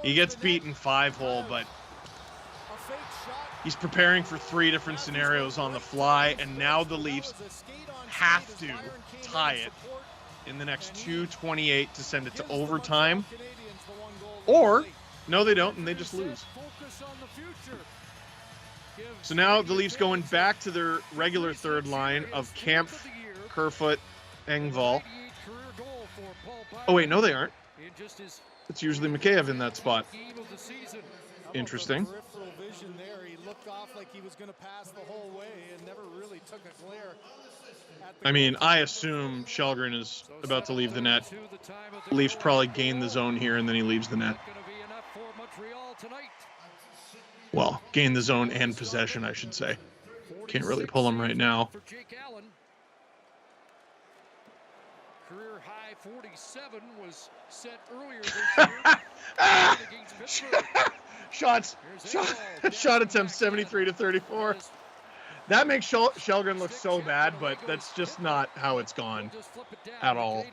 He gets beaten 5-hole, but he's preparing for 3 different scenarios on the fly, and now the Leafs have to tie it in the next 2:28 to send it to overtime. Or, no, they don't, and they just lose. So now the Leafs going back to their regular third line of Kampf, Kerfoot, Engvall. Oh, wait, no, they aren't. It's usually McKayev in that spot. Interesting. Peripheral vision there. He looked off like he was going to pass the whole way and never really took a glare. I mean, I assume Shelgren is about to leave the net. Leafs probably gain the zone here, and then he leaves the net. Well, gain the zone and possession, I should say. Can't really pull him right now. Career high 47 was set earlier this year. Shot attempt 73-34. That makes Shelgren look so bad, but that's just not how it's gone at all.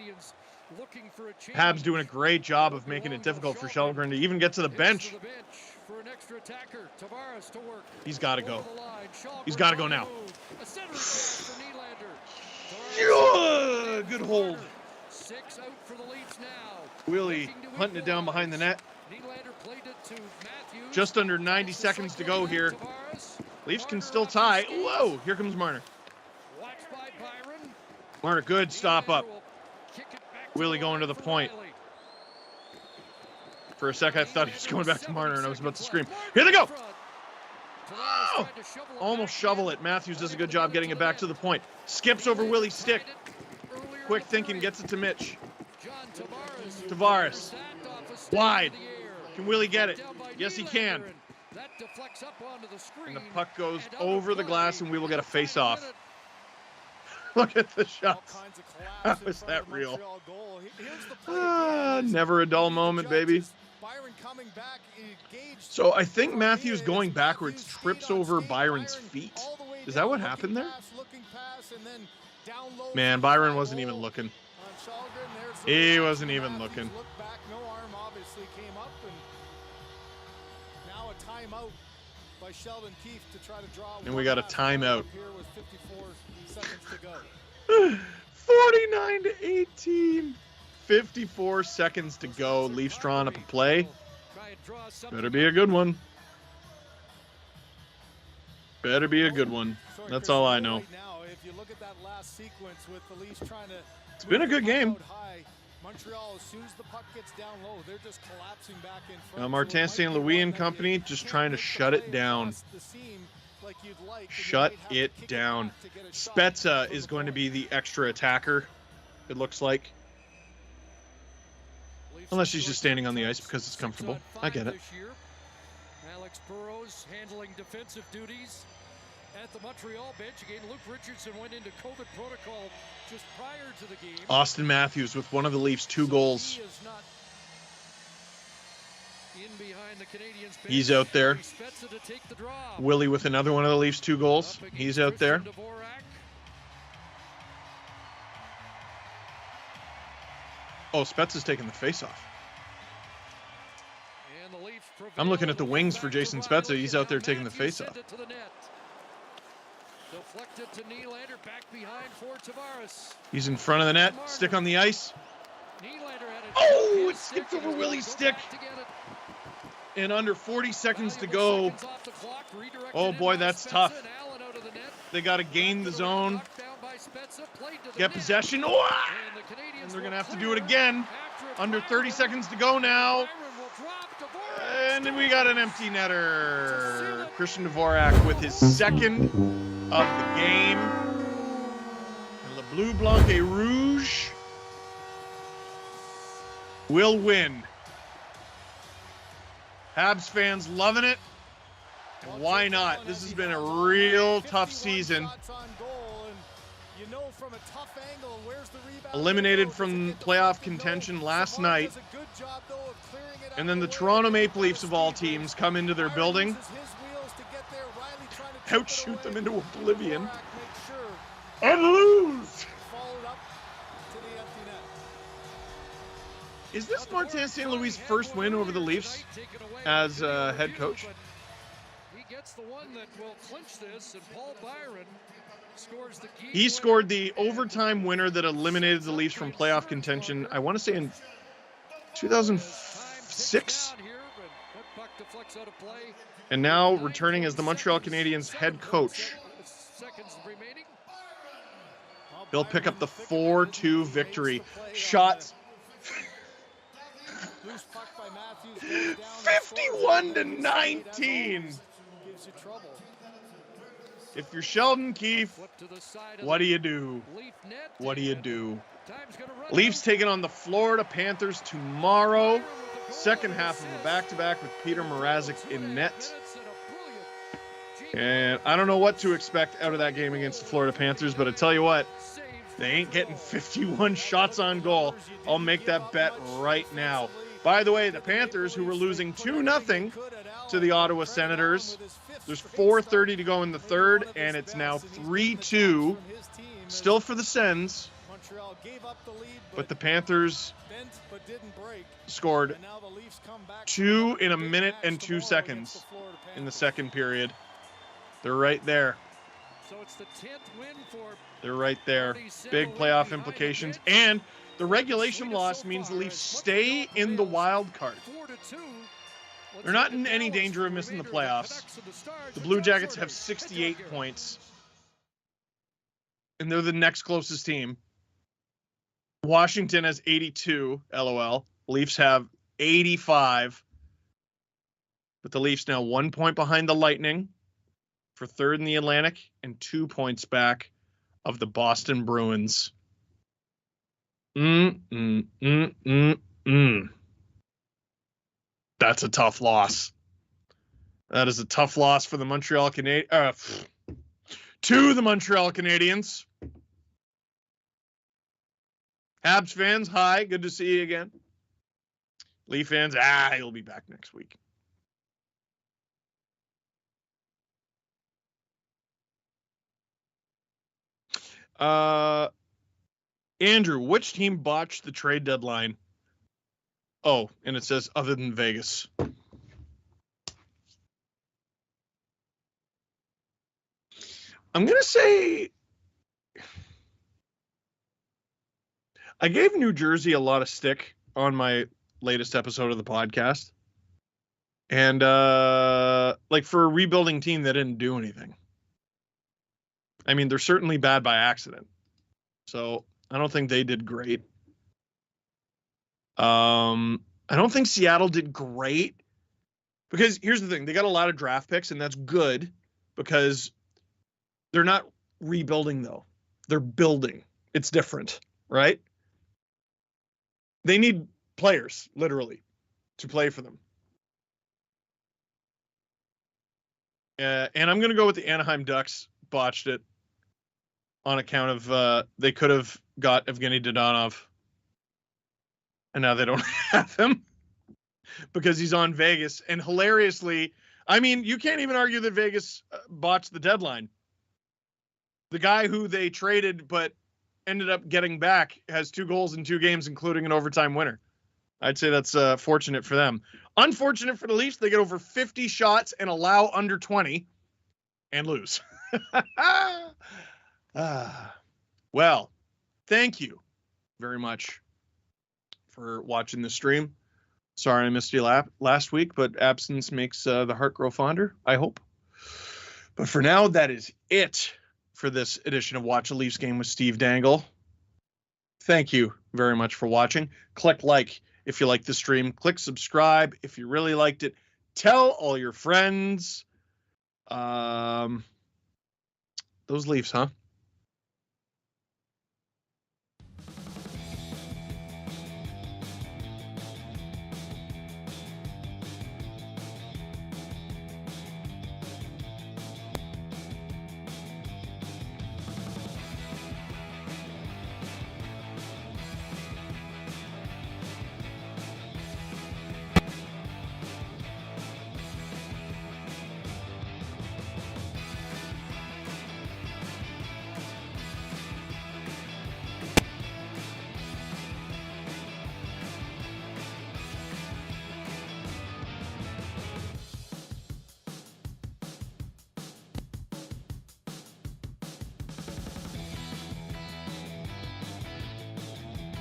Habs doing a great job of making it difficult for Shelgren to even get to the bench. He's got to go. He's got to go now. Good hold. Willie hunting it down behind the net. Just under 90 seconds to go here. Leafs can still tie. Whoa, here comes Marner. Marner, good stop up. Willie going to the point. For a second, I thought he was going back to Marner, and I was about to scream. Here they go! Oh! Almost shovel it. Matthews does a good job getting it back to the point. Skips over Willie's stick. Quick thinking, gets it to Mitch. Tavares. Wide. Can Willie get it? Yes, he can. That deflects up onto the screen. And the puck goes over the glass, and we will get a face-off. Look at the shots. How is that real? Never a dull moment, baby. So I think Matthews going backwards trips over Byron's feet. Is that what happened there? Man, Byron wasn't even looking. He wasn't even looking. No arm obviously came up, and now a timeout by Sheldon Keefe to try to draw. And we got a timeout. Here with 54 seconds to go. 49-18. 54 seconds to go. Leafs drawing up a play. Better be a good one. Better be a good one. That's all I know. If you look at that last sequence with the Leafs trying to, it's been a good game. Montreal, as soon as the puck gets down low, they're just collapsing back in front. Now Martin St. Louis and company just trying to shut it down. Shut it down. Spezza is going to be the extra attacker, it looks like. Unless he's just standing on the ice because it's comfortable. I get it. Alex Burrows handling defensive duties at the Montreal bench. Again, Luke Richardson went into COVID protocol just prior to the game. Austin Matthews with one of the Leafs' 2 goals. He is not in behind the Canadiens bench. He's out there. Spezza to take the draw. Willie with another one of the Leafs' 2 goals. He's out there. Oh, Spezza's taking the face-off. I'm looking at the wings for Jason Spezza. He's out there taking the face-off. Deflected to Nylander, back behind for Tavares. He's in front of the net. Stick on the ice. Oh, it skipped over Willie's stick. And under 40 seconds to go. Oh, boy, that's tough. They got to gain the zone. Get possession. Oh! And they're going to have to do it again. Under 30 seconds to go now. And then we got an empty netter. Christian Dvorak with his second of the game. And Le Bleu Blanc et Rouge will win. Habs fans loving it. And why not? This has been a real tough season. Eliminated from playoff contention last night. And then the Toronto Maple Leafs of all teams come into their building, outshoot them into oblivion, and lose. Is this Martin St. Louis' first win over the Leafs as head coach? He gets the one that will clinch this, and Paul Byron scores the key. He scored the overtime winner that eliminated the Leafs from playoff contention, I want to say in 2006. And now returning as the Montreal Canadiens head coach. He'll pick up the 4-2 victory. Shots 51-19. If you're Sheldon Keefe, what do you do? What do you do? Leafs taking on the Florida Panthers tomorrow. Second half of a back-to-back with Peter Mrazek in net. And I don't know what to expect out of that game against the Florida Panthers, but I tell you what, they ain't getting 51 shots on goal. I'll make that bet right now. By the way, the Panthers, who were losing 2-0 to the Ottawa Senators, there's 4:30 to go in the third, and it's now 3-2, still for the Sens. But the Panthers scored 2 in a minute and 2 seconds in the second period. They're right there. They're right there. Big playoff implications. And the regulation loss means the Leafs stay in the wild card. They're not in any danger of missing the playoffs. The Blue Jackets have 68 points. And they're the next closest team. Washington has 82, LOL. Leafs have 85. But the Leafs now 1 point behind the Lightning for third in the Atlantic and 2 points back of the Boston Bruins. That's a tough loss. That is a tough loss for the Montreal Canadiens. To the Montreal Canadiens. Habs fans, hi. Good to see you again. Leaf fans, he'll be back next week. Andrew, which team botched the trade deadline? Oh, and it says other than Vegas. I'm going to say I gave New Jersey a lot of stick on my latest episode of the podcast. And like for a rebuilding team that didn't do anything. I mean, they're certainly bad by accident. So I don't think they did great. I don't think Seattle did great. Because here's the thing. They got a lot of draft picks, and that's good because they're not rebuilding, though. They're building. It's different, right? They need players, literally, to play for them. And I'm going to go with the Anaheim Ducks botched it on account of they could have got Evgeny Dodonov, and now they don't have him because he's on Vegas. And hilariously, I mean, you can't even argue that Vegas botched the deadline. The guy who they traded but ended up getting back has 2 goals in 2 games, including an overtime winner. I'd say that's fortunate for them. Unfortunate for the Leafs. They get over 50 shots and allow under 20 and lose. Well, thank you very much for watching the stream. Sorry I missed you last week, but absence makes the heart grow fonder, I hope. But for now, that is it for this edition of Watch a Leafs Game with Steve Dangle. Thank you very much for watching. Click like if you like the stream. Click subscribe if you really liked it. Tell all your friends. Those Leafs, huh?